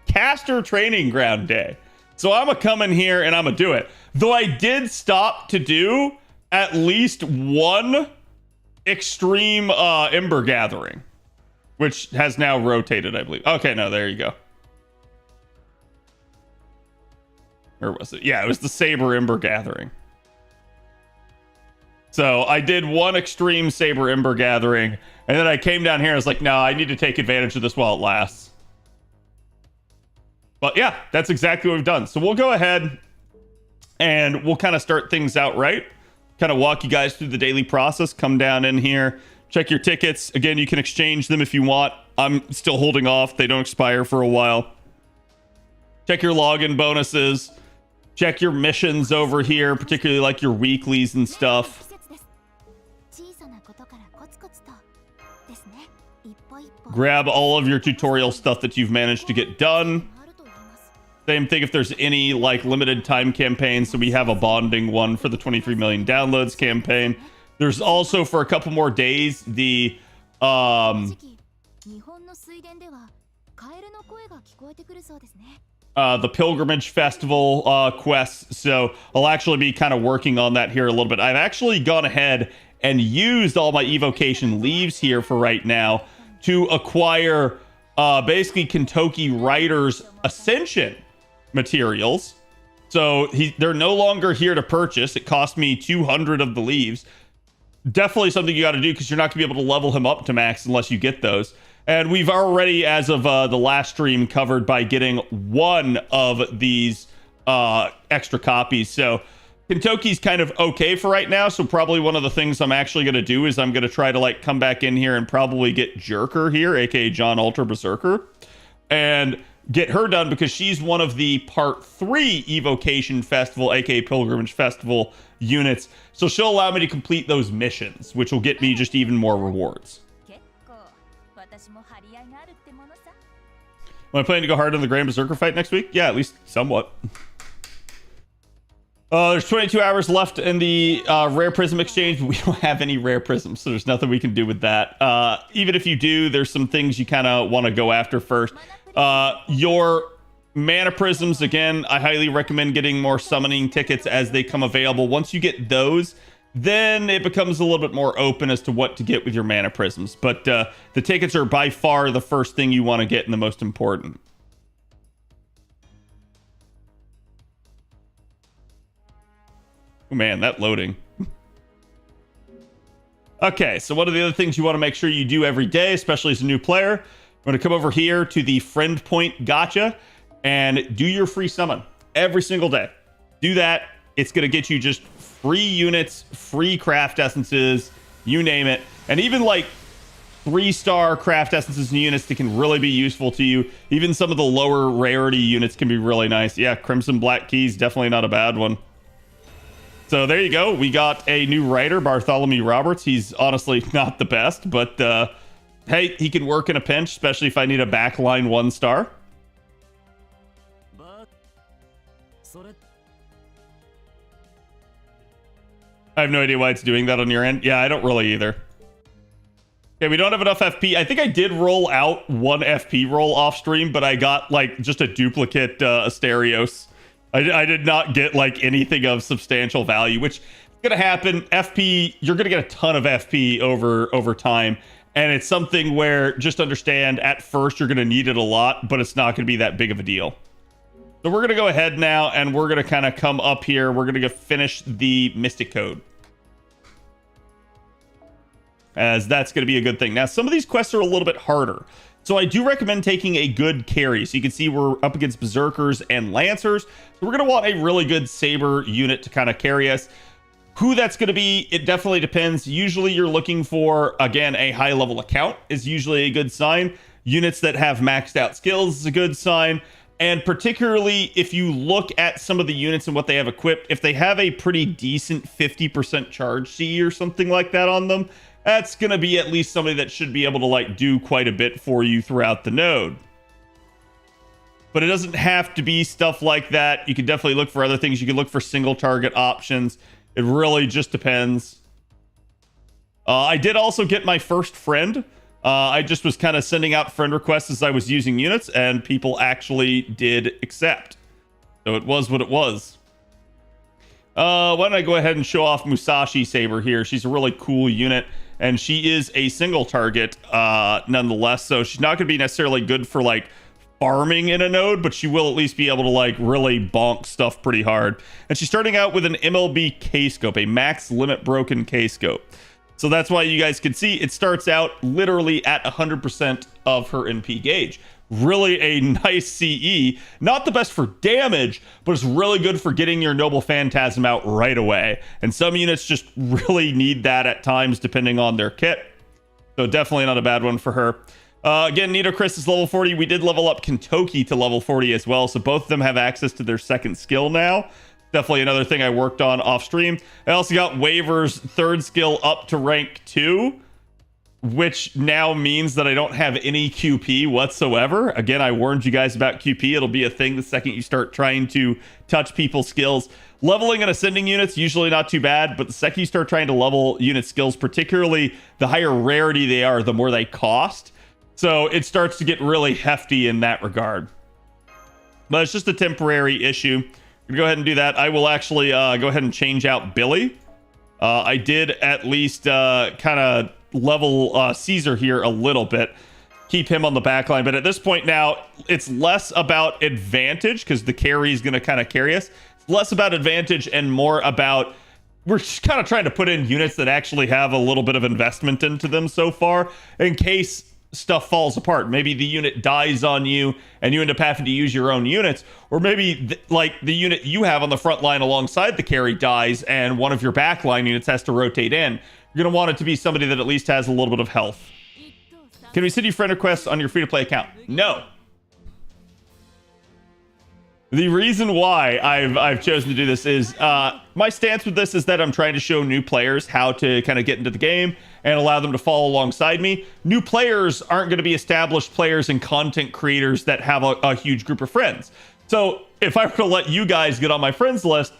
Caster Training Ground Day. So I'm gonna come in here and I'm gonna do it. Though I did stop to do at least 1 extreme Ember Gathering, which has now rotated, I believe. Okay, no, there you go. Or was it? Yeah, it was the Saber Ember Gathering. So I did 1 extreme Saber Ember Gathering, and then I came down here and I was like, no, I need to take advantage of this while it lasts. But yeah, that's exactly what we've done. So we'll go ahead and we'll kind of start things out right. Kind of walk you guys through the daily process. Come down in here, check your tickets. Again, you can exchange them if you want. I'm still holding off. They don't expire for a while. Check your login bonuses. Check your missions over here, particularly like your weeklies and stuff. Grab all of your tutorial stuff that you've managed to get done. Same thing if there's any like limited time campaigns. So we have a bonding one for the 23 million downloads campaign. There's also for a couple more days the Pilgrimage Festival quests. So I'll actually be kind of working on that here a little bit. I've actually gone ahead and used all my evocation leaves here for right now to acquire basically Kentucky Riders Ascension materials. So they're no longer here to purchase. It cost me 200 of the leaves. Definitely something you got to do because you're not going to be able to level him up to max unless you get those. And we've already, as of the last stream, covered by getting 1 of these extra copies. So Kentucky's kind of okay for right now. So probably one of the things I'm actually going to do is I'm going to try to like come back in here and probably get Jerker here, aka John Ultra Berserker, and get her done because she's one of the part 3 Evocation Festival, aka Pilgrimage Festival units. So she'll allow me to complete those missions, which will get me just even more rewards. Am I planning to go hard on the Grand Berserker fight next week? Yeah, at least somewhat. There's 22 hours left in the rare prism exchange, but we don't have any rare prisms, so there's nothing we can do with that. Even if you do, there's some things you kind of want to go after first. Your mana prisms, again, I highly recommend getting more summoning tickets as they come available. Once you get those, then it becomes a little bit more open as to what to get with your mana prisms. But the tickets are by far the first thing you want to get and the most important. Oh man, that loading. Okay, so one of the other things you want to make sure you do every day, especially as a new player, I'm going to come over here to the friend point gotcha and do your free summon every single day. Do that. It's going to get you just free units, free craft essences, you name it. And even like 3-star craft essences and units that can really be useful to you. Even some of the lower rarity units can be really nice. Yeah, Crimson Black Keys, definitely not a bad one. So there you go. We got a new writer, Bartholomew Roberts. He's honestly not the best, but hey, he can work in a pinch, especially if I need a backline 1-star. I have no idea why it's doing that on your end. Yeah, I don't really either. Okay, we don't have enough FP. I think I did roll out 1 FP roll off stream, but I got like just a duplicate Asterios. I did not get like anything of substantial value, which is going to happen. FP, you're going to get a ton of FP over time. And it's something where just understand at first you're going to need it a lot, but it's not going to be that big of a deal. So we're going to go ahead now and we're going to kind of come up here. We're going to finish the Mystic Code, as that's going to be a good thing. Now, some of these quests are a little bit harder. So I do recommend taking a good carry. So you can see we're up against Berserkers and Lancers. So we're going to want a really good Saber unit to kind of carry us. Who that's going to be, it definitely depends. Usually you're looking for, again, a high level account is usually a good sign. Units that have maxed out skills is a good sign. And particularly if you look at some of the units and what they have equipped, if they have a pretty decent 50% charge C or something like that on them, that's going to be at least somebody that should be able to like do quite a bit for you throughout the node. But it doesn't have to be stuff like that. You can definitely look for other things. You can look for single target options. It really just depends. I did also get my first friend. I just was kind of sending out friend requests as I was using units, and people actually did accept. So it was what it was. Why don't I go ahead and show off Musashi Saber here. She's a really cool unit, and she is a single target nonetheless. So she's not going to be necessarily good for like farming in a node, but she will at least be able to like really bonk stuff pretty hard. And she's starting out with an MLB K-scope, a max limit broken K-scope. So that's why you guys can see it starts out literally at 100% of her NP gauge. Really a nice CE. Not the best for damage, but it's really good for getting your Noble Phantasm out right away. And some units just really need that at times depending on their kit. So definitely not a bad one for her. Again, Nito Chris is level 40. We did level up Kentoki to level 40 as well. So both of them have access to their second skill now. Definitely another thing I worked on off stream. I also got Waver's third skill up to rank 2, which now means that I don't have any QP whatsoever. Again, I warned you guys about QP. It'll be a thing the second you start trying to touch people's skills. Leveling and ascending units, usually not too bad, but the second you start trying to level unit skills, particularly the higher rarity they are, the more they cost. So it starts to get really hefty in that regard. But it's just a temporary issue. I'm gonna go ahead and do that. I will actually go ahead and change out Billy. I did at least kind of level Caesar here a little bit. Keep him on the back line. But at this point now, it's less about advantage because the carry is going to kind of carry us. It's less about advantage and more about we're just kind of trying to put in units that actually have a little bit of investment into them so far in case stuff falls apart. Maybe the unit dies on you and you end up having to use your own units, or maybe like the unit you have on the front line alongside the carry dies and one of your backline units has to rotate in. You're going to want it to be somebody that at least has a little bit of health. Can we send you friend requests on your free-to-play account? No. The reason why I've chosen to do this is my stance with this is that I'm trying to show new players how to kind of get into the game and allow them to follow alongside me. New players aren't going to be established players and content creators that have a huge group of friends. So if I were to let you guys get on my friends list,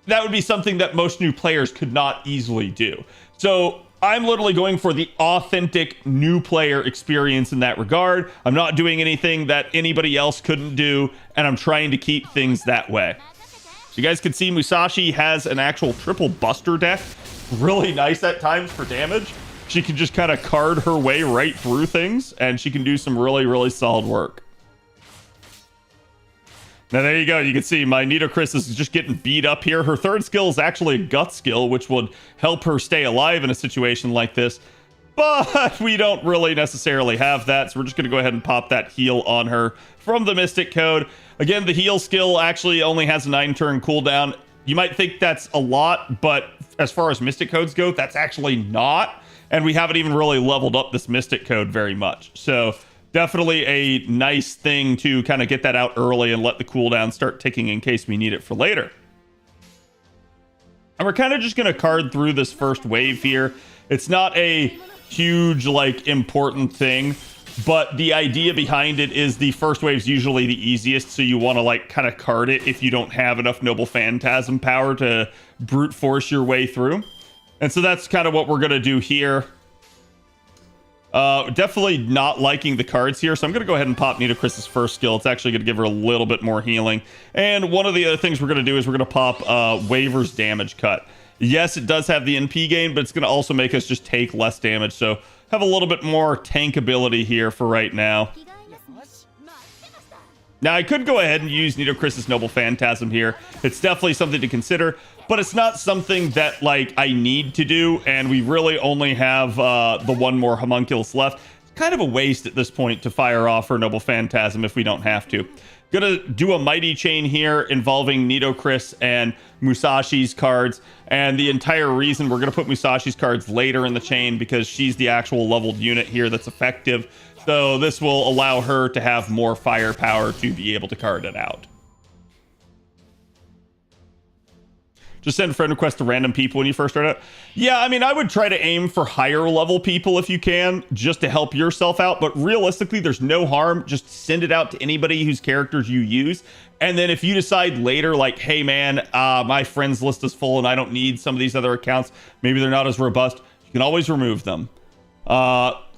that would be something that most new players could not easily do. So I'm literally going for the authentic new player experience in that regard. I'm not doing anything that anybody else couldn't do, and I'm trying to keep things that way. You guys can see Musashi has an actual triple buster deck. Really nice at times for damage. She can just kind of card her way right through things, and she can do some really, really solid work. Now, there you go. You can see my Nidochris is just getting beat up here. Her third skill is actually a gut skill, which would help her stay alive in a situation like this. But we don't really necessarily have that, so we're just going to go ahead and pop that heal on her from the Mystic Code. Again, the heal skill actually only has a 9-turn cooldown. You might think that's a lot, but as far as Mystic Codes go, that's actually not. And we haven't even really leveled up this Mystic Code very much. So definitely a nice thing to kind of get that out early and let the cooldown start ticking in case we need it for later. And we're kind of just going to card through this first wave here. It's not a huge, like, important thing, but the idea behind it is the first wave is usually the easiest, so you want to, like, kind of card it if you don't have enough Noble Phantasm power to brute force your way through. And so that's kind of what we're going to do here. Definitely not liking the cards here, so I'm going to go ahead and pop Nidochris's first skill. It's actually going to give her a little bit more healing. And one of the other things we're going to do is we're going to pop Waver's damage cut. Yes, it does have the NP gain, but it's going to also make us just take less damage, so have a little bit more tank ability here for right now. Now, I could go ahead and use Nidochris's Noble Phantasm here. It's definitely something to consider, but it's not something that, like, I need to do, and we really only have the one more homunculus left. It's kind of a waste at this point to fire off her Noble Phantasm if we don't have to. Gonna do a Mighty Chain here involving Nidochris and Musashi's cards, and the entire reason we're gonna put Musashi's cards later in the chain because she's the actual leveled unit here that's effective. So this will allow her to have more firepower to be able to card it out. Just send friend requests to random people when you first start out. Yeah, I mean, I would try to aim for higher level people if you can, just to help yourself out. But realistically, there's no harm. Just send it out to anybody whose characters you use. And then if you decide later, like, hey, man, my friends list is full and I don't need some of these other accounts, maybe they're not as robust, you can always remove them.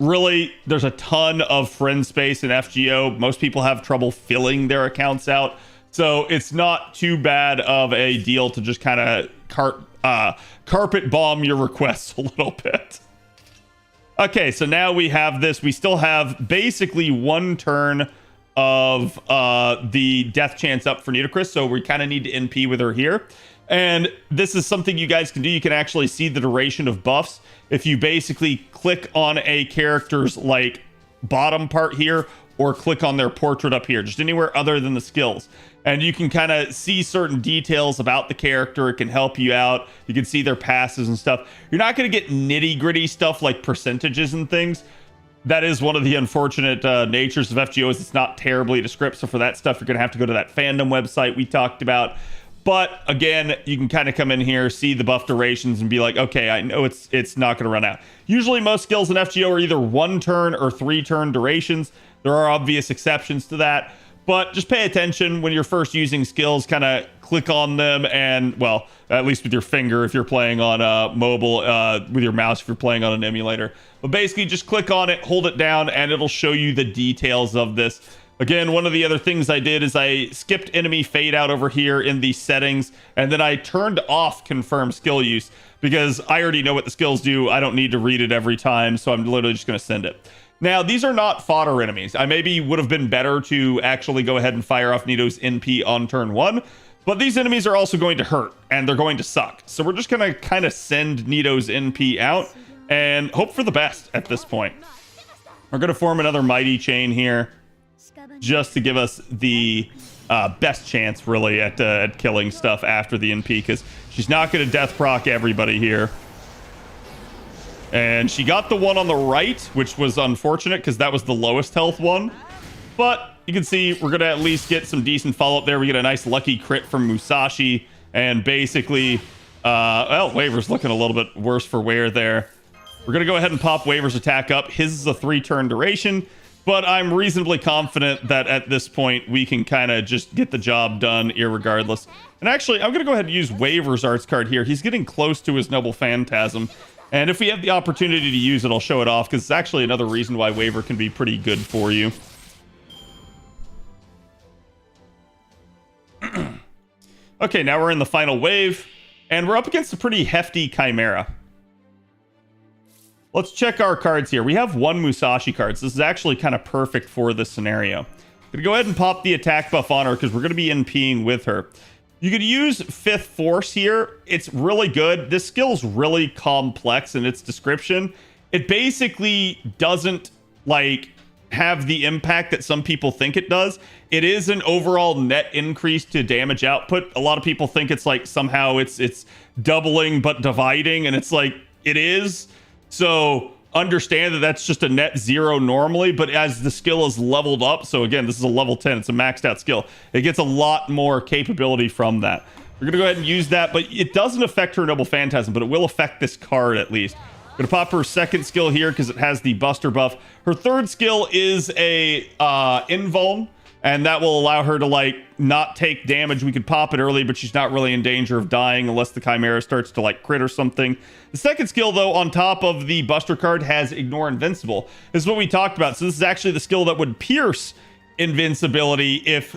Really, there's a ton of friend space in FGO. Most people have trouble filling their accounts out. So it's not too bad of a deal to just kind of carpet bomb your requests a little bit. Okay, so now we have this. We still have basically one turn of the death chance up for Nidochris, so we kind of need to NP with her here. And this is something you guys can do. You can actually see the duration of buffs if you basically click on a character's, like, bottom part here, or click on their portrait up here, just anywhere other than the skills. And you can kind of see certain details about the character. It can help you out. You can see their passes and stuff. You're not going to get nitty gritty stuff like percentages and things. That is one of the unfortunate natures of FGO, is it's not terribly descriptive. So for that stuff, you're going to have to go to that fandom website we talked about. But again, you can kind of come in here, see the buff durations, and be like, okay, I know it's not going to run out. Usually most skills in FGO are either 1 turn or 3 turn durations. There are obvious exceptions to that, but just pay attention when you're first using skills. Kind of click on them, and, well, at least with your finger if you're playing on mobile, with your mouse if you're playing on an emulator. But basically, just click on it, hold it down, and it'll show you the details of this. Again, one of the other things I did is I skipped enemy fade out over here in the settings, and then I turned off confirm skill use because I already know what the skills do. I don't need to read it every time, so I'm literally just going to send it. Now, these are not fodder enemies. I maybe would have been better to actually go ahead and fire off Nido's NP on turn 1, but these enemies are also going to hurt, and they're going to suck. So we're just going to kind of send Nido's NP out and hope for the best at this point. We're going to form another Mighty Chain here, just to give us the best chance, really, at killing stuff after the NP, because she's not going to death proc everybody here. And she got the one on the right, which was unfortunate, because that was the lowest health one. But you can see we're going to at least get some decent follow-up there. We get a nice lucky crit from Musashi, and basically, well, Waver's looking a little bit worse for wear there. We're going to go ahead and pop Waver's attack up. His is a 3-turn duration. but I'm reasonably confident that at this point we can kind of just get the job done irregardless. And actually, I'm going to go ahead and use Waver's Arts card here. He's getting close to his Noble Phantasm. And if we have the opportunity to use it, I'll show it off, because it's actually another reason why Waver can be pretty good for you. Okay, now we're in the final wave, and we're up against a pretty hefty Chimera. Let's check our cards here. We have one Musashi card, so this is actually kind of perfect for this scenario. I'm going to go ahead and pop the attack buff on her, because we're going to be NPing with her. You could use Fifth Force here. It's really good. This skill's really complex in its description. It basically doesn't, like, have the impact that some people think it does. It is an overall net increase to damage output. A lot of people think it's like somehow it's doubling but dividing, and it's like it is. So understand that that's just a net 0 normally, but as the skill is leveled up, so again, this is a level 10, it's a maxed out skill, it gets a lot more capability from that. We're gonna go ahead and use that, but it doesn't affect her Noble Phantasm, but it will affect this card at least. Gonna pop her second skill here because it has the Buster buff. Her third skill is a invuln, and that will allow her to like not take damage. We could pop it early, but she's not really in danger of dying unless the Chimera starts to like crit or something. The second skill, though, on top of the Buster card, has Ignore Invincible. This is what we talked about. So this is actually the skill that would pierce invincibility if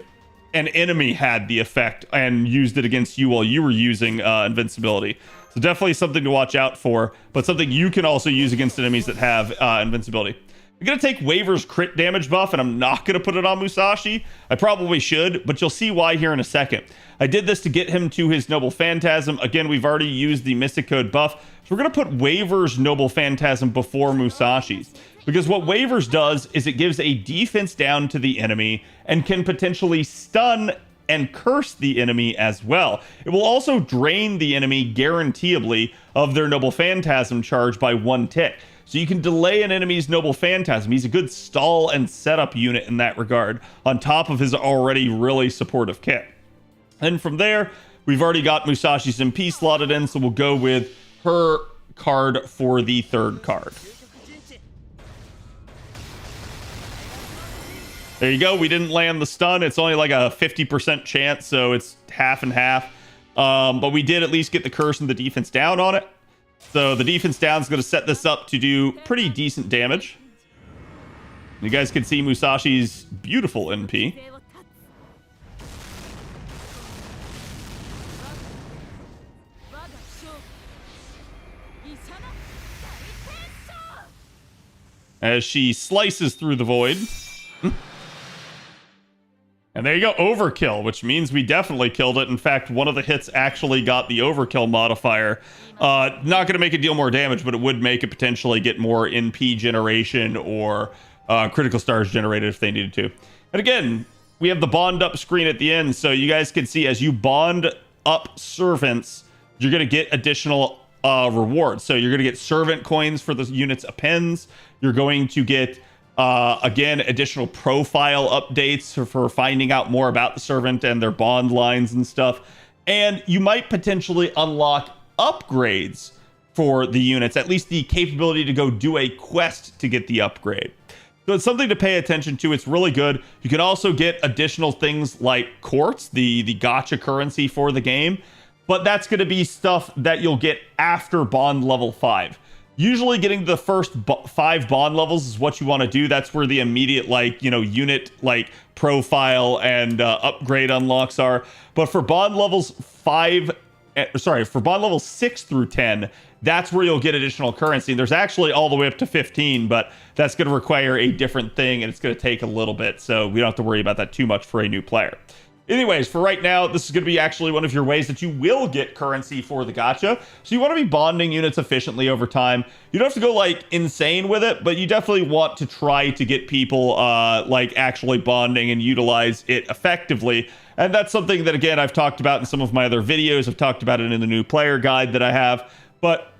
an enemy had the effect and used it against you while you were using invincibility. So definitely something to watch out for, but something you can also use against enemies that have invincibility. I'm going to take Waver's crit damage buff, and I'm not going to put it on Musashi. I probably should, but you'll see why here in a second. I did this to get him to his Noble Phantasm. Again, we've already used the Mystic Code buff, so we're going to put Waver's Noble Phantasm before Musashi's. Because what Waver's does is it gives a defense down to the enemy and can potentially stun and curse the enemy as well. It will also drain the enemy guaranteeably of their Noble Phantasm charge by 1 tick. So you can delay an enemy's Noble Phantasm. He's a good stall and setup unit in that regard, on top of his already really supportive kit. And from there, we've already got Musashi's MP slotted in, so we'll go with her card for the third card. There you go. We didn't land the stun. It's only like a 50% chance, so it's half and half. But we did at least get the curse and the defense down on it. So the defense down is going to set this up to do pretty decent damage. You guys can see Musashi's beautiful NP. As she slices through the void. And there you go, overkill, which means we definitely killed it. In fact, one of the hits actually got the overkill modifier. Not going to make it deal more damage, but it would make it potentially get more NP generation or critical stars generated if they needed to. And again, we have the bond up screen at the end, so you guys can see as you bond up servants, you're going to get additional rewards. So you're going to get servant coins for the units appends. You're going to get again, additional profile updates for finding out more about the servant and their bond lines and stuff. And you might potentially unlock upgrades for the units, at least the capability to go do a quest to get the upgrade. So it's something to pay attention to. It's really good. You can also get additional things like quartz, the gacha currency for the game, but that's going to be stuff that you'll get after bond level 5. Usually getting the first 5 bond levels is what you want to do. That's where the immediate, like, you know, unit, like, profile and upgrade unlocks are. But for bond levels 6 through 10, that's where you'll get additional currency. There's actually all the way up to 15, but that's going to require a different thing, and it's going to take a little bit. So we don't have to worry about that too much for a new player. Anyways, for right now, this is going to be actually one of your ways that you will get currency for the gacha. So you want to be bonding units efficiently over time. You don't have to go, like, insane with it, but you definitely want to try to get people, like, actually bonding and utilize it effectively. And that's something that, again, I've talked about in some of my other videos. I've talked about it in the new player guide that I have. But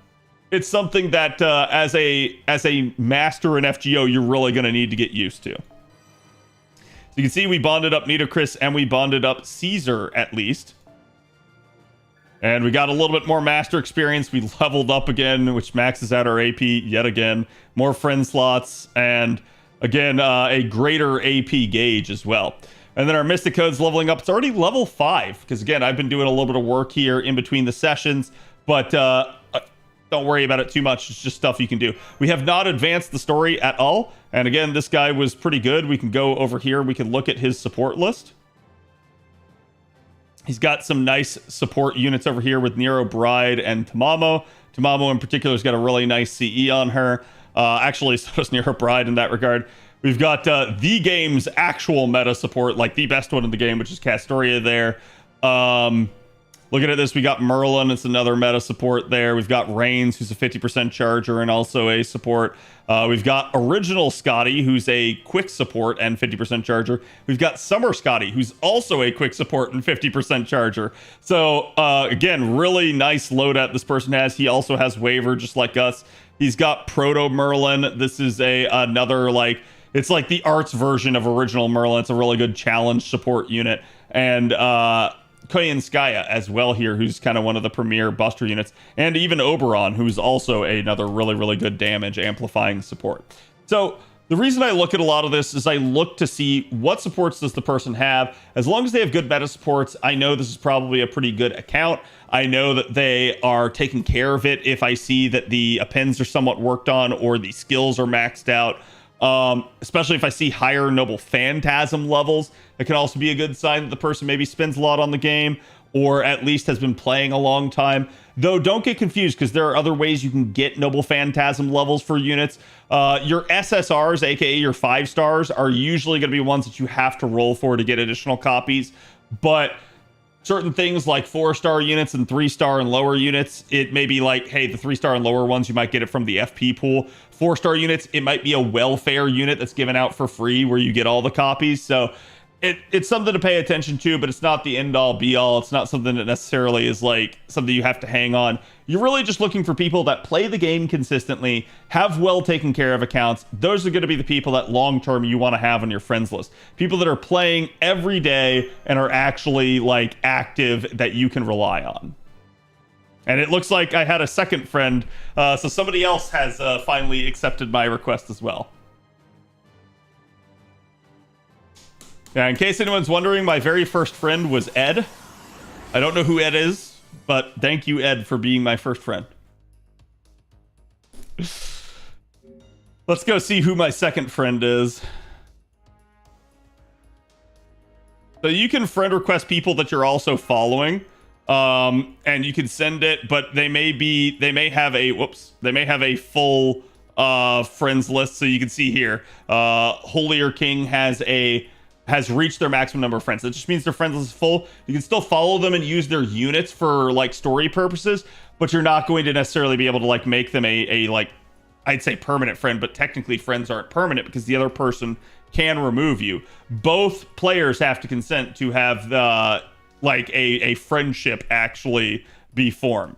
it's something that, as a master in FGO, you're really going to need to get used to. So you can see we bonded up Nitocris and we bonded up Caesar, at least. And we got a little bit more master experience. We leveled up again, which maxes out our AP yet again. More friend slots. And again, a greater AP gauge as well. And then our Mystic Code's leveling up. It's already level 5, because again, I've been doing a little bit of work here in between the sessions, but don't worry about it too much. It's just stuff you can do. We have not advanced the story at all. And again, this guy was pretty good. We can go over here. We can look at his support list. He's got some nice support units over here with Nero, Bride, and Tamamo. Tamamo in particular has got a really nice CE on her. Actually, so does Nero Bride in that regard. We've got the game's actual meta support, like the best one in the game, which is Castoria there. Looking at this, we got Merlin. It's another meta support there. We've got Reigns, who's a 50% charger and also a support. We've got Original Scotty, who's a quick support and 50% charger. We've got Summer Scotty, who's also a quick support and 50% charger. So, again, really nice loadout this person has. He also has Waver, just like us. He's got Proto Merlin. This is another, like, it's like the arts version of Original Merlin. It's a really good challenge support unit. And, Koyanskaya as well here, who's kind of one of the premier buster units, and even Oberon, who's also another really, really good damage amplifying support. So the reason I look at a lot of this is I look to see what supports does the person have. As long as they have good meta supports, I know this is probably a pretty good account. I know that they are taking care of it if I see that the appends are somewhat worked on or the skills are maxed out. Especially if I see higher Noble Phantasm levels, it can also be a good sign that the person maybe spends a lot on the game or at least has been playing a long time. Though don't get confused, because there are other ways you can get Noble Phantasm levels for units. Your SSRs, aka your 5 stars, are usually going to be ones that you have to roll for to get additional copies. But certain things like 4-star units and 3-star and lower units, it may be like, hey, the 3-star and lower ones, you might get it from the FP pool. 4-star units, it might be a welfare unit that's given out for free where you get all the copies. So it's something to pay attention to, but it's not the end-all be-all. It's not something that necessarily is like something you have to hang on. You're really just looking for people that play the game consistently, have well taken care of accounts. Those are going to be the people that long-term you want to have on your friends list. People that are playing every day and are actually like active that you can rely on. And it looks like I had a second friend, so somebody else has finally accepted my request as well. Yeah, in case anyone's wondering, my very first friend was Ed. I don't know who Ed is, but thank you, Ed, for being my first friend. Let's go see who my second friend is. So you can friend request people that you're also following. And you can send it, but they may have a full friends list. So you can see here, Holier King has reached their maximum number of friends. That just means their friends list is full. You can still follow them and use their units for like story purposes, but you're not going to necessarily be able to like make them a like, I'd say permanent friend, but technically friends aren't permanent because the other person can remove you. Both players have to consent to have the like a friendship actually be formed.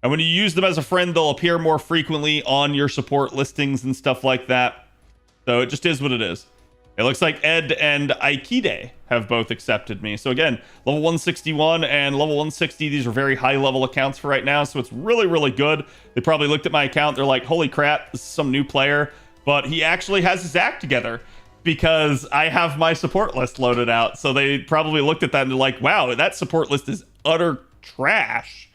And when you use them as a friend, they'll appear more frequently on your support listings and stuff like that. So it just is what it is. It looks like Ed and Aikide have both accepted me. So again, level 161 and level 160, these are very high level accounts for right now. So it's really, really good. They probably looked at my account. They're like, holy crap, this is some new player, but he actually has his act together because I have my support list loaded out. So they probably looked at that and they're like, wow, that support list is utter trash,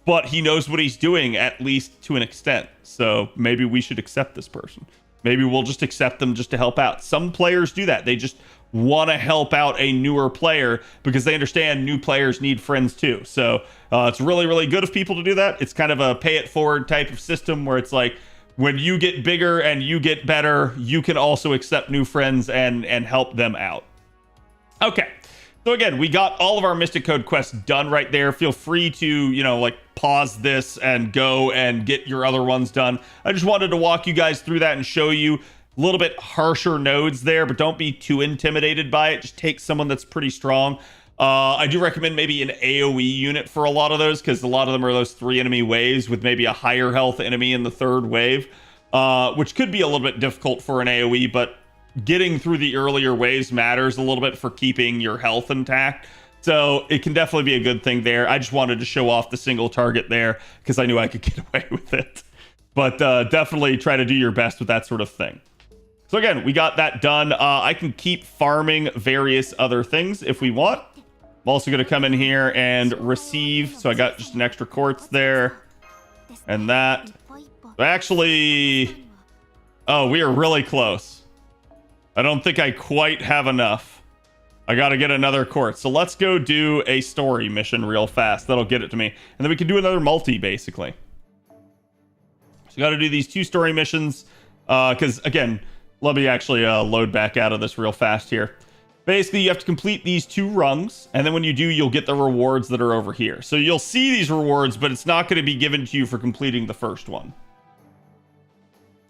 but he knows what he's doing, at least to an extent. So maybe we should accept this person. Maybe we'll just accept them just to help out. Some players do that. They just want to help out a newer player because they understand new players need friends too. So it's really, really good of people to do that. It's kind of a pay it forward type of system where it's like, when you get bigger and you get better, you can also accept new friends and help them out. Okay. So again, we got all of our Mystic Code quests done right there. Feel free to, you know, like pause this and go and get your other ones done. I just wanted to walk you guys through that and show you a little bit harsher nodes there, but don't be too intimidated by it. Just take someone that's pretty strong. I do recommend maybe an AoE unit for a lot of those, because a lot of them are those 3 enemy waves with maybe a higher health enemy in the 3rd wave, which could be a little bit difficult for an AoE, but getting through the earlier waves matters a little bit for keeping your health intact. So it can definitely be a good thing there. I just wanted to show off the single target there because I knew I could get away with it. But definitely try to do your best with that sort of thing. So again, we got that done. I can keep farming various other things if we want. I'm also going to come in here and receive. So I got just an extra quartz there. And that. Actually, oh, we are really close. I don't think I quite have enough. I got to get another quartz. So let's go do a story mission real fast. That'll get it to me. And then we can do another multi, basically. So we got to do these 2 story missions. Because, again, let me actually load back out of this real fast here. Basically, you have to complete these 2 rungs, and then when you do, you'll get the rewards that are over here. So you'll see these rewards, but it's not going to be given to you for completing the first one.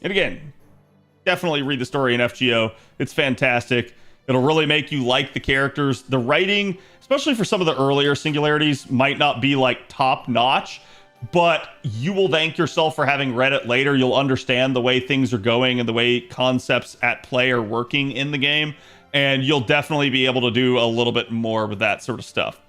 And again, definitely read the story in FGO. It's fantastic. It'll really make you like the characters. The writing, especially for some of the earlier singularities, might not be like top-notch, but you will thank yourself for having read it later. You'll understand the way things are going and the way concepts at play are working in the game, and you'll definitely be able to do a little bit more with that sort of stuff.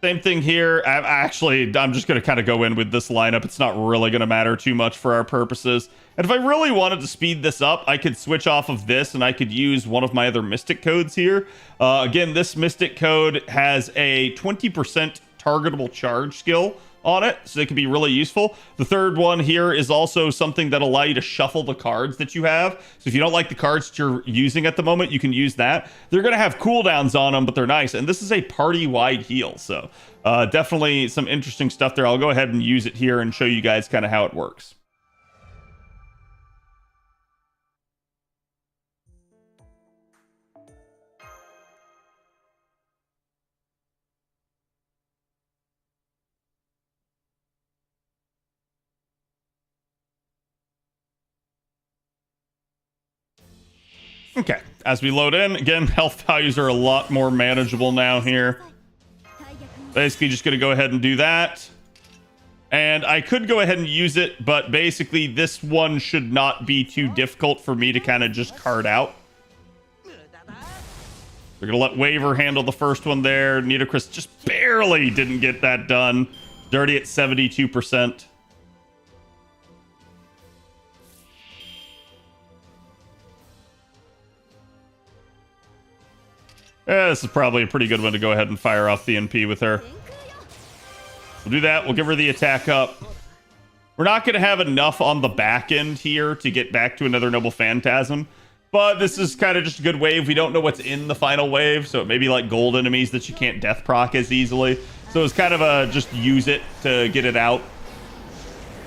Same thing here. I'm just going to kind of go in with this lineup. It's not really going to matter too much for our purposes. And if I really wanted to speed this up, I could switch off of this and I could use one of my other Mystic codes here. Again, this Mystic code has a 20% targetable charge skill on it, so it can be really useful. The third one here is also something that allow you to shuffle the cards that you have. So if you don't like the cards that you're using at the moment, you can use that. They're going to have cooldowns on them, but they're nice. And this is a party-wide heal, so definitely some interesting stuff there. I'll go ahead and use it here and show you guys kind of how it works. Okay, as we load in, again, health values are a lot more manageable now here. Basically, just going to go ahead and do that. And I could go ahead and use it, but basically this one should not be too difficult for me to kind of just card out. We're going to let Waver handle the first one there. Nitocris just barely didn't get that done. Dirty at 72%. Yeah, this is probably a pretty good one to go ahead and fire off the NP with her. We'll do that. We'll give her the attack up. We're not going to have enough on the back end here to get back to another Noble Phantasm. But this is kind of just a good wave. We don't know what's in the final wave. So it may be like gold enemies that you can't death proc as easily. So it's kind of a just use it to get it out.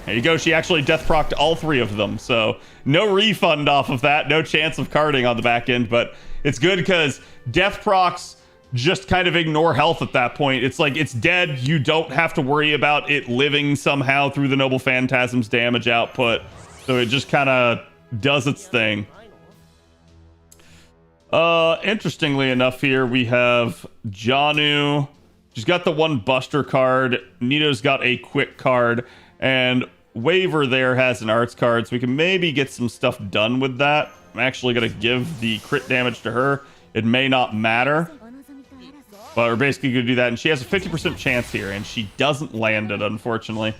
There you go. She actually death procced all 3 of them. So no refund off of that. No chance of carding on the back end. But it's good because death procs just kind of ignore health at that point. It's like it's dead. You don't have to worry about it living somehow through the Noble Phantasm's damage output. So it just kind of does its thing. Interestingly enough here, we have Janu. She's got the 1 Buster card. Nito's got a Quick card. And Waver there has an Arts card. So we can maybe get some stuff done with that. I'm actually going to give the crit damage to her. It may not matter. But we're basically going to do that. And she has a 50% chance here. And she doesn't land it, unfortunately.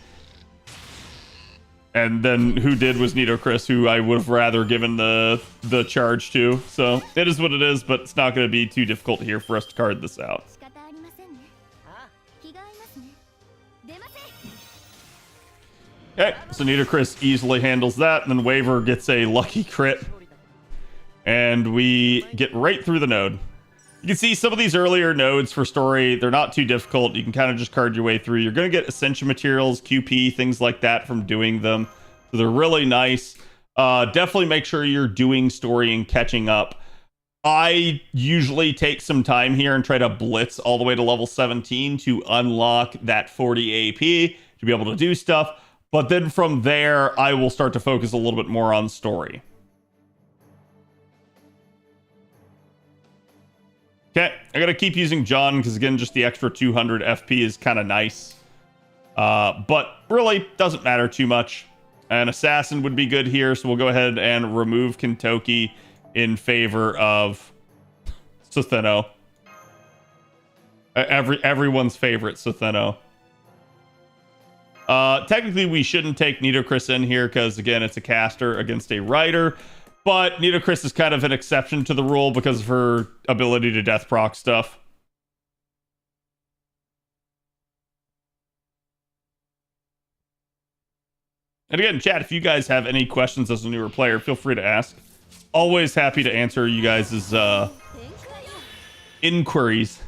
And then who did was Nitocris, who I would have rather given the charge to. So it is what it is, but it's not going to be too difficult here for us to card this out. Okay, so Nitocris easily handles that, and then Waver gets a lucky crit. And we get right through the node. You can see some of these earlier nodes for story, they're not too difficult. You can kind of just card your way through. You're going to get Ascension materials, QP, things like that from doing them. So they're really nice. Definitely make sure you're doing story and catching up. I usually take some time here and try to blitz all the way to level 17 to unlock that 40 AP to be able to do stuff. But then from there, I will start to focus a little bit more on story. Okay, I gotta keep using John because, again, just the extra 200 FP is kind of nice. But really, doesn't matter too much. An Assassin would be good here, so we'll go ahead and remove Kentoki in favor of Sutheno. Everyone's favorite Sutheno. Technically, we shouldn't take Nitocris in here because, again, it's a caster against a rider. But Nitocris is kind of an exception to the rule because of her ability to death proc stuff. And again, chat, if you guys have any questions as a newer player, feel free to ask. Always happy to answer you guys' inquiries.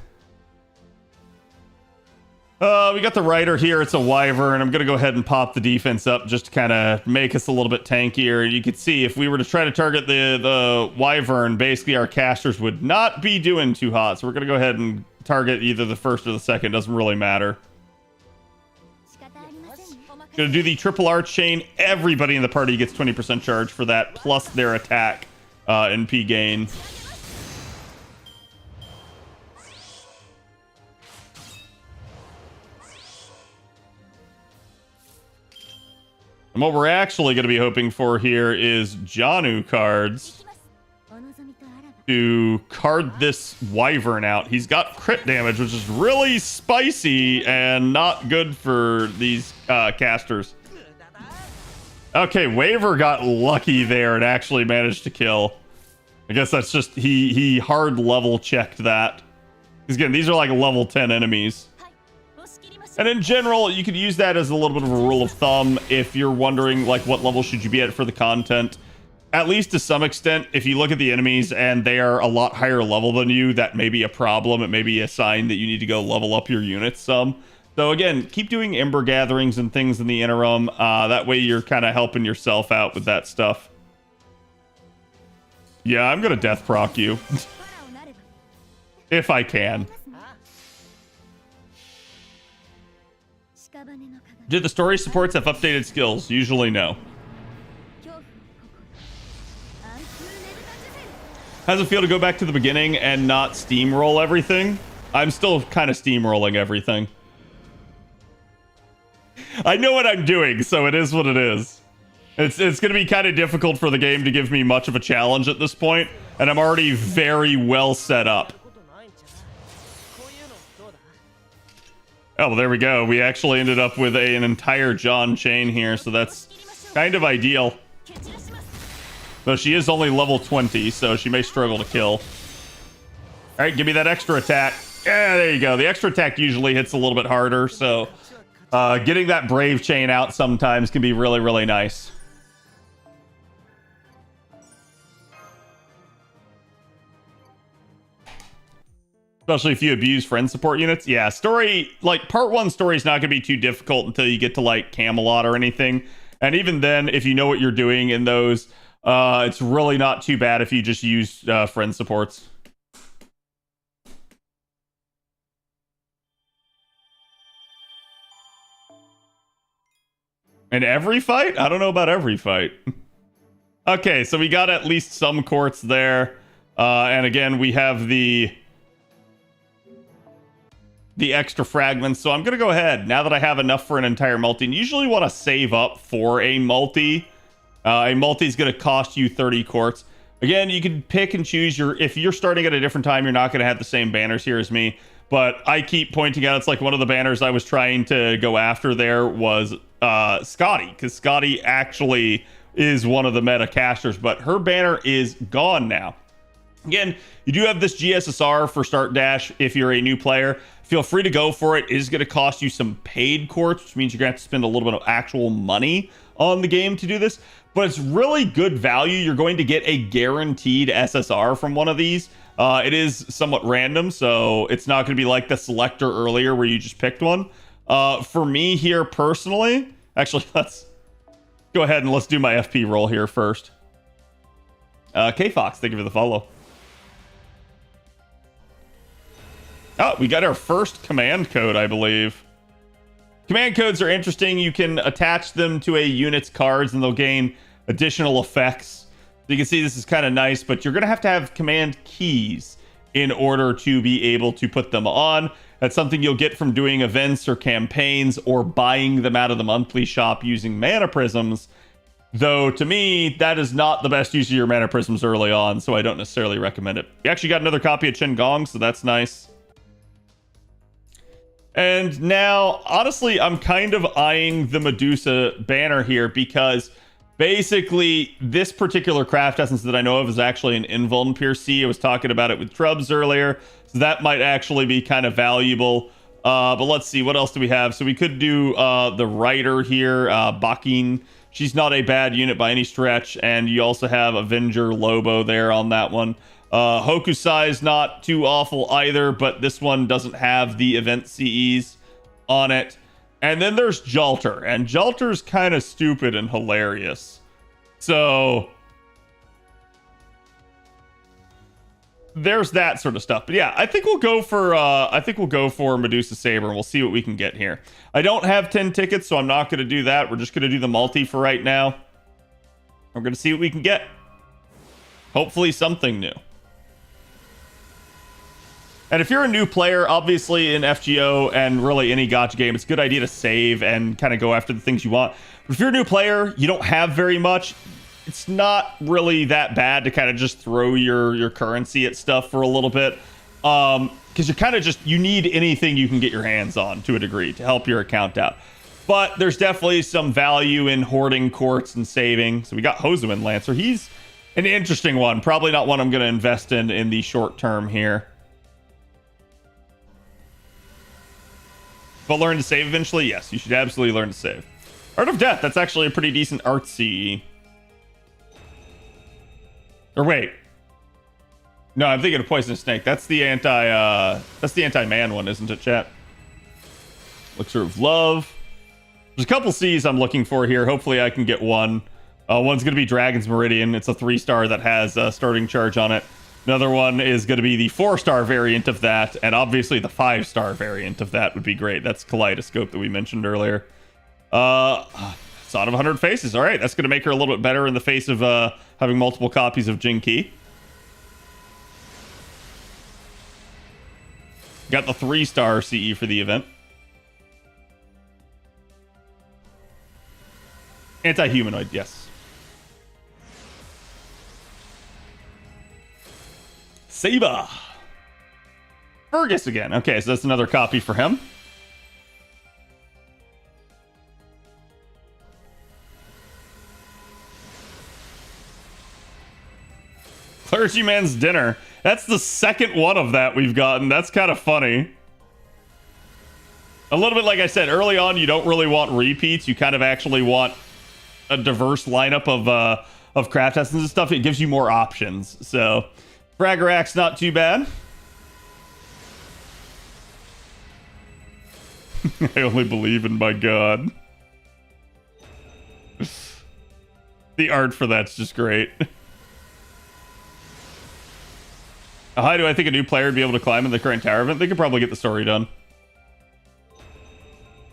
We got the rider here. It's a wyvern. I'm going to go ahead and pop the defense up just to kind of make us a little bit tankier. You can see if we were to try to target the wyvern, basically our casters would not be doing too hot. So we're going to go ahead and target either the first or the second. Doesn't really matter. Going to do the triple arch chain. Everybody in the party gets 20% charge for that, plus their attack NP gain. And what we're actually going to be hoping for here is Janu cards to card this wyvern out. He's got crit damage, which is really spicy and not good for these casters. Okay, Waver got lucky there and actually managed to kill. I guess that's just he hard level checked that. Because again, these are like level 10 enemies. And in general, you could use that as a little bit of a rule of thumb if you're wondering like what level should you be at for the content. At least to some extent, if you look at the enemies and they are a lot higher level than you, that may be a problem. It may be a sign that you need to go level up your units some. So again, keep doing Ember gatherings and things in the interim. That way you're kind of helping yourself out with that stuff. Yeah, I'm going to death proc you. If I can. Do the story supports have updated skills? Usually no. How's it feel to go back to the beginning and not steamroll everything? I'm still kind of steamrolling everything. I know what I'm doing, so it is what it is. It's going to be kind of difficult for the game to give me much of a challenge at this point, and I'm already very well set up. Oh, well, there we go. We actually ended up with an entire John chain here, so that's kind of ideal. Though she is only level 20, so she may struggle to kill. Alright, give me that extra attack. Yeah, there you go. The extra attack usually hits a little bit harder, so getting that Brave Chain out sometimes can be really, really nice. Especially if you abuse friend support units. Yeah, story, like, part 1 story is not going to be too difficult until you get to, like, Camelot or anything. And even then, if you know what you're doing in those, it's really not too bad if you just use friend supports. In every fight? I don't know about every fight. Okay, so we got at least some courts there. And again, we have the extra fragments. So I'm going to go ahead, now that I have enough for an entire multi, and usually want to save up for a multi. A multi is going to cost you 30 quartz. Again, you can pick and choose if you're starting at a different time, you're not going to have the same banners here as me. But I keep pointing out, it's like one of the banners I was trying to go after there was Scotty, because Scotty actually is one of the meta casters, but her banner is gone now. Again, you do have this GSSR for Start Dash if you're a new player. Feel free to go for it. It is going to cost you some paid quartz, which means you're going to have to spend a little bit of actual money on the game to do this. But it's really good value. You're going to get a guaranteed SSR from one of these. It is somewhat random, so it's not going to be like the selector earlier where you just picked one. For me here personally, actually, let's go ahead and let's do my FP roll here first. K-Fox, thank you for the follow. Oh, we got our first command code, I believe. Command codes are interesting. You can attach them to a unit's cards and they'll gain additional effects. So you can see this is kind of nice, but you're going to have command keys in order to be able to put them on. That's something you'll get from doing events or campaigns or buying them out of the monthly shop using mana prisms. Though, to me, that is not the best use of your mana prisms early on, so I don't necessarily recommend it. You actually got another copy of Chen Gong, so that's nice. And now, honestly, I'm kind of eyeing the Medusa banner here because basically this particular craft essence that I know of is actually an invuln Pierce. I was talking about it with Trubs earlier, so that might actually be kind of valuable. But let's see, what else do we have? So we could do the Rider here, Bakin. She's not a bad unit by any stretch, and you also have Avenger Lobo there on that one. Hokusai is not too awful either, but this one doesn't have the event CEs on it. And then there's Jalter, and Jalter's kind of stupid and hilarious. So there's that sort of stuff. But yeah, I think we'll go for Medusa Saber, and we'll see what we can get here. I don't have 10 tickets, so I'm not going to do that. We're just going to do the multi for right now. We're going to see what we can get. Hopefully something new. And if you're a new player, obviously in FGO and really any gacha game, it's a good idea to save and kind of go after the things you want. But if you're a new player, you don't have very much, it's not really that bad to kind of just throw your currency at stuff for a little bit. Because you're kind of just, you need anything you can get your hands on to a degree to help your account out. But there's definitely some value in hoarding quartz and saving. So we got Hozuin Lancer. He's an interesting one. Probably not one I'm going to invest in the short term here. But learn to save eventually? Yes, you should absolutely learn to save. Art of Death, that's actually a pretty decent art CE. Or wait. No, I'm thinking of Poisonous Snake. That's the anti-man one, isn't it, chat? Elixir of Love. There's a couple C's I'm looking for here. Hopefully I can get one. One's going to be Dragon's Meridian. It's a 3-star that has starting charge on it. Another one is going to be the 4-star variant of that, and obviously the 5-star variant of that would be great. That's Kaleidoscope that we mentioned earlier. Son of 100 Faces. All right, that's going to make her a little bit better in the face of having multiple copies of Jinki. Got the 3-star CE for the event. Anti-humanoid, yes. Seba. Fergus again. Okay, so that's another copy for him. Clergyman's Dinner. That's the second one of that we've gotten. That's kind of funny. A little bit like I said, early on, you don't really want repeats. You kind of actually want a diverse lineup of craft essence and stuff. It gives you more options. So, Fraggerack's not too bad. I only believe in my god. The art for that's just great. How high do I think a new player would be able to climb in the current tower event? They could probably get the story done.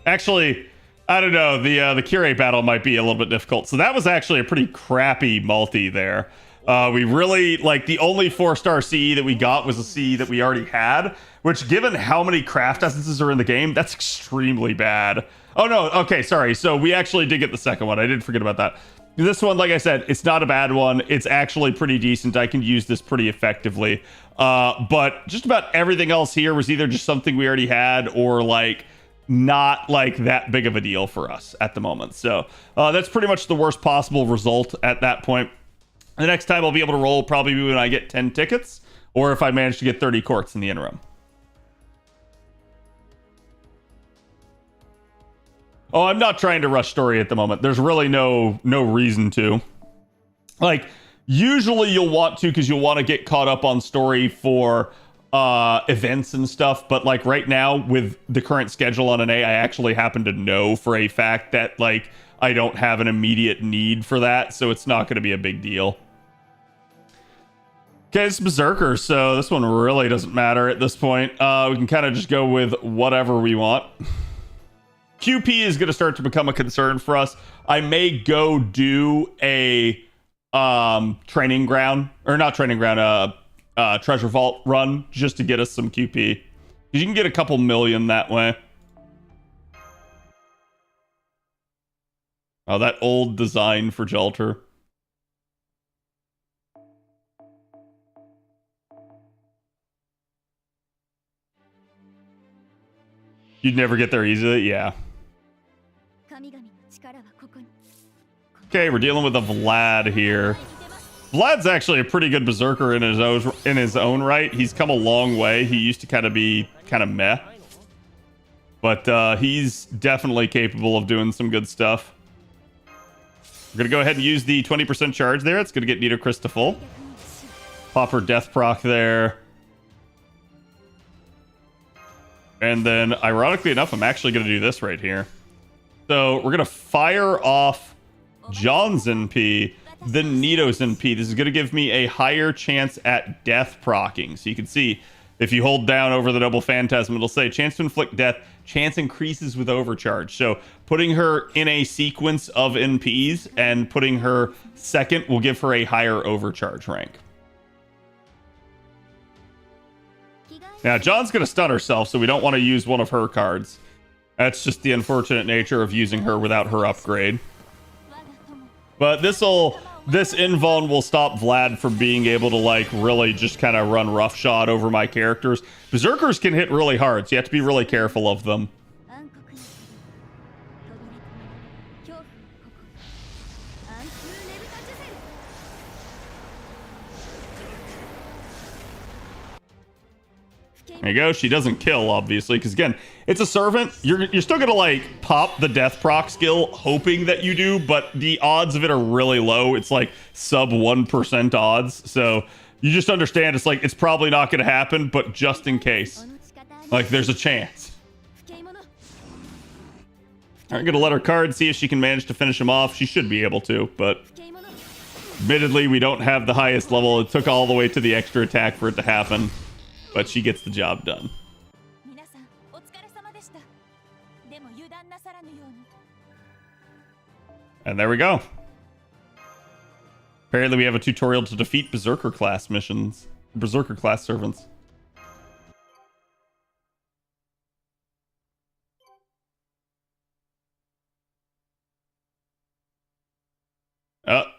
Actually, I don't know. The curate battle might be a little bit difficult. So that was actually a pretty crappy multi there. We really, like, the only 4-star CE that we got was a CE that we already had, which, given how many craft essences are in the game, that's extremely bad. Oh, no. Okay, sorry. So we actually did get the second one. I did forget about that. This one, like I said, it's not a bad one. It's actually pretty decent. I can use this pretty effectively. But just about everything else here was either just something we already had or, like, not like that big of a deal for us at the moment. So that's pretty much the worst possible result at that point. The next time I'll be able to roll probably when I get 10 tickets or if I manage to get 30 quartz in the interim. Oh, I'm not trying to rush story at the moment. There's really no reason to. Like, usually you'll want to because you'll want to get caught up on story for events and stuff, but like right now with the current schedule on an A, I actually happen to know for a fact that like I don't have an immediate need for that, so it's not going to be a big deal. Okay, it's Berserker, so this one really doesn't matter at this point. We can kind of just go with whatever we want. QP is going to start to become a concern for us. I may go do a training ground, or not training ground, treasure vault run just to get us some QP. Because you can get a couple million that way. Oh, that old design for Jalter. You'd never get there easily, yeah. Okay, we're dealing with a Vlad here. Vlad's actually a pretty good berserker in his own right. He's come a long way. He used to kind of be kind of meh. But he's definitely capable of doing some good stuff. We're going to go ahead and use the 20% charge there. It's going to get Nita Chris to full. Pop her death proc there. And then, ironically enough, I'm actually going to do this right here. So we're going to fire off John's NP, then Nito's NP. This is going to give me a higher chance at death procking. So you can see, if you hold down over the double phantasm, it'll say chance to inflict death. Chance increases with overcharge. So putting her in a sequence of NPs and putting her second will give her a higher overcharge rank. Now, John's going to stun herself, so we don't want to use one of her cards. That's just the unfortunate nature of using her without her upgrade. But this invuln will stop Vlad from being able to, like, really just kind of run roughshod over my characters. Berserkers can hit really hard, so you have to be really careful of them. There you go. She doesn't kill, obviously, because again, it's a servant. You're still gonna like pop the death proc skill, hoping that you do, but the odds of it are really low. It's like sub 1% odds. So you just understand it's like it's probably not gonna happen, but just in case, like there's a chance. I'm gonna let her card see if she can manage to finish him off. She should be able to, but admittedly, we don't have the highest level. It took all the way to the extra attack for it to happen. But she gets the job done. And there we go. Apparently we have a tutorial to defeat Berserker class missions. Berserker class servants.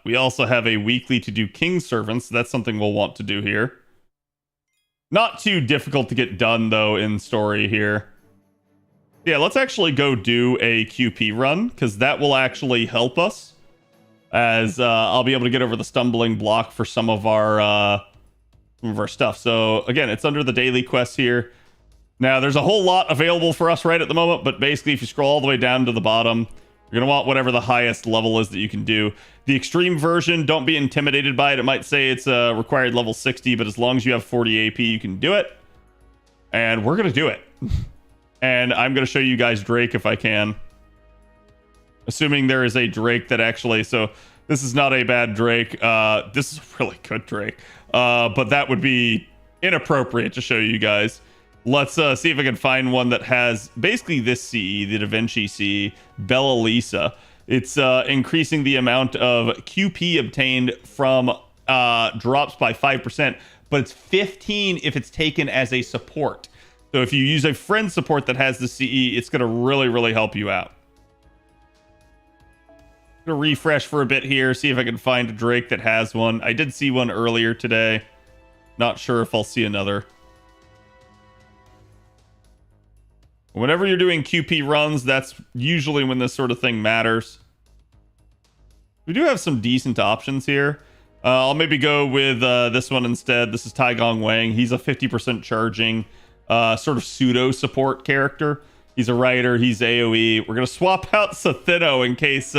We also have a weekly to do king servants. So that's something we'll want to do here. Not too difficult to get done, though, in story here. Yeah, let's actually go do a QP run, because that will actually help us. As I'll be able to get over the stumbling block for some of our stuff. So, again, it's under the daily quests here. Now, there's a whole lot available for us right at the moment, but basically, if you scroll all the way down to the bottom, you're going to want whatever the highest level is that you can do. The extreme version, don't be intimidated by it. It might say it's required level 60, but as long as you have 40 AP, you can do it. And we're going to do it. And I'm going to show you guys Drake if I can. Assuming there is a Drake that actually... So this is not a bad Drake. This is a really good Drake. But that would be inappropriate to show you guys. Let's see if I can find one that has basically this CE, the Da Vinci CE, Bella Lisa. It's increasing the amount of QP obtained from drops by 5%, but it's 15 if it's taken as a support. So if you use a friend support that has the CE, it's going to really, really help you out. I'm going to refresh for a bit here, see if I can find a Drake that has one. I did see one earlier today. Not sure if I'll see another. Whenever you're doing QP runs, that's usually when this sort of thing matters. We do have some decent options here. I'll maybe go with this one instead. This is Tai Gong Wang. He's a 50% charging sort of pseudo support character. He's a writer. He's AoE. We're going to swap out Sathino in case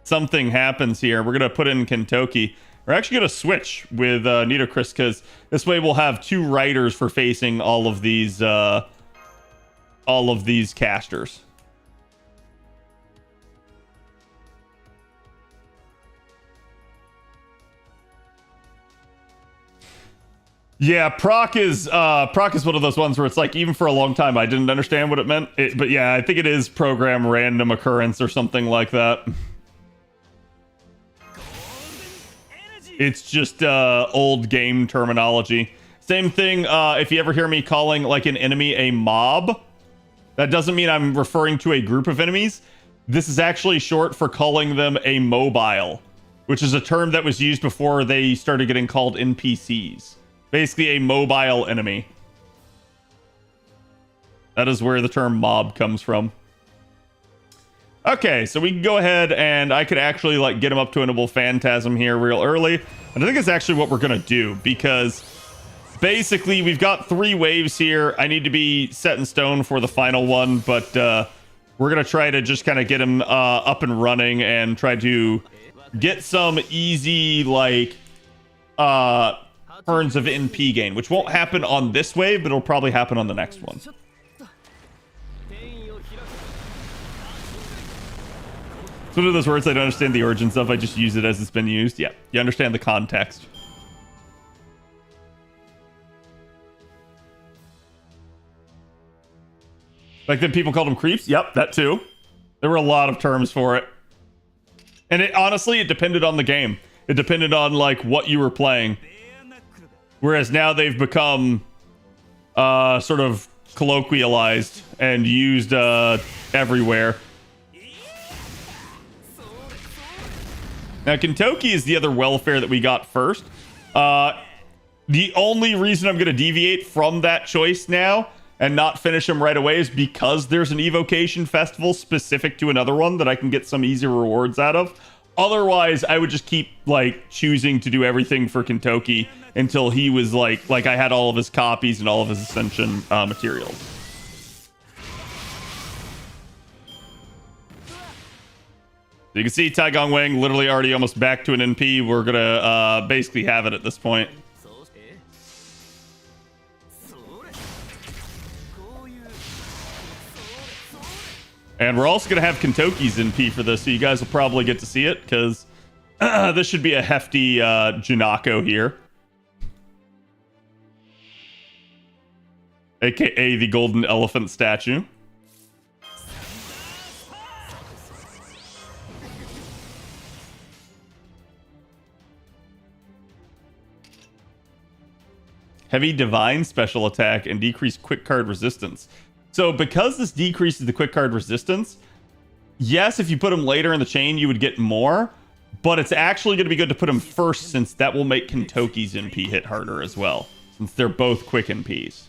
something happens here. We're going to put in Kentoki. We're actually going to switch with Nito Chris because this way we'll have two writers for facing all of these casters. Yeah, proc is one of those ones where it's like, even for a long time I didn't understand what it meant. But yeah, I think it is program random occurrence or something like that. It's just old game terminology. Same thing if you ever hear me calling like an enemy a mob. That doesn't mean I'm referring to a group of enemies. This is actually short for calling them a mobile, which is a term that was used before they started getting called NPCs. Basically a mobile enemy. That is where the term mob comes from. Okay, so we can go ahead and I could actually like get him up to a noble phantasm here real early. And I think it's actually what we're going to do because basically we've got 3 waves here. I need to be set in stone for the final one, but we're going to try to just kind of get him up and running and try to get some easy like turns of NP gain, which won't happen on this wave, but it'll probably happen on the next one. It's one of those words I don't understand the origins of. I just use it as it's been used. Yeah, you understand the context. Like then people called them creeps. Yep, that too. There were a lot of terms for it. And it honestly, it depended on the game. It depended on like what you were playing. Whereas now they've become sort of colloquialized and used everywhere. Now, Kentucky is the other welfare that we got first. The only reason I'm going to deviate from that choice now and not finish them right away is because there's an evocation festival specific to another one that I can get some easy rewards out of. Otherwise, I would just keep like choosing to do everything for Kentucky until he was like I had all of his copies and all of his Ascension materials. You can see Tai Gong Wang literally already almost back to an NP. We're gonna basically have it at this point. And we're also gonna have Kentucky's NP for this, so you guys will probably get to see it because this should be a hefty Janako here, aka the golden elephant statue. Heavy divine special attack and decreased quick card resistance. So because this decreases the quick card resistance, yes, if you put him later in the chain, you would get more, but it's actually going to be good to put him first since that will make Kentucky's NP hit harder as well, since they're both quick NPs.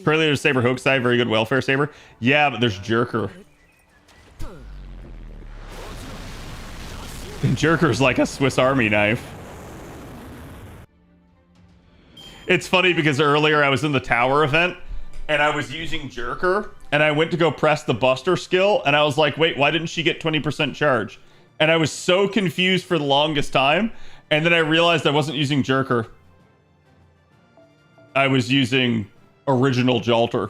Currently there's Saber Hokusai, very good welfare saber. Yeah, but there's Jerker. And Jerker's like a Swiss Army knife. It's funny because earlier I was in the tower event and I was using Jerker and I went to go press the Buster skill and I was like, wait, why didn't she get 20% charge? And I was so confused for the longest time. And then I realized I wasn't using Jerker. I was using original Jolter.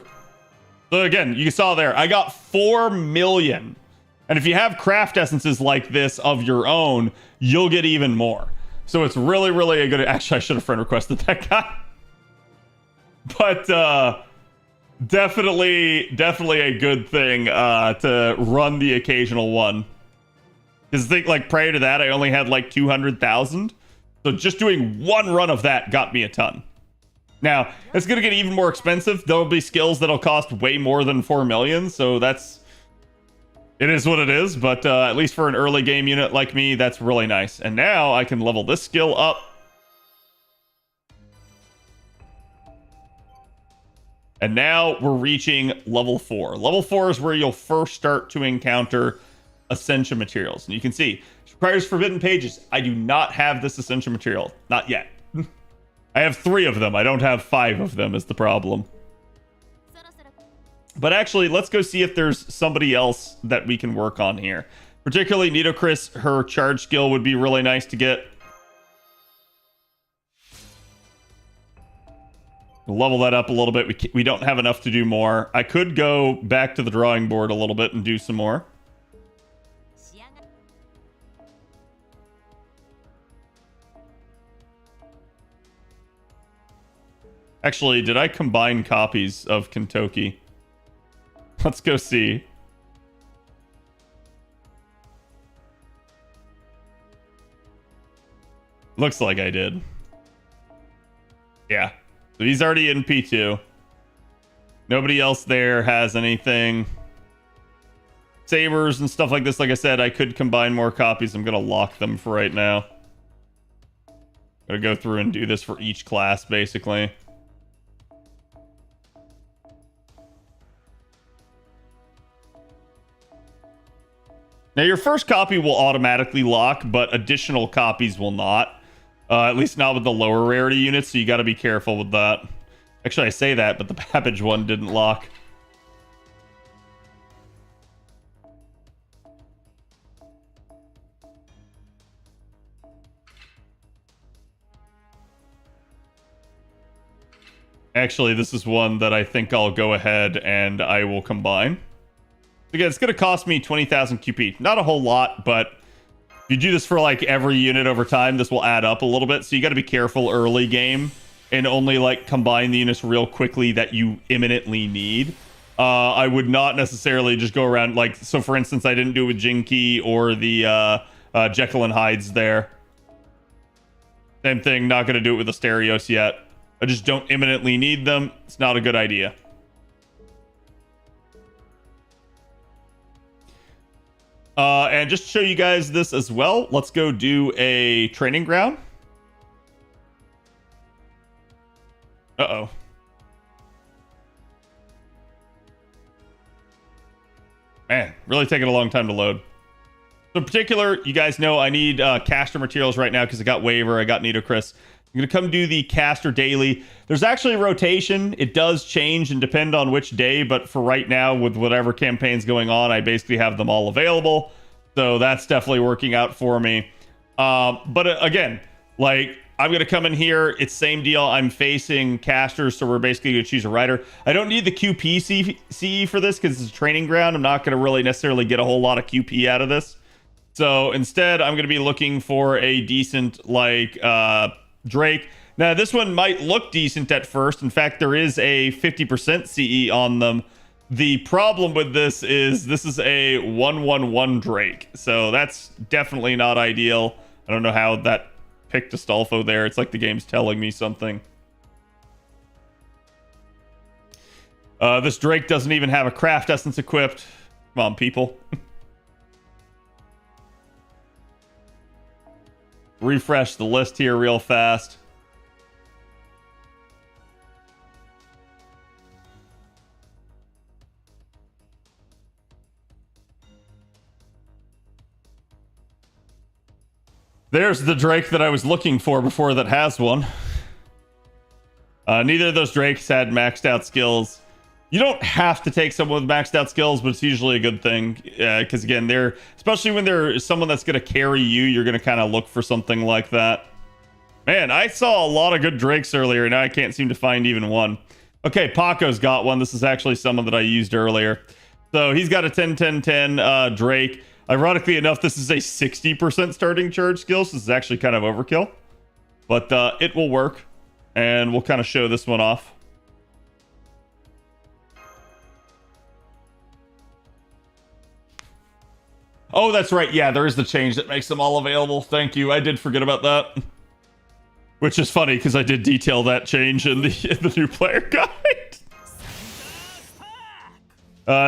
So again, you saw there, I got 4 million. And if you have craft essences like this of your own, you'll get even more. So it's really, really a good... Actually, I should have friend requested that guy. But definitely a good thing to run the occasional one. Because I think like prior to that, I only had like 200,000. So just doing one run of that got me a ton. Now, it's going to get even more expensive. There'll be skills that'll cost way more than 4 million. So that's... It is what it is. But at least for an early game unit like me, that's really nice. And now I can level this skill up. And now we're reaching level 4. Level 4 is where you'll first start to encounter Ascension materials. And you can see, it requires forbidden pages. I do not have this Ascension material. Not yet. I have 3 of them. I don't have 5 of them is the problem. But actually, let's go see if there's somebody else that we can work on here. Particularly Nitocris, her charge skill would be really nice to get. Level that up a little bit. We don't have enough to do more. I could go back to the drawing board a little bit and do some more. Actually, did I combine copies of Kentucky? Let's go see. Looks like I did. Yeah. So he's already in P2. Nobody else there has anything. Sabers and stuff like this. Like I said, I could combine more copies. I'm going to lock them for right now. Going to go through and do this for each class, basically. Now, your first copy will automatically lock, but additional copies will not. At least not with the lower rarity units, so you got to be careful with that. Actually, I say that, but the Babbage one didn't lock. Actually, this is one that I think I'll go ahead and I will combine. Again, it's going to cost me 20,000 QP. Not a whole lot, but if you do this for like every unit over time, this will add up a little bit. So you got to be careful early game and only like combine the units real quickly that you imminently need. I would not necessarily just go around like, so for instance, I didn't do it with Jinky or the Jekyll and Hydes there. Same thing, not going to do it with Asterios yet. I just don't imminently need them. It's not a good idea. And just to show you guys this as well, let's go do a training ground. Uh-oh. Man, really taking a long time to load. So in particular, you guys know I need caster materials right now because I got Waver, I got Nitocris. I'm going to come do the caster daily. There's actually a rotation. It does change and depend on which day, but for right now, with whatever campaign's going on, I basically have them all available. So that's definitely working out for me. But again, like, I'm going to come in here. It's same deal. I'm facing casters, so we're basically going to choose a rider. I don't need the QP CE for this because it's a training ground. I'm not going to really necessarily get a whole lot of QP out of this. So instead, I'm going to be looking for a decent, like, Drake. Now, this one might look decent at first. In fact, there is a 50% CE on them. The problem with this is a 1/1/1 Drake. So that's definitely not ideal. I don't know how that picked Astolfo there. It's like the game's telling me something. This Drake doesn't even have a craft essence equipped. Come on, people. Refresh the list here real fast. There's the Drake that I was looking for before that has one. Neither of those Drakes had maxed out skills. You don't have to take someone with maxed out skills, but it's usually a good thing. Because again, especially when there's someone that's going to carry you, you're going to kind of look for something like that. Man, I saw a lot of good Drakes earlier, and now I can't seem to find even one. Okay, Paco's got one. This is actually someone that I used earlier. So he's got a 10-10-10 Drake. Ironically enough, this is a 60% starting charge skill, so this is actually kind of overkill. But it will work, and we'll kind of show this one off. Oh, that's right. Yeah, there is the change that makes them all available. Thank you. I did forget about that. Which is funny, because I did detail that change in the new player guide.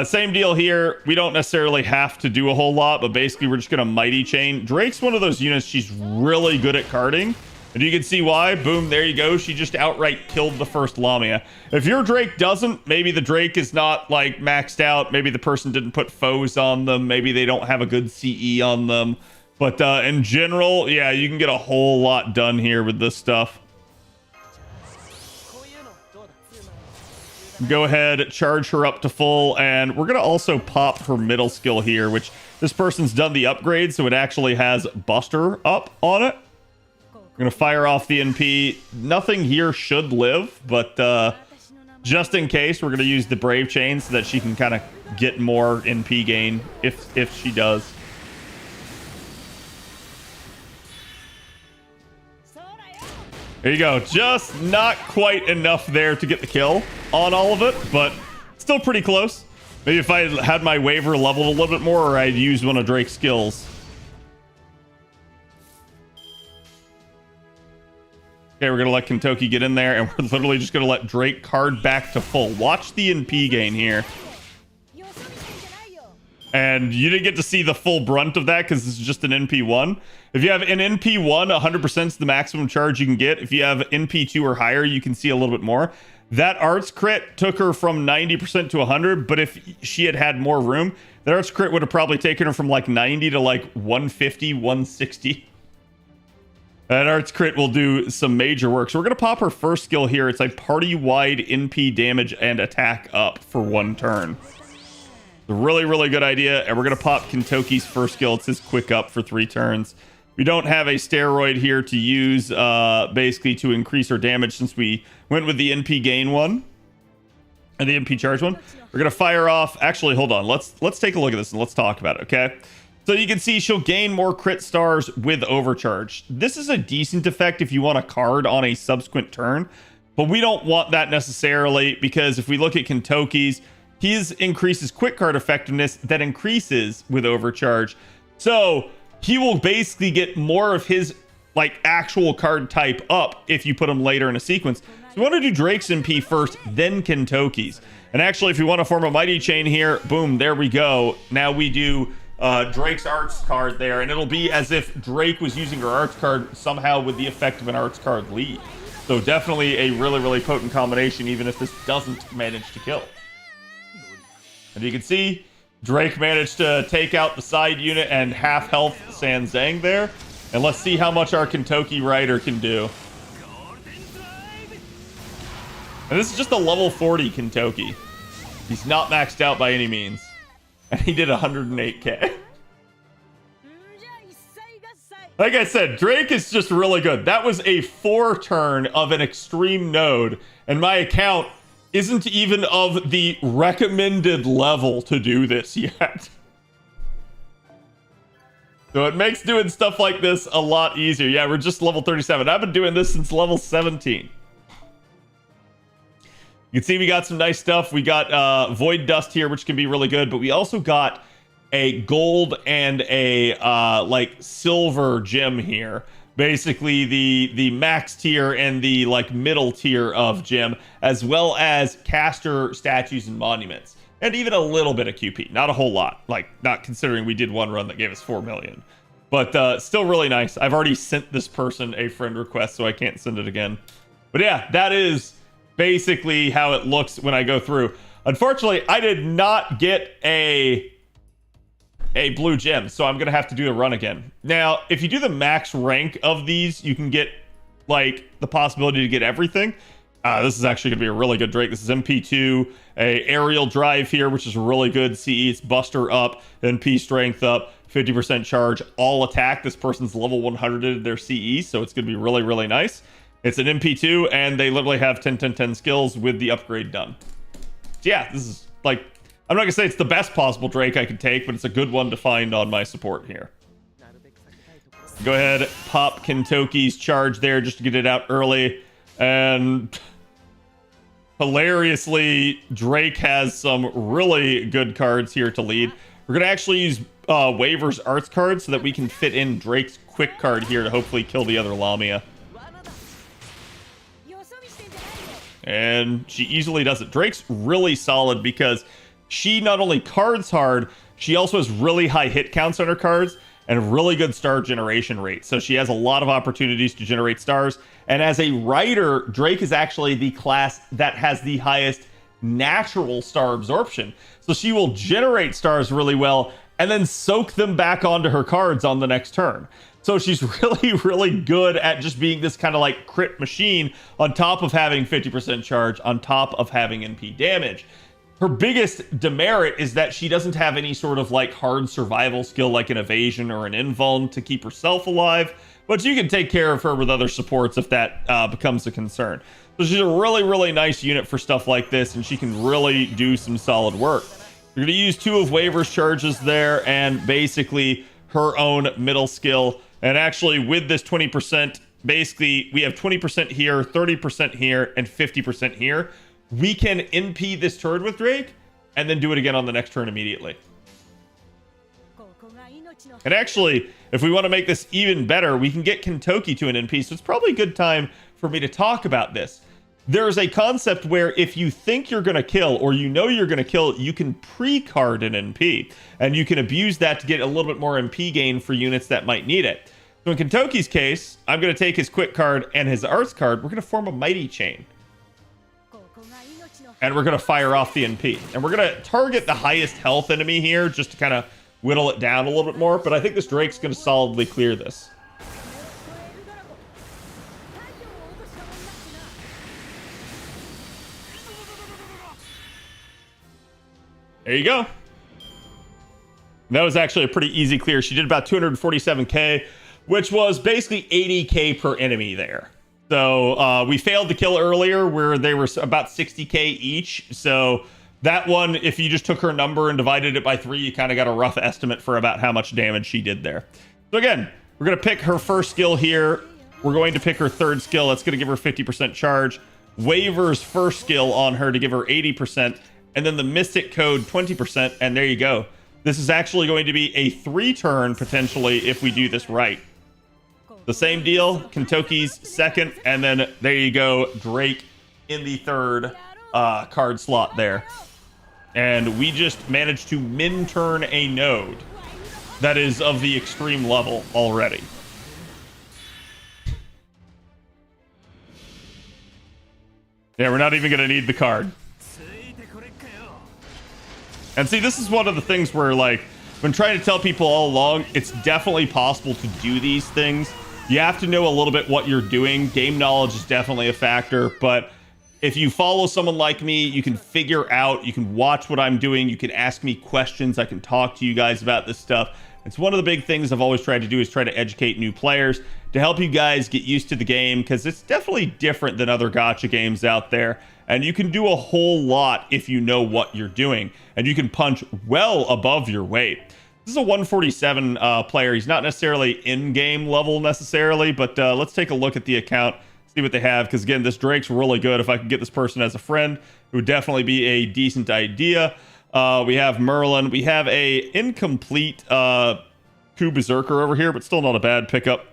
Same deal here. We don't necessarily have to do a whole lot, but basically we're just going to Mighty Chain. Drake's one of those units, she's really good at carding. And you can see why. Boom, there you go. She just outright killed the first Lamia. If your Drake doesn't, maybe the Drake is not like maxed out. Maybe the person didn't put foes on them. Maybe they don't have a good CE on them. But in general, yeah, you can get a whole lot done here with this stuff. Go ahead, charge her up to full, and we're going to also pop her middle skill here, which this person's done the upgrade, so it actually has Buster up on it. We're going to fire off the NP. Nothing here should live, but just in case, we're going to use the Brave Chain so that she can kind of get more NP gain if she does. There you go. Just not quite enough there to get the kill on all of it, but still pretty close. Maybe if I had my Waver leveled a little bit more, or I'd use one of Drake's skills. Okay, we're going to let Kentoki get in there, and we're literally just going to let Drake card back to full. Watch the NP gain here. And you didn't get to see the full brunt of that because this is just an NP1. If you have an NP1, 100% is the maximum charge you can get. If you have NP2 or higher, you can see a little bit more. That arts crit took her from 90% to 100, but if she had had more room, that arts crit would have probably taken her from like 90 to like 150, 160. That arts crit will do some major work. So we're going to pop her first skill here. It's a party-wide NP damage and attack up for 1 turn. It's a really, really good idea. And we're going to pop Kentoki's first skill. It's his quick up for 3 turns. We don't have a steroid here to use basically to increase her damage since we went with the NP gain one and the NP charge one. We're going to fire off. Actually, hold on. Let's take a look at this and let's talk about it, okay? So you can see she'll gain more crit stars with overcharge. This is a decent effect if you want a card on a subsequent turn, but we don't want that necessarily because if we look at Kentoki's, his increases quick card effectiveness that increases with overcharge. So he will basically get more of his like actual card type up if you put him later in a sequence. So we want to do Drake's MP first, then Kentoki's. And actually, if you want to form a Mighty Chain here, boom, there we go. Now we do Drake's arts card there, and it'll be as if Drake was using her arts card somehow with the effect of an arts card lead. So definitely a really, really potent combination, even if this doesn't manage to kill. And you can see, Drake managed to take out the side unit and half health Sanzang there. And let's see how much our Kentoki Rider can do. And this is just a level 40 Kentoki. He's not maxed out by any means. And he did 108k. Like I said, Drake is just really good. That was a 4 turn of an extreme node. And my account isn't even of the recommended level to do this yet. So it makes doing stuff like this a lot easier. Yeah, we're just level 37. I've been doing this since level 17. You can see we got some nice stuff. We got Void Dust here, which can be really good, but we also got a gold and a like silver gem here. Basically the max tier and the like middle tier of gem, as well as caster statues and monuments. And even a little bit of QP. Not a whole lot. Like, not considering we did one run that gave us 4 million. But still really nice. I've already sent this person a friend request, so I can't send it again. But yeah, that is basically how it looks when I go through. Unfortunately, I did not get a blue gem, so I'm going to have to do the run again. Now, if you do the max rank of these, you can get, like, the possibility to get everything. This is actually going to be a really good Drake. This is MP2, a aerial drive here, which is really good. CE, it's Buster up, NP strength up, 50% charge, all attack. This person's level 100 their CE, so it's going to be really, really nice. It's an MP2, and they literally have 10-10-10 skills with the upgrade done. So yeah, this is, like, I'm not going to say it's the best possible Drake I could take, but it's a good one to find on my support here. Go ahead, pop Kentoki's charge there just to get it out early. And hilariously, Drake has some really good cards here to lead. We're going to actually use Waver's Arts card so that we can fit in Drake's quick card here to hopefully kill the other Lamia. And she easily does it. Drake's really solid because she not only cards hard, she also has really high hit counts on her cards and really good star generation rate. So she has a lot of opportunities to generate stars. And as a writer, Drake is actually the class that has the highest natural star absorption. So she will generate stars really well and then soak them back onto her cards on the next turn. So she's really, really good at just being this kind of like crit machine on top of having 50% charge, on top of having NP damage. Her biggest demerit is that she doesn't have any sort of like hard survival skill like an evasion or an invuln to keep herself alive, but you can take care of her with other supports if that becomes a concern. So she's a really, really nice unit for stuff like this, and she can really do some solid work. You're going to use 2 of Waver's charges there and basically her own middle skill. And actually with this 20%, basically we have 20% here, 30% here, and 50% here. We can NP this turn with Drake and then do it again on the next turn immediately. And actually, if we want to make this even better, we can get Kentoki to an NP. So it's probably a good time for me to talk about this. There's a concept where if you think you're going to kill or you know you're going to kill, you can pre-card an NP. And you can abuse that to get a little bit more MP gain for units that might need it. So in Kentoki's case, I'm going to take his quick card and his arts card. We're going to form a Mighty Chain. And we're going to fire off the NP. And we're going to target the highest health enemy here just to kind of whittle it down a little bit more. But I think this Drake's going to solidly clear this. There you go. That was actually a pretty easy clear. She did about 247k, which was basically 80k per enemy there. So we failed to kill earlier where they were about 60k each. So that one, if you just took her number and divided it by 3, you kind of got a rough estimate for about how much damage she did there. So again, we're going to pick her first skill here. We're going to pick her third skill. That's going to give her 50% charge. Waver's first skill on her to give her 80%. And then the Mystic Code 20%. And there you go. This is actually going to be a 3-turn potentially if we do this right. The same deal, Kentucky's second, and then there you go, Drake in the third card slot there. And we just managed to min-turn a node that is of the extreme level already. Yeah, we're not even going to need the card. And see, this is one of the things where, like, I've been trying to tell people all along, it's definitely possible to do these things. You have to know a little bit what you're doing. Game knowledge is definitely a factor, but if you follow someone like me, you can figure out, you can watch what I'm doing, you can ask me questions, I can talk to you guys about this stuff. It's one of the big things I've always tried to do is try to educate new players to help you guys get used to the game, because it's definitely different than other gacha games out there. And you can do a whole lot if you know what you're doing. And you can punch well above your weight. This is a 147 player. He's not necessarily in-game level necessarily, but let's take a look at the account, see what they have. Because again, this Drake's really good. If I could get this person as a friend, it would definitely be a decent idea. We have Merlin. We have a incomplete Ku Berserker over here, but still not a bad pickup.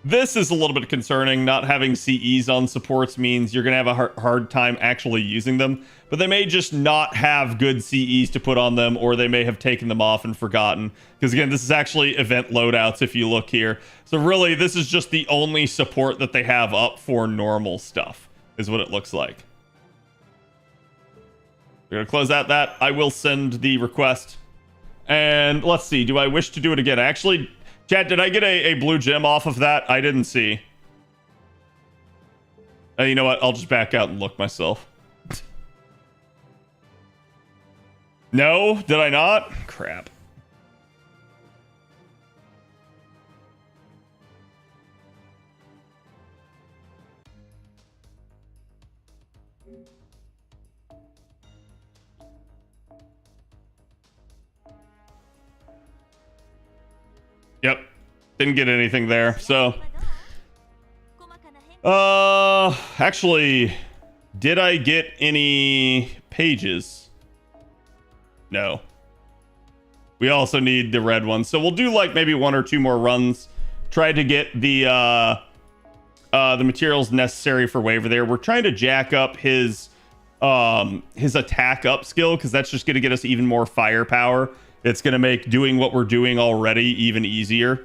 This is a little bit concerning. Not having CEs on supports means you're going to have a hard time actually using them. But they may just not have good CEs to put on them, or they may have taken them off and forgotten. Because again, this is actually event loadouts if you look here. So really, this is just the only support that they have up for normal stuff, is what it looks like. We're going to close out that. I will send the request. And let's see. Do I wish to do it again? Actually, chat, did I get a blue gem off of that? I didn't see. You know what? I'll just back out and look myself. No? Did I not? Crap. Yep. Didn't get anything there. So, actually, did I get any pages? No. We also need the red one. So we'll do like maybe 1 or 2 more runs. Try to get the materials necessary for Waver there. We're trying to jack up his attack up skill, because that's just going to get us even more firepower. It's going to make doing what we're doing already even easier.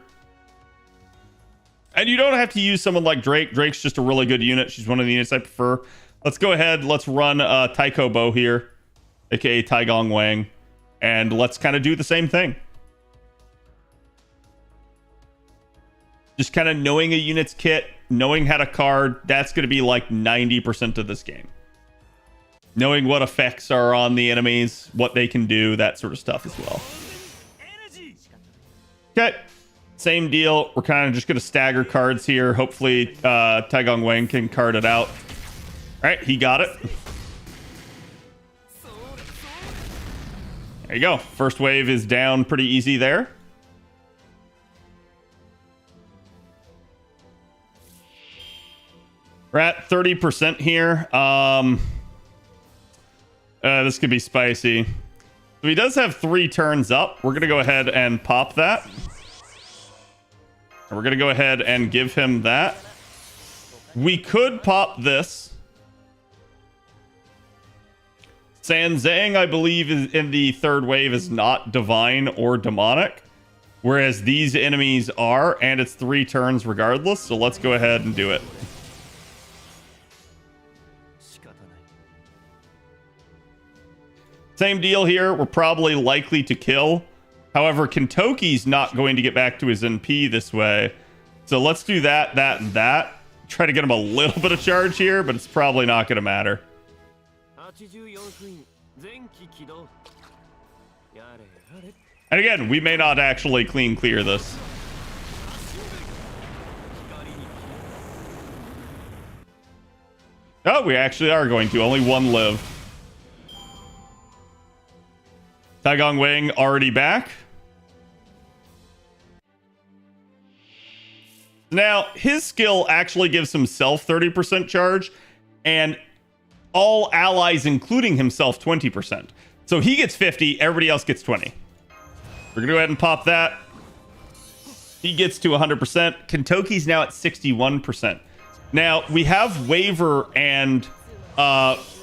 And you don't have to use someone like Drake. Drake's just a really good unit. She's one of the units I prefer. Let's go ahead. Let's run Taiko Bo here, aka Taigong Wang. And let's kind of do the same thing. Just kind of knowing a unit's kit, knowing how to card, that's going to be like 90% of this game. Knowing what effects are on the enemies, what they can do, that sort of stuff as well. Okay, same deal. We're kind of just going to stagger cards here. Hopefully, Taigong Wang can card it out. All right, he got it. There you go. First wave is down pretty easy there. We're at 30% here. This could be spicy. So he does have 3 turns up. We're going to go ahead and pop that. And we're going to go ahead and give him that. We could pop this. Sanzang, I believe, is in the third wave is not divine or demonic. Whereas these enemies are, and it's 3 turns regardless. So let's go ahead and do it. Same deal here. We're probably likely to kill. However, Kentoki's not going to get back to his NP this way. So let's do that, that, and that. Try to get him a little bit of charge here, but it's probably not going to matter. And again, we may not actually clean clear this. Oh, we actually are going to. Only one live. Taigong Wing already back. Now, his skill actually gives himself 30% charge, and all allies, including himself, 20%. So he gets 50, everybody else gets 20. We're going to go ahead and pop that. He gets to 100%. Kentoki's now at 61%. Now, we have Waver and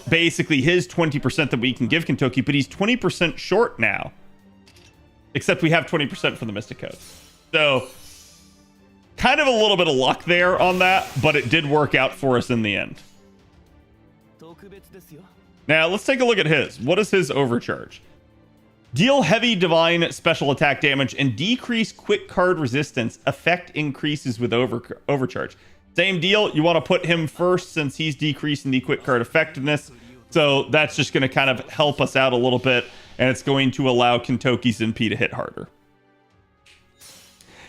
basically his 20% that we can give Kentoki, but he's 20% short now. Except we have 20% for the Mystic Code. So, kind of a little bit of luck there on that, but it did work out for us in the end. Now, let's take a look at his. What is his overcharge? Deal heavy divine special attack damage and decrease quick card resistance. Effect increases with overcharge. Same deal. You want to put him first since he's decreasing the quick card effectiveness. So that's just going to kind of help us out a little bit. And it's going to allow Kentoki's NP to hit harder.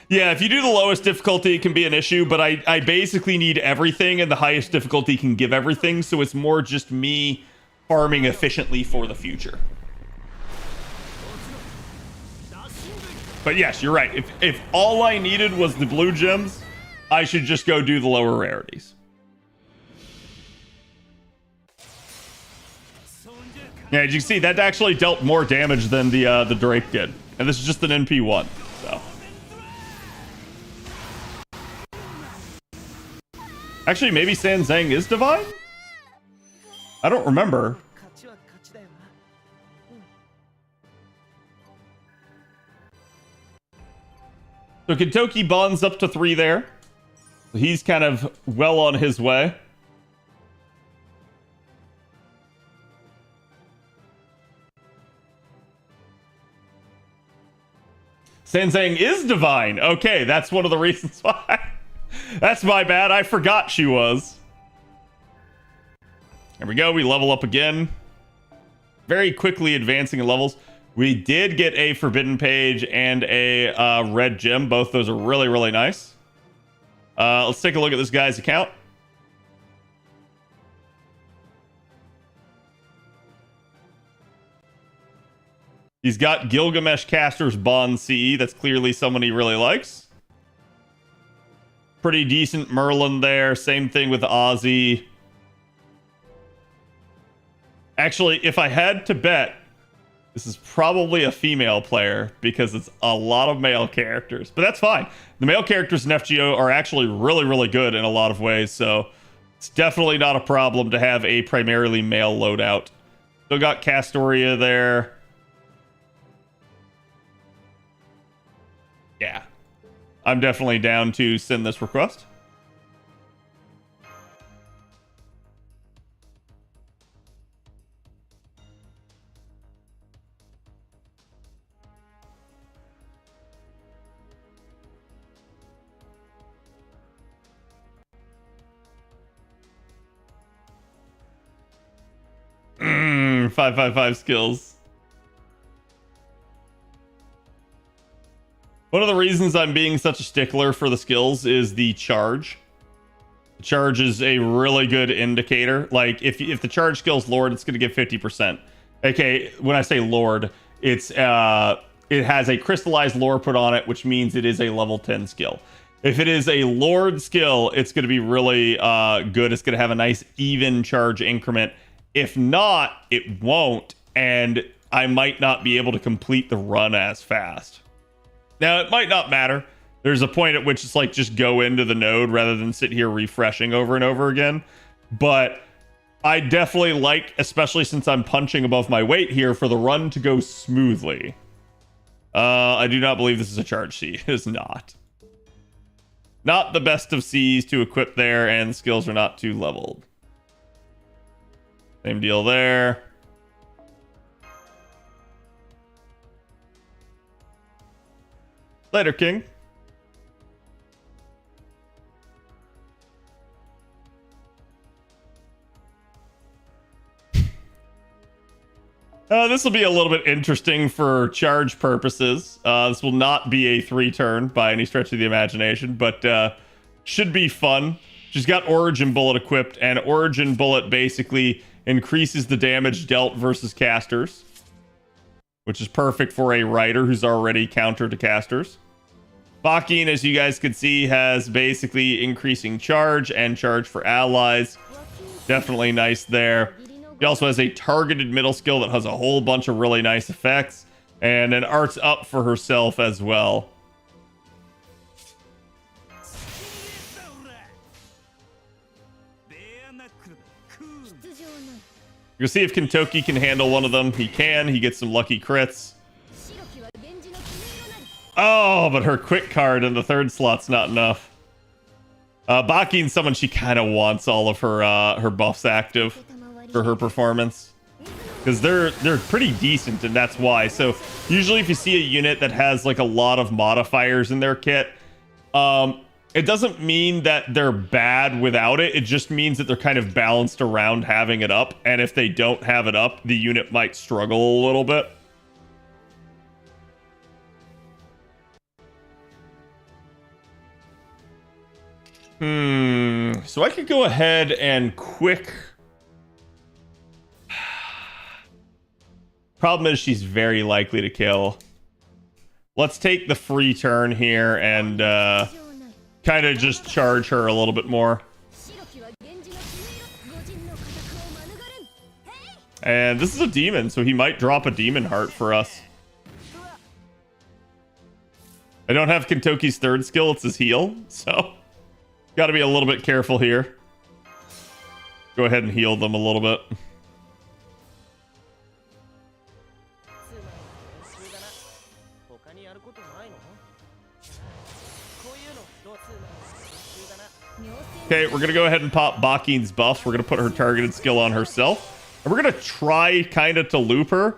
Yeah, if you do the lowest difficulty, it can be an issue. But I basically need everything. And the highest difficulty can give everything. So it's more just me farming efficiently for the future. But yes, you're right. If all I needed was the blue gems, I should just go do the lower rarities. Yeah, as you can see, that actually dealt more damage than the Drake did. And this is just an NP1. So. Actually, maybe San Zhang is divine? I don't remember. So Kentoki bonds up to 3 there. He's kind of well on his way. Sanzang is divine. Okay, that's one of the reasons why. That's my bad. I forgot she was. There we go. We level up again. Very quickly advancing in levels. We did get a forbidden page and a red gem. Both those are really, really nice. Let's take a look at this guy's account. He's got Gilgamesh Caster's Bond CE. That's clearly someone he really likes. Pretty decent Merlin there. Same thing with Ozzy. Actually, if I had to bet, this is probably a female player because it's a lot of male characters. But that's fine. The male characters in FGO are actually really, really good in a lot of ways. So it's definitely not a problem to have a primarily male loadout. Still got Castoria there. Yeah. I'm definitely down to send this request. Mm, 555 skills. One of the reasons I'm being such a stickler for the skills is the charge. The charge is a really good indicator. Like, if the charge skill's Lord, it's going to give 50%. Okay, when I say Lord, it's it has a crystallized lore put on it, which means it is a level 10 skill. If it is a Lord skill, it's going to be really good. It's going to have a nice even charge increment. If not, it won't, and I might not be able to complete the run as fast. Now, it might not matter. There's a point at which it's like just go into the node rather than sit here refreshing over and over again. But I definitely like, especially since I'm punching above my weight here, for the run to go smoothly. I do not believe this is a charge C. It is not. Not the best of C's to equip there, and the skills are not too leveled. Same deal there. Later, King. This will be a little bit interesting for charge purposes. This will not be a 3-turn by any stretch of the imagination, but should be fun. She's got Origin Bullet equipped, and Origin Bullet basically increases the damage dealt versus casters, which is perfect for a Rider who's already counter to casters. Bakin, as you guys can see, has basically increasing charge and charge for allies. Definitely nice there. He also has a targeted middle skill that has a whole bunch of really nice effects, and an arts up for herself as well. You'll see if Kentoki can handle one of them. He can. He gets some lucky crits. Oh, but her quick card in the 3rd slot's not enough. Baki's someone she kind of wants all of her buffs active for her performance, because they're pretty decent, and that's why. So usually if you see a unit that has like a lot of modifiers in their kit, it doesn't mean that they're bad without it. It just means that they're kind of balanced around having it up, and if they don't have it up, the unit might struggle a little bit. So I could go ahead and quick. Problem is she's very likely to kill. Let's take the free turn here and kind of just charge her a little bit more. And this is a demon, so he might drop a demon heart for us. I don't have Kentoki's 3rd skill, it's his heal, so got to be a little bit careful here. Go ahead and heal them a little bit. Okay, we're going to go ahead and pop Bakin's buffs. We're going to put her targeted skill on herself. And we're going to try kind of to loop her,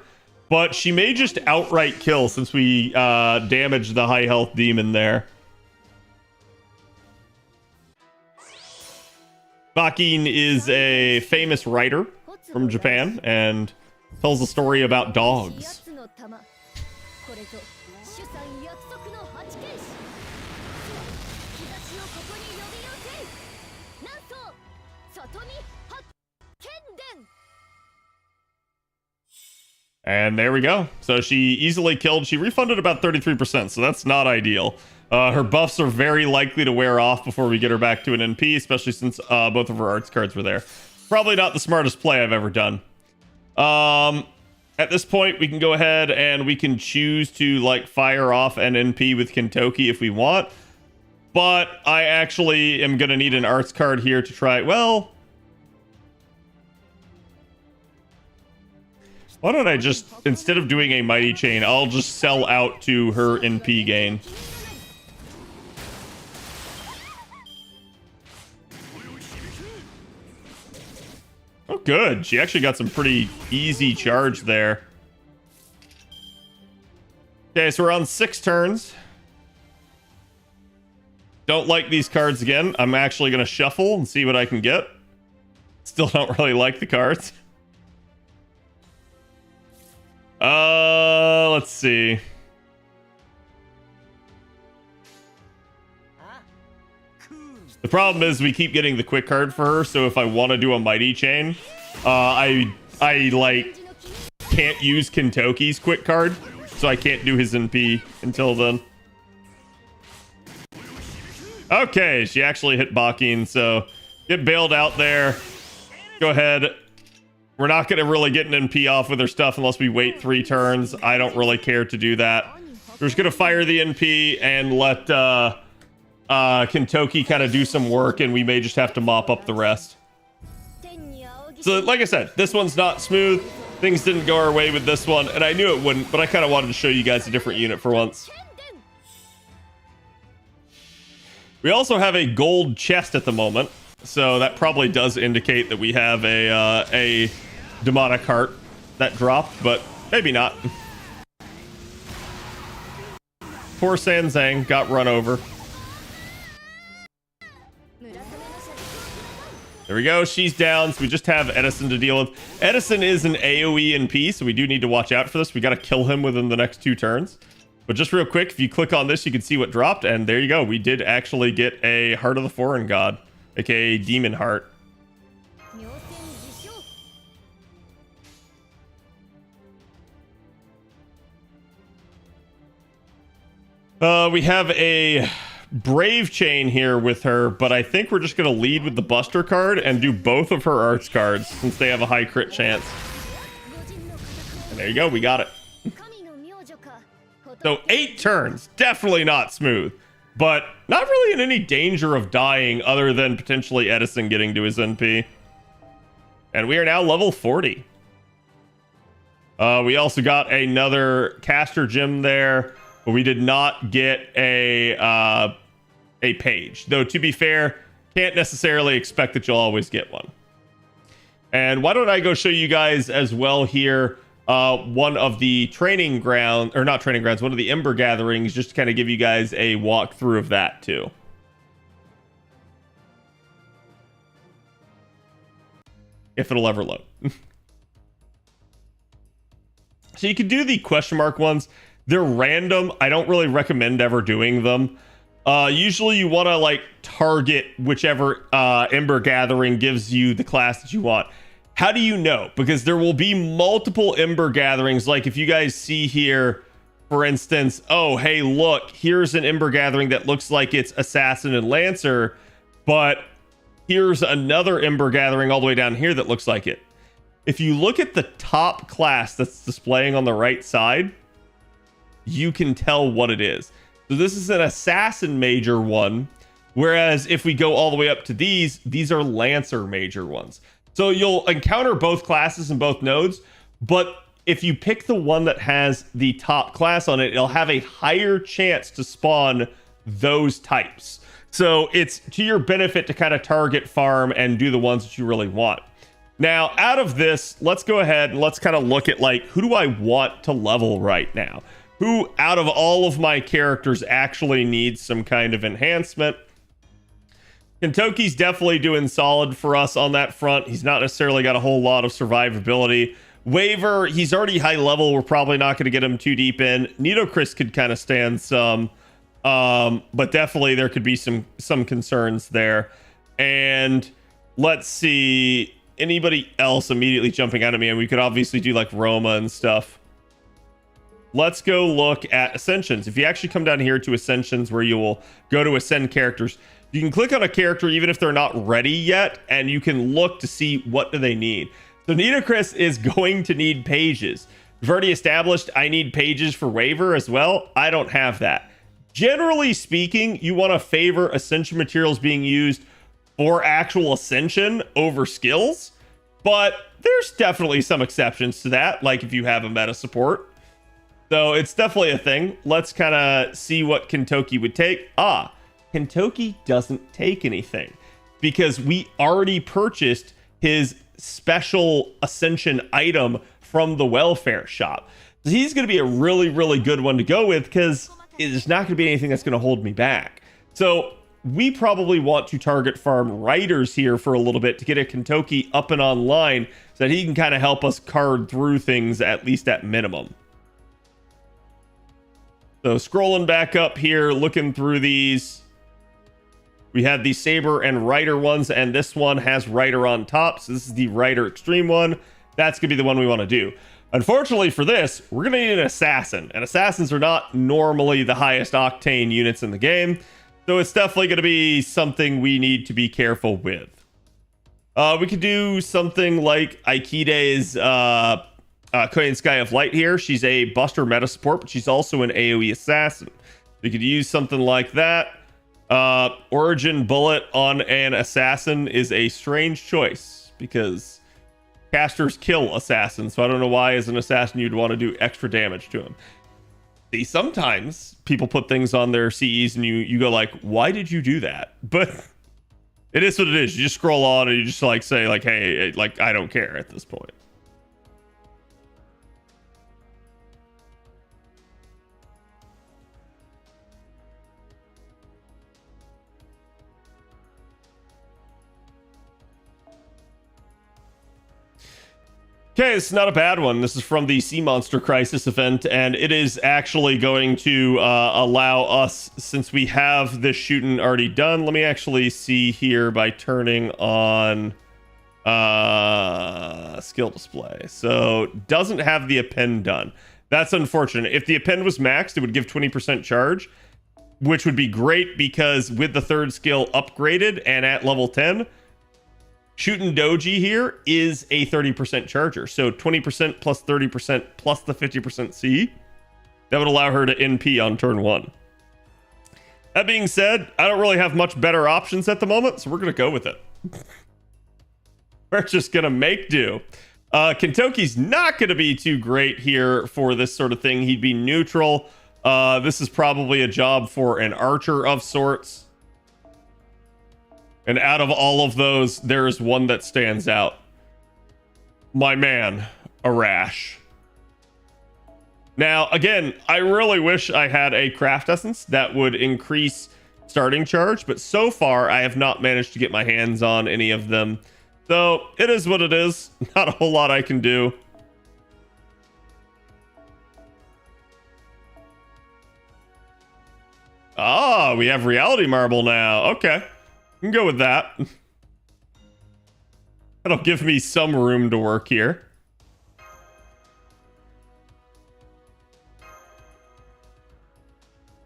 but she may just outright kill since we damaged the high health demon there. Bakin is a famous writer from Japan and tells a story about dogs. And there we go. So she easily killed. She refunded about 33%, so that's not ideal. Her buffs are very likely to wear off before we get her back to an NP, especially since both of her arts cards were there. Probably not the smartest play I've ever done. At this point, we can go ahead and we can choose to like fire off an NP with Kentoki if we want. But I actually am going to need an arts card here to try. Well, why don't I just, instead of doing a Mighty Chain, I'll just sell out to her NP gain. Oh, good. She actually got some pretty easy charge there. Okay, so we're on 6 turns. Don't like these cards again. I'm actually going to shuffle and see what I can get. Still don't really like the cards. Let's see. The problem is we keep getting the quick card for her, so if I want to do a Mighty Chain, I like can't use Kentoki's quick card, so I can't do his NP until then. Okay, she actually hit Bakin, so get bailed out there. Go ahead. We're not going to really get an NP off with her stuff unless we wait 3 turns. I don't really care to do that. We're just going to fire the NP and let Kentoki kind of do some work, and we may just have to mop up the rest. So, like I said, this one's not smooth. Things didn't go our way with this one, and I knew it wouldn't, but I kind of wanted to show you guys a different unit for once. We also have a gold chest at the moment, so that probably does indicate that we have a demonic heart that dropped, but maybe not. Poor Sanzang got run over. There we go. She's down. So we just have Edison to deal with. Edison is an AoE NP, so we do need to watch out for this. We got to kill him within the next 2 turns. But just real quick, if you click on this, you can see what dropped. And there you go. We did actually get a Heart of the Foreign God, aka Demon Heart. We have a Brave Chain here with her, but I think we're just going to lead with the Buster card and do both of her arts cards since they have a high crit chance. And there you go, we got it. So 8 turns, definitely not smooth, but not really in any danger of dying other than potentially Edison getting to his NP. And we are now level 40. We also got another caster gem there, but we did not get a page. Though, to be fair, can't necessarily expect that you'll always get one. And why don't I go show you guys as well here one of the training ground, or not training grounds, one of the Ember gatherings, just to kind of give you guys a walkthrough of that too. If it'll ever load. So you can do the question mark ones. They're random. I don't really recommend ever doing them. Usually you want to like target whichever Ember gathering gives you the class that you want. How do you know? Because there will be multiple Ember gatherings. Like if you guys see here, for instance, oh, hey, look, here's an Ember gathering that looks like it's Assassin and Lancer, but here's another Ember gathering all the way down here that looks like it. If you look at the top class that's displaying on the right side, you can tell what it is. So this is an Assassin major one, whereas if we go all the way up to these are Lancer major ones. So you'll encounter both classes in both nodes, but if you pick the one that has the top class on it, it'll have a higher chance to spawn those types. So it's to your benefit to kind of target farm and do the ones that you really want. Now, out of this, let's go ahead and let's kind of look at like, who do I want to level right now? Who out of all of my characters actually needs some kind of enhancement? Kentoki's definitely doing solid for us on that front. He's not necessarily got a whole lot of survivability. Waver, he's already high level. We're probably not going to get him too deep in. Nitocris could kind of stand some, but definitely there could be some concerns there. And let's see, anybody else immediately jumping out at me? And we could obviously do like Roma and stuff. Let's go look at Ascensions. If you actually come down here to Ascensions, where you will go to Ascend characters, you can click on a character even if they're not ready yet, and you can look to see what do they need. So Nitocris is going to need pages. We've already established I need pages for Waver as well. I don't have that. Generally speaking, you want to favor Ascension materials being used for actual Ascension over skills, but there's definitely some exceptions to that, like if you have a meta support. So it's definitely a thing. Let's kind of see what Kentoki would take. Kentoki doesn't take anything because we already purchased his special Ascension item from the welfare shop. So he's going to be a really, really good one to go with because there's not going to be anything that's going to hold me back. So we probably want to target farm Riders here for a little bit to get a Kentoki up and online so that he can kind of help us card through things at least at minimum. So scrolling back up here, looking through these, we have the Saber and Rider ones, and this one has Rider on top. So this is the Rider Extreme one. That's going to be the one we want to do. Unfortunately for this, we're going to need an Assassin, and Assassins are not normally the highest octane units in the game. So it's definitely going to be something we need to be careful with. We could do something like Aikide's Korean Sky of Light here. She's a Buster meta support, but she's also an AoE assassin. You could use something like that. Origin Bullet on an assassin is a strange choice because casters kill assassins, so I don't know why as an assassin you'd want to do extra damage to him. See, sometimes people put things on their CEs and you go like, why did you do that? But it is what it is. You just scroll on and you just like say like, hey, like I don't care at this point. Okay, it's not a bad one. This is from the Sea Monster Crisis event, and it is actually going to allow us, since we have this shooting already done, let me actually see here by turning on skill display. So, doesn't have the append done. That's unfortunate. If the append was maxed, it would give 20% charge, which would be great because with the third skill upgraded and at level 10, Shootin' Doji here is a 30% charger. So 20% plus 30% plus the 50% C. That would allow her to NP on turn 1. That being said, I don't really have much better options at the moment, so we're going to go with it. We're just going to make do. Kentoki's not going to be too great here for this sort of thing. He'd be neutral. This is probably a job for an archer of sorts. And out of all of those, there is one that stands out. My man, Arash. Now, again, I really wish I had a craft essence that would increase starting charge, but so far I have not managed to get my hands on any of them. So it is what it is. Not a whole lot I can do. Ah, we have reality marble now. Okay. I can go with that. That'll give me some room to work here.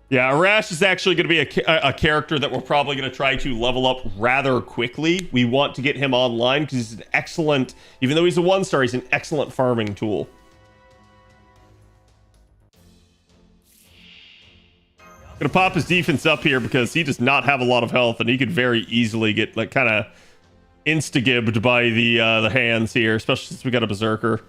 Yeah, Arash is actually going to be a character that we're probably going to try to level up rather quickly. We want to get him online because he's an excellent, even though he's a 1-star, he's an excellent farming tool. Gonna pop his defense up here because he does not have a lot of health, and he could very easily get like kind of insta-gibbed by the hands here, especially since we got a berserker.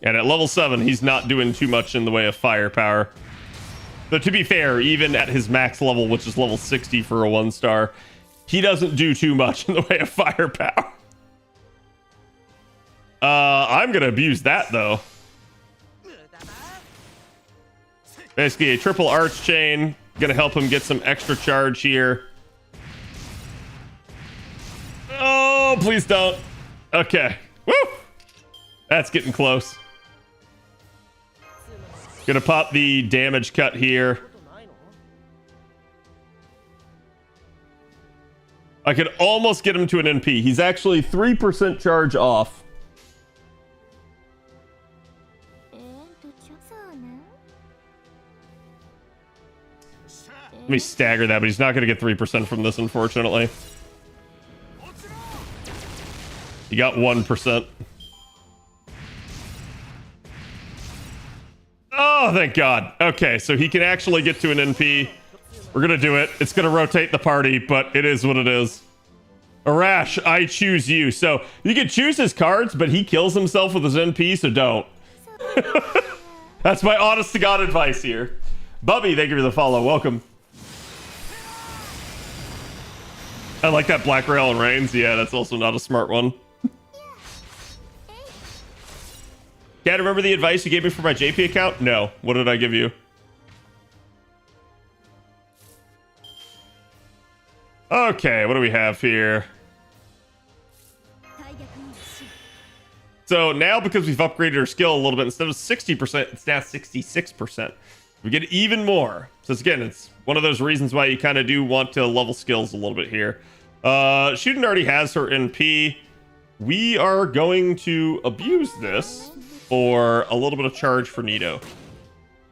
And at level 7, he's not doing too much in the way of firepower. But to be fair, even at his max level, which is level 60 for a 1-star, he doesn't do too much in the way of firepower. I'm gonna abuse that though. Basically a triple arch chain, gonna help him get some extra charge here. Oh, please don't. Okay. Woo! That's getting close. Gonna pop the damage cut here. I could almost get him to an NP. He's actually 3% charge off. Let me stagger that, but he's not going to get 3% from this, unfortunately. He got 1%. Oh, thank God. Okay, so he can actually get to an NP. We're going to do it. It's going to rotate the party, but it is what it is. Arash, I choose you. So you can choose his cards, but he kills himself with his NP, so don't. That's my honest to God advice here. Bubby, thank you for the follow. Welcome. I like that Black Rail and Reigns. Yeah, that's also not a smart one. Can't remember the advice you gave me for my JP account? No. What did I give you? Okay, what do we have here? So now, because we've upgraded our skill a little bit, instead of 60%, it's now 66%. We get even more. So again, it's one of those reasons why you kind of do want to level skills a little bit here. Shootin' already has her NP. We are going to abuse this for a little bit of charge for Nito.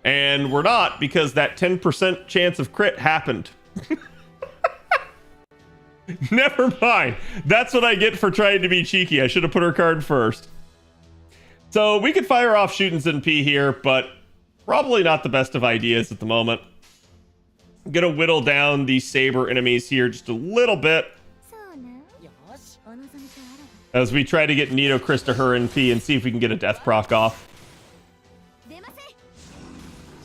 And we're not, because that 10% chance of crit happened. Never mind. That's what I get for trying to be cheeky. I should have put her card first. So we could fire off Shootin's NP here, but probably not the best of ideas at the moment. I'm gonna whittle down the saber enemies here just a little bit as we try to get Nito Chris to her NP and see if we can get a death proc off.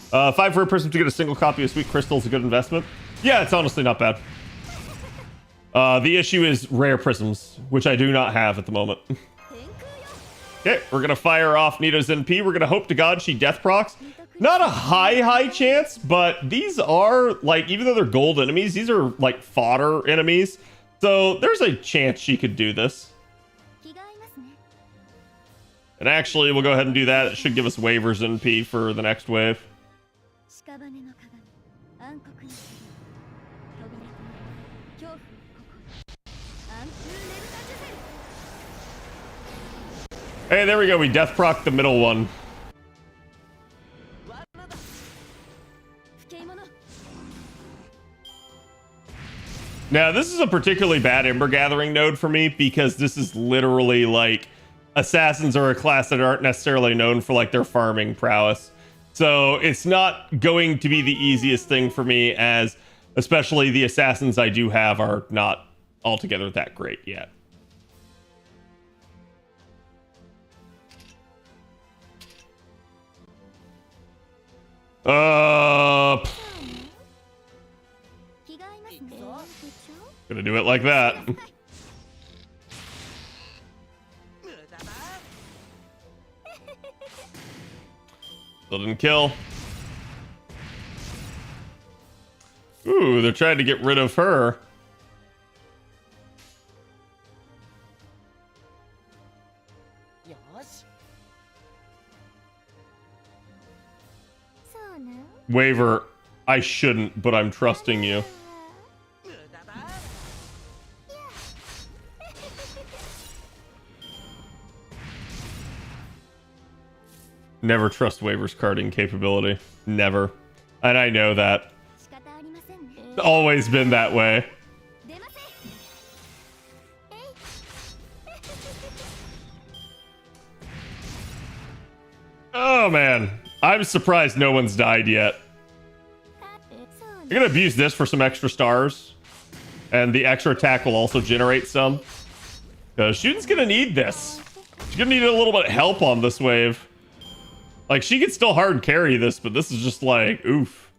5 for a person to get a single copy of Sweet Crystal is a good investment. Yeah, it's honestly not bad. The issue is rare prisms, which I do not have at the moment. Okay, we're gonna fire off Nito's NP. We're gonna hope to God she death procs. Not a high chance, but these are, like, even though they're gold enemies, these are, like, fodder enemies. So there's a chance she could do this. And actually, we'll go ahead and do that. It should give us waivers in P for the next wave. Hey, there we go. We death proc the middle one. Now, this is a particularly bad Ember Gathering node for me because this is literally like assassins are a class that aren't necessarily known for like their farming prowess. So it's not going to be the easiest thing for me, as especially the assassins I do have are not altogether that great yet. Gonna do it like that. Still didn't kill. Ooh, they're trying to get rid of her. Waver, I shouldn't, but I'm trusting you. Never trust Waver's carding capability. Never. And I know that. Always been that way. Oh man. I'm surprised no one's died yet. I'm gonna abuse this for some extra stars. And the extra attack will also generate some. Shooting's gonna need this. She's gonna need a little bit of help on this wave. Like, she could still hard carry this, but this is just like, oof.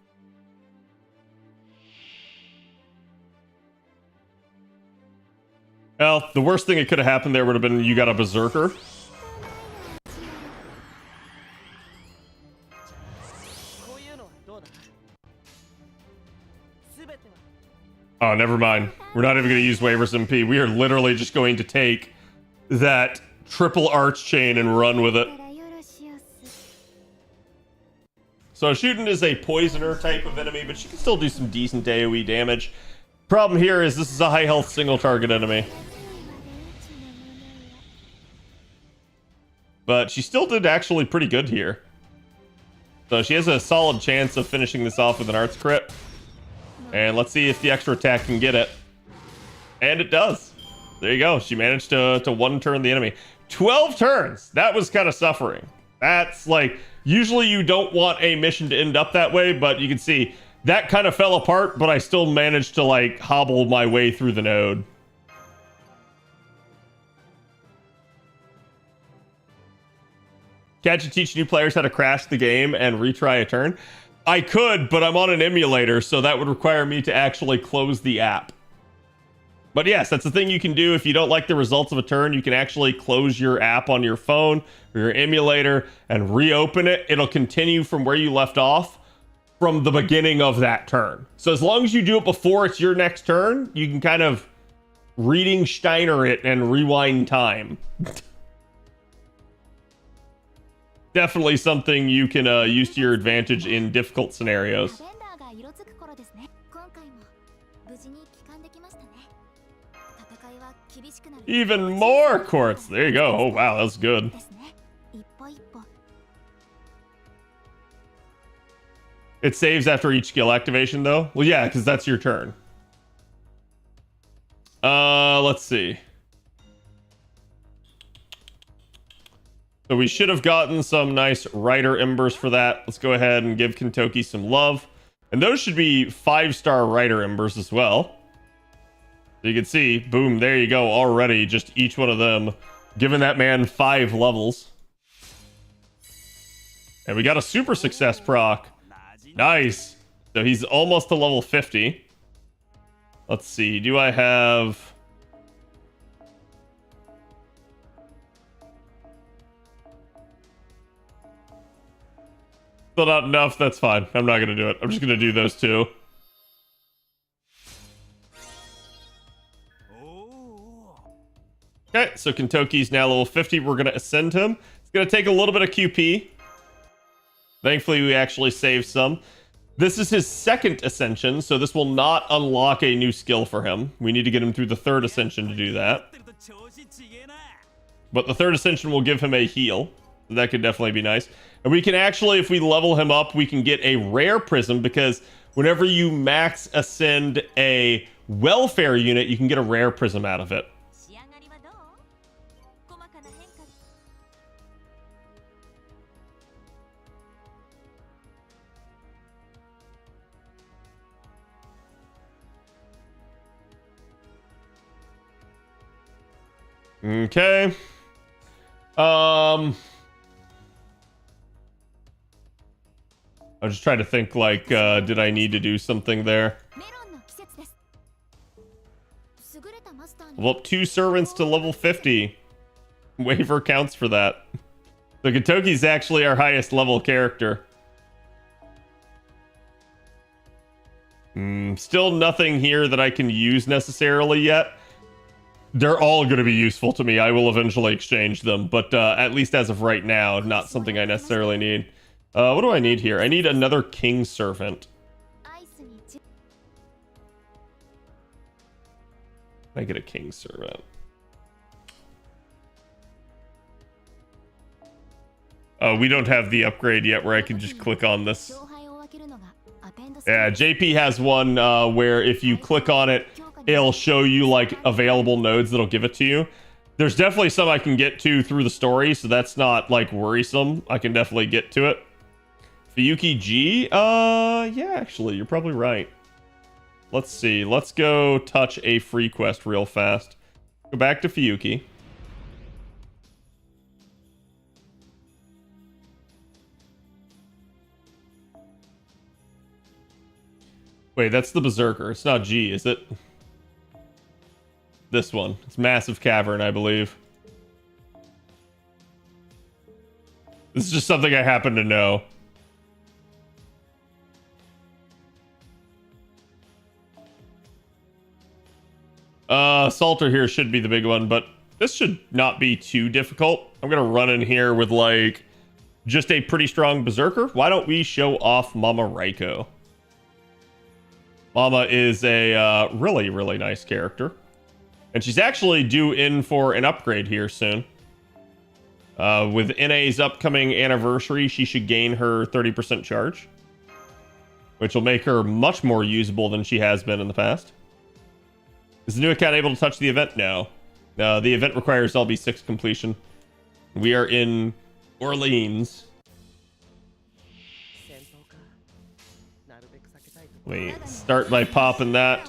Well, the worst thing that could have happened there would have been you got a berserker. Oh, never mind. We're not even going to use waivers MP. We are literally just going to take that triple arch chain and run with it. So Shootin is a poisoner type of enemy, but she can still do some decent AoE damage. Problem here is this is a high health single target enemy. But she still did actually pretty good here. So she has a solid chance of finishing this off with an arts crit. And let's see if the extra attack can get it. And it does. There you go. She managed to one turn the enemy. 12 turns. That was kind of suffering. That's like, usually you don't want a mission to end up that way, but you can see that kind of fell apart, but I still managed to like hobble my way through the node. Can't you teach new players how to crash the game and retry a turn? I could, but I'm on an emulator, so that would require me to actually close the app. But yes, that's the thing you can do if you don't like the results of a turn. You can actually close your app on your phone or your emulator and reopen it. It'll continue from where you left off from the beginning of that turn. So as long as you do it before it's your next turn, you can kind of reading Steiner it and rewind time. Definitely something you can use to your advantage in difficult scenarios. Even more quartz. There you go. Oh, wow. That was good. It saves after each skill activation, though. Well, yeah, because that's your turn. Let's see. So we should have gotten some nice Rider Embers for that. Let's go ahead and give Kentoki some love. And those should be 5-star Rider Embers as well. So you can see, boom, there you go. Already, just each one of them giving that man 5 levels. And we got a super success proc. Nice. So he's almost to level 50. Let's see. Do I have... Still not enough. That's fine. I'm not gonna do it. I'm just gonna do those two. Okay, so Kentucky's now level 50. We're gonna ascend him. It's gonna take a little bit of QP. Thankfully, we actually saved some. This is his second ascension, so this will not unlock a new skill for him. We need to get him through the third ascension to do that. But the third ascension will give him a heal. That could definitely be nice. And we can actually, if we level him up, we can get a rare prism, because whenever you max ascend a welfare unit, you can get a rare prism out of it. Okay. I'm just trying to think, like, did I need to do something there? Level up 2 servants to level 50. Waiver counts for that. So Kentucky's actually our highest level character. Still nothing here that I can use necessarily yet. They're all going to be useful to me. I will eventually exchange them, but at least as of right now, not something I necessarily need. What do I need here? I need another king servant. I get a king servant. Oh, we don't have the upgrade yet where I can just click on this. Yeah, JP has one where if you click on it, it'll show you like available nodes that'll give it to you. There's definitely some I can get to through the story, so that's not like worrisome. I can definitely get to it. Fuyuki G? Yeah, actually, you're probably right. Let's see. Let's go touch a free quest real fast. Go back to Fuyuki. Wait, that's the Berserker. It's not G, is it? This one. It's Massive Cavern, I believe. This is just something I happen to know. Salter here should be the big one, but this should not be too difficult. I'm gonna run in here with, like, just a pretty strong Berserker. Why don't we show off Mama Raiko? Mama is a really, really nice character. And she's actually due in for an upgrade here soon. With NA's upcoming anniversary, she should gain her 30% charge, which will make her much more usable than she has been in the past. Is the new account able to touch the event? No. No, the event requires LB6 completion. We are in Orleans. Wait, start by popping that.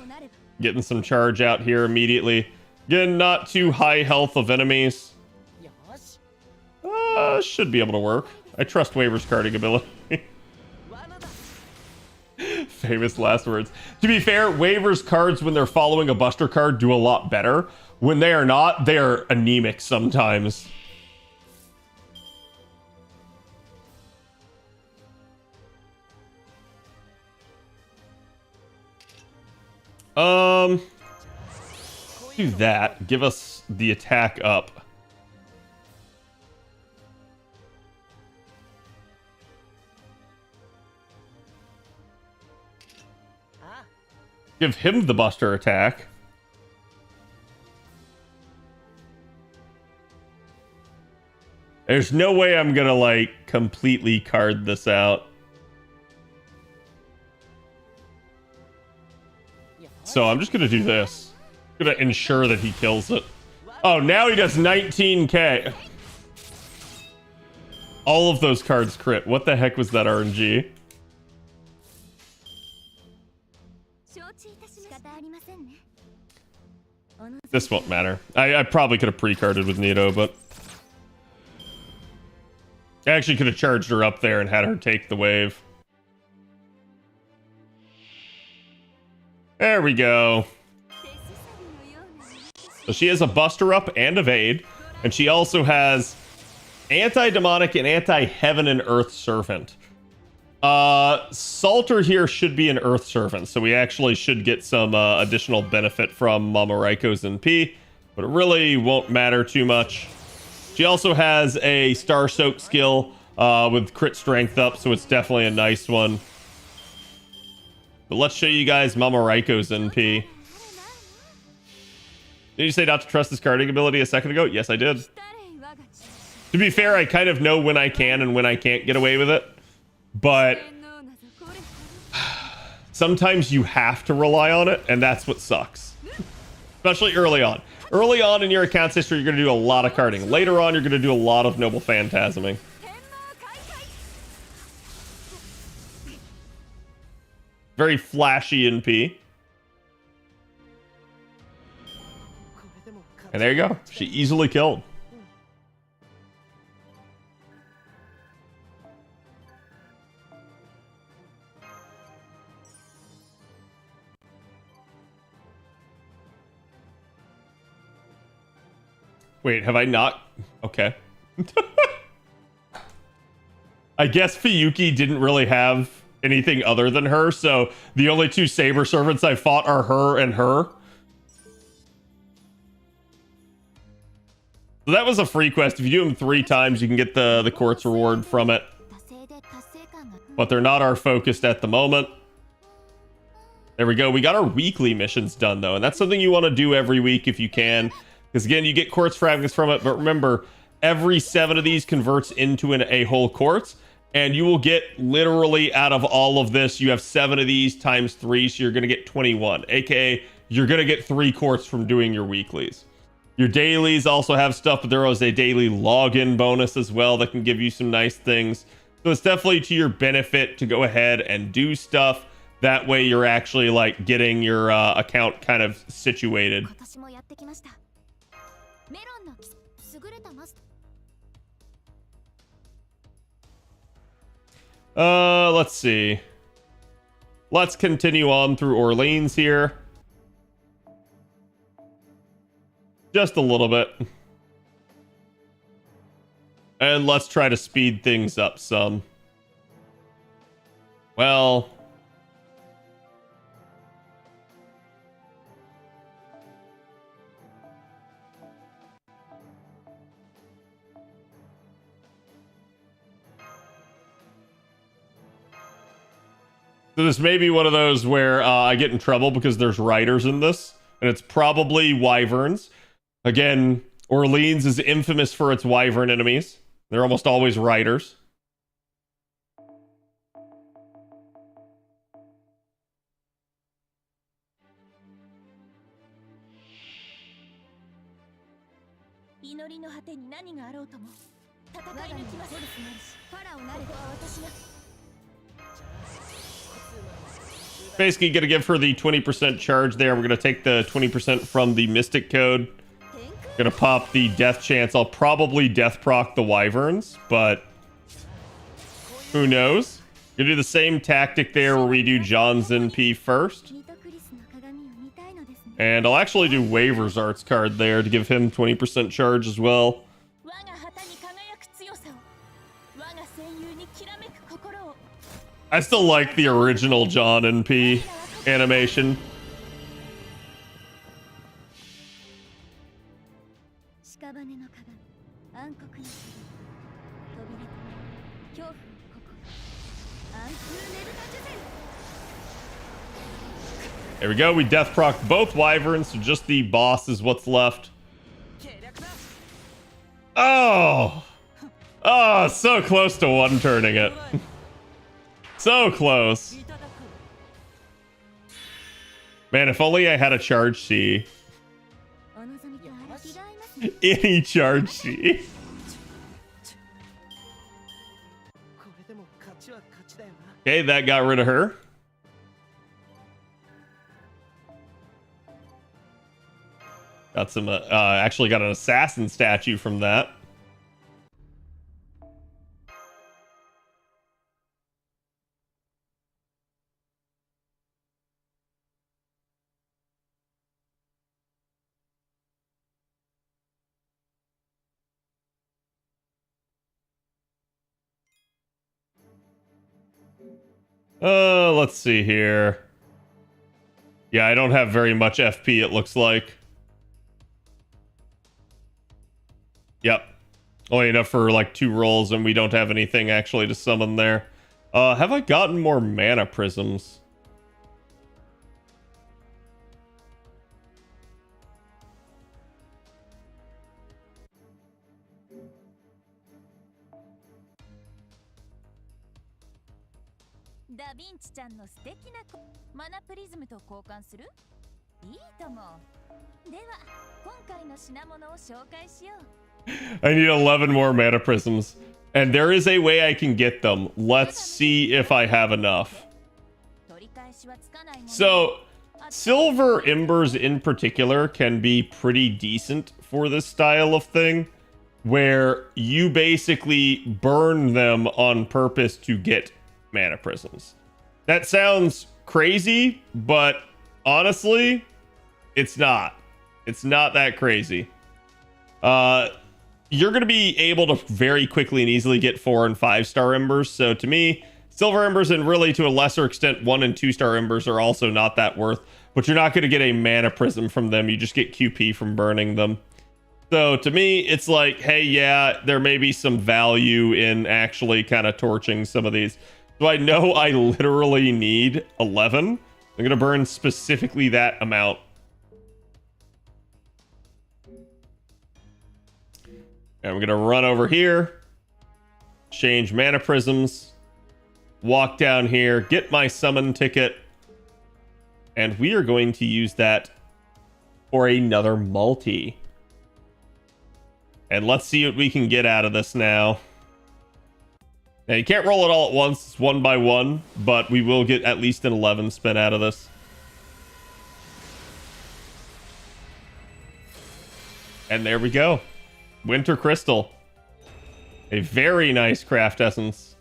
Getting some charge out here immediately. Again, not too high health of enemies. Should be able to work. I trust Waver's carding ability. Famous last words. To be fair, Waver's cards, when they're following a Buster card, do a lot better. When they are not, they are anemic sometimes. Do that. Give us the attack up. Give him the Buster attack. There's no way I'm gonna, like, completely card this out. So I'm just gonna do this. I'm gonna ensure that he kills it. Oh, now he does 19k. All of those cards crit. What the heck was that RNG? This won't matter. I probably could have pre-carded with Nito, but I actually could have charged her up there and had her take the wave. There we go. So she has a Buster up and Evade, and she also has Anti-Demonic and Anti-Heaven and Earth Servant. Salter here should be an Earth Servant, so we actually should get some additional benefit from Mama Raiko's NP, but it really won't matter too much. She also has a Star Soak skill with crit strength up, so it's definitely a nice one. But let's show you guys Mama Raiko's NP. Did you say not to trust this carding ability a second ago? Yes, I did. To be fair, I kind of know when I can and when I can't get away with it. But sometimes you have to rely on it, and that's what sucks. Especially early on. Early on in your account's history, you're going to do a lot of carding. Later on, you're going to do a lot of Noble Phantasming. Very flashy NP. And there you go. She easily killed. Wait, have I not? Okay. I guess Fiyuki didn't really have anything other than her, so the only two Saber Servants I fought are her and her. So that was a free quest. If you do them 3 times, you can get the quartz reward from it. But they're not our focus at the moment. There we go. We got our weekly missions done, though. And that's something you want to do every week if you can. Because, again, you get quartz fragments from it. But remember, every 7 of these converts into a whole quartz. And you will get literally out of all of this, you have 7 of these times 3. So you're going to get 21. AKA, you're going to get 3 quartz from doing your weeklies. Your dailies also have stuff, but there is a daily login bonus as well that can give you some nice things. So it's definitely to your benefit to go ahead and do stuff. That way you're actually like getting your account kind of situated. Let's see. Let's continue on through Orleans here. Just a little bit. And let's try to speed things up some. Well... So this may be one of those where I get in trouble because there's riders in this. And it's probably wyverns. Again, Orleans is infamous for its wyvern enemies. They're almost always riders. Basically gonna give her the 20% charge there. We're gonna take the 20% from the Mystic Code. Gonna pop the death chance. I'll probably death proc the wyverns, but who knows? Gonna do the same tactic there where we do John's NP first. And I'll actually do Waver's Arts card there to give him 20% charge as well. I still like the original John NP animation. There we go. We death proc both wyverns, so just the boss is what's left. Oh! Oh, so close to one-turning it. So close. Man, if only I had a charge C. Any charge C. Okay, that got rid of her. Got some, actually got an assassin statue from that. Let's see here. Yeah, I don't have very much FP, it looks like. Yep. Only enough for like 2 rolls, and we don't have anything actually to summon there. Have I gotten more mana prisms? I need 11 more mana prisms. And there is a way I can get them. Let's see if I have enough. So, silver embers in particular can be pretty decent for this style of thing, where you basically burn them on purpose to get mana prisms. That sounds crazy, but honestly, it's not. It's not that crazy. You're going to be able to very quickly and easily get 4 and 5 star embers. So to me, silver embers and really to a lesser extent 1 and 2 star embers are also not that worth, but you're not going to get a mana prism from them. You just get QP from burning them. So to me, it's like, hey, yeah, there may be some value in actually kind of torching some of these. So I know I literally need 11. I'm going to burn specifically that amount. And we're going to run over here, change mana prisms, walk down here, get my summon ticket, and we are going to use that for another multi. And let's see what we can get out of this now. Now, you can't roll it all at once, it's 1 by 1, but we will get at least an 11 spin out of this. And there we go. Winter Crystal. A very nice craft essence.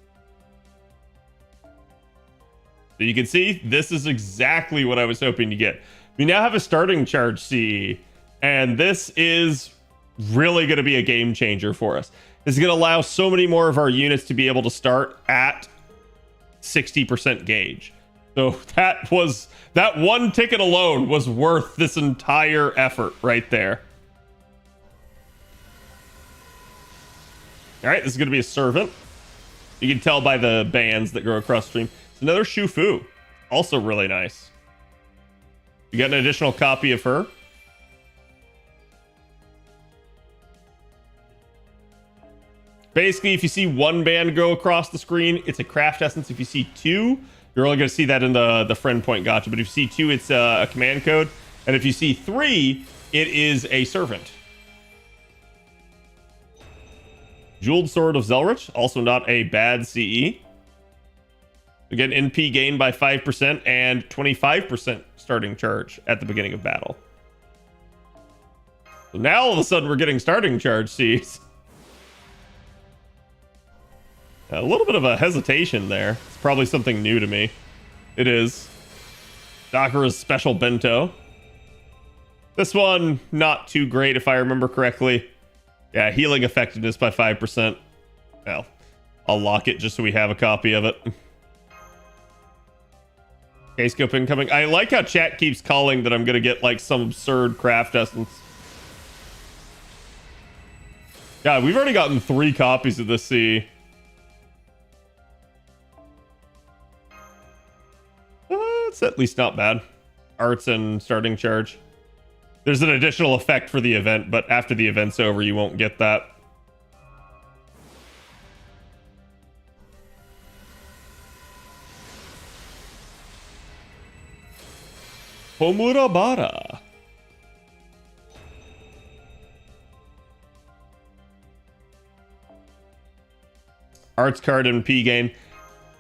So you can see, this is exactly what I was hoping to get. We now have a starting charge CE, and this is really going to be a game changer for us. This is going to allow so many more of our units to be able to start at 60% gauge. So that one ticket alone was worth this entire effort right there. All right, this is going to be a servant. You can tell by the bands that go across stream. It's another Shufu, also really nice. You got an additional copy of her. Basically, if you see 1 band go across the screen, it's a craft essence. If you see 2, you're only going to see that in the friend point gotcha. But if you see 2, it's a command code. And if you see 3, it is a servant. Jeweled Sword of Zelrich, also not a bad CE. Again, NP gained by 5% and 25% starting charge at the beginning of battle. So now all of a sudden we're getting starting charge Cs. A little bit of a hesitation there. It's probably something new to me. It is. Sakura's Special Bento. This one, not too great if I remember correctly. Yeah, healing effectiveness by 5%. Well, I'll lock it just so we have a copy of it. K-scope incoming. I like how chat keeps calling that I'm going to get like some absurd craft essence. Yeah, we've already gotten 3 copies of this C. It's at least not bad. Arts and starting charge. There's an additional effect for the event, but after the event's over, you won't get that. Homurabara. Arts card and P gain.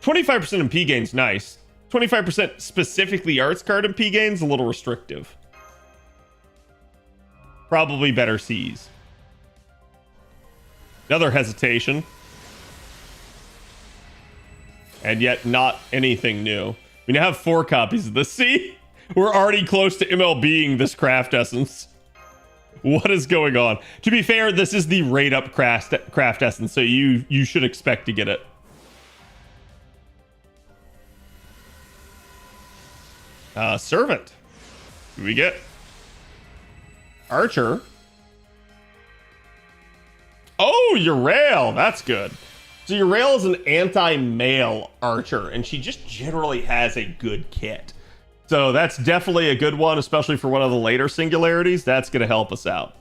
25% in P gain's nice. 25% specifically arts card and P gain's a little restrictive. Probably better C's. Another hesitation. And yet not anything new. We now have 4 copies of the C. We're already close to MLBing this craft essence. What is going on? To be fair, this is the rate up craft essence, so you should expect to get it. Servant. Who we get? Archer. Oh, Urael. That's good. So Urael is an anti-male archer, and she just generally has a good kit. So that's definitely a good one, especially for one of the later singularities. That's going to help us out.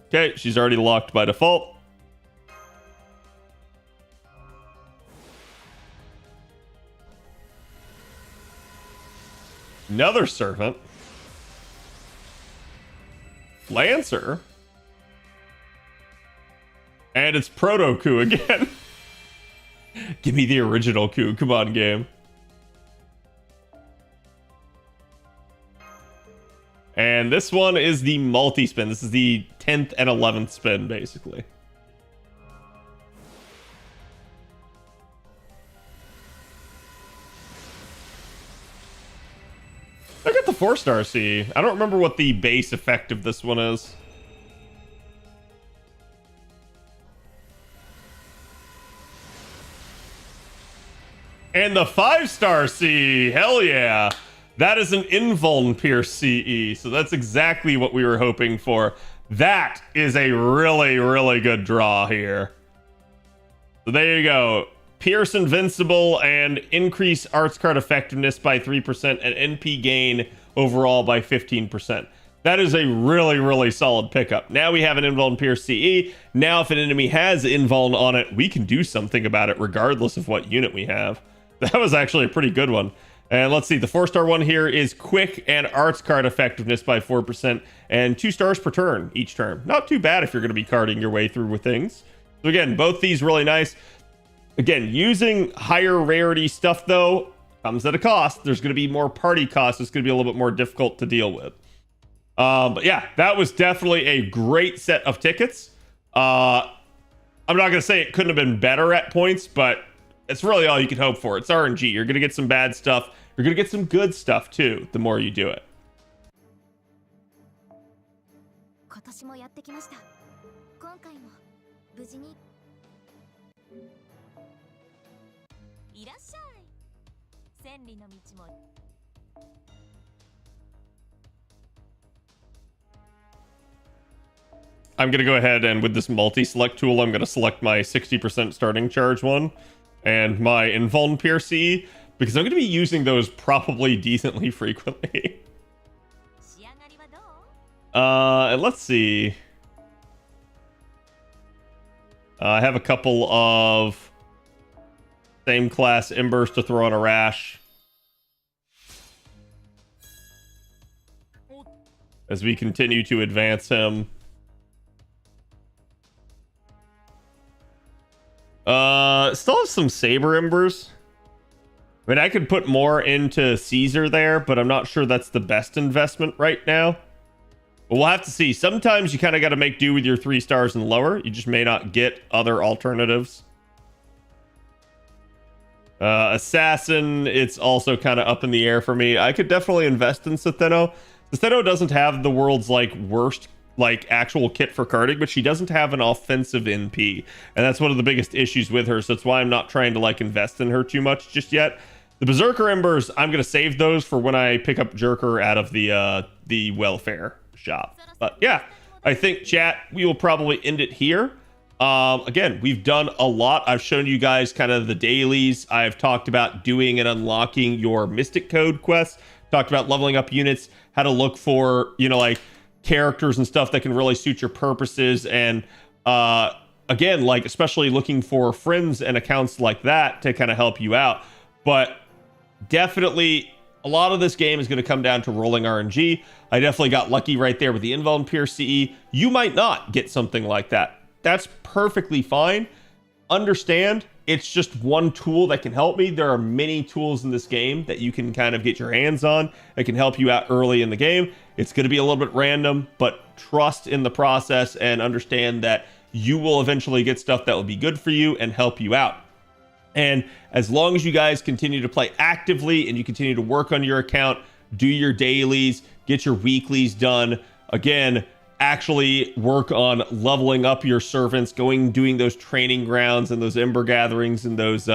Okay, she's already locked by default. Another servant. Lancer. And it's Proto Coup again. Give me the original coup. Come on, game. And this one is the multi-spin. This is the 10th and 11th spin, basically. I got the 4-star C. I don't remember what the base effect of this one is. And the 5-star C. Hell yeah. That is an invuln pierce CE. So that's exactly what we were hoping for. That is a really, really good draw here. So there you go. Pierce Invincible and increase arts card effectiveness by 3% and NP gain overall by 15%. That is a really, really solid pickup. Now we have an Invuln Pierce CE. Now if an enemy has Invuln on it, we can do something about it regardless of what unit we have. That was actually a pretty good one. And let's see, the 4-star one here is quick and arts card effectiveness by 4% and 2 stars per turn each turn. Not too bad if you're going to be carding your way through with things. So again, both these really nice. Again, using higher rarity stuff, though, comes at a cost. There's going to be more party costs. It's going to be a little bit more difficult to deal with. But yeah, that was definitely a great set of tickets. I'm not going to say it couldn't have been better at points, but it's really all you can hope for. It's RNG. You're going to get some bad stuff. You're going to get some good stuff, too, the more you do it. I'm going to go ahead and with this multi-select tool, I'm going to select my 60% starting charge one and my Invuln Pierce, because I'm going to be using those probably decently frequently. And let's see. I have a couple of same class Embers to throw on a Rash as we continue to advance him. Still have some Saber Embers. I mean, I could put more into Caesar there, but I'm not sure that's the best investment right now. But we'll have to see. Sometimes you kind of got to make do with your 3 stars and lower. You just may not get other alternatives. Assassin, it's also kind of up in the air for me. I could definitely invest in Setheno. Setheno doesn't have the world's worst actual kit for carding, but she doesn't have an offensive NP, and that's one of the biggest issues with her. So that's why I'm not trying to invest in her too much just yet. The Berserker Embers, I'm gonna save those for when I pick up Jerker out of the welfare shop. But yeah, I think chat, we will probably end it here. Again, we've done a lot. I've shown you guys kind of the dailies. I've talked about doing and unlocking your Mystic Code quests, talked about leveling up units, how to look for characters and stuff that can really suit your purposes, and again, especially looking for friends and accounts like that to kind of help you out. But definitely a lot of this game is going to come down to rolling RNG. I definitely got lucky right there with the Invuln Pierce CE. You might not get something like that. That's perfectly fine. Understand, it's just one tool that can help me. There are many tools in this game that you can kind of get your hands on that can help you out early in the game. It's going to be a little bit random, but trust in the process and understand that you will eventually get stuff that will be good for you and help you out. And as long as you guys continue to play actively and you continue to work on your account, do your dailies, get your weeklies done, again, actually work on leveling up your servants, doing those training grounds and those ember gatherings and those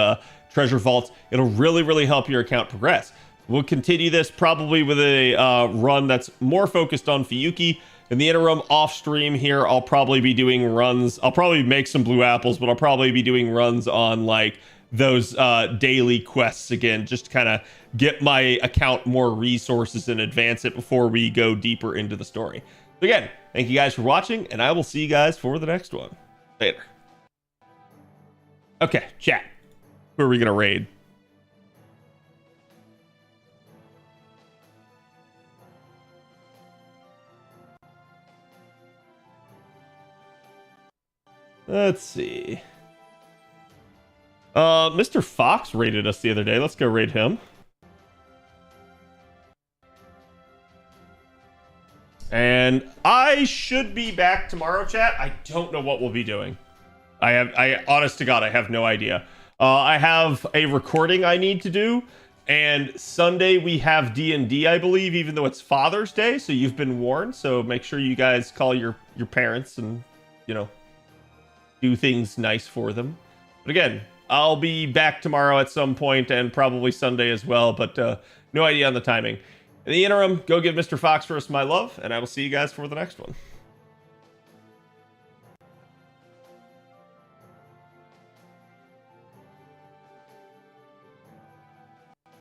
treasure vaults. It'll really, really help your account progress. We'll continue this probably with a run that's more focused on Fiyuki. In the interim, off stream here, I'll probably be doing runs. I'll probably make some blue apples, but I'll probably be doing runs on like those daily quests again, just to kind of get my account more resources and advance it before we go deeper into the story. So again, thank you guys for watching, and I will see you guys for the next one. Later. Okay, chat. Who are we gonna raid? Let's see. Mr. Fox raided us the other day. Let's go raid him. And I should be back tomorrow, chat. I don't know what we'll be doing. Honest to God, I have no idea. I have a recording I need to do, and Sunday we have D&D, I believe, even though it's Father's Day, so you've been warned. So make sure you guys call your parents and, you know, do things nice for them. But again, I'll be back tomorrow at some point, and probably Sunday as well, but no idea on the timing. In the interim, go give Mr. Fox my love, and I will see you guys for the next one.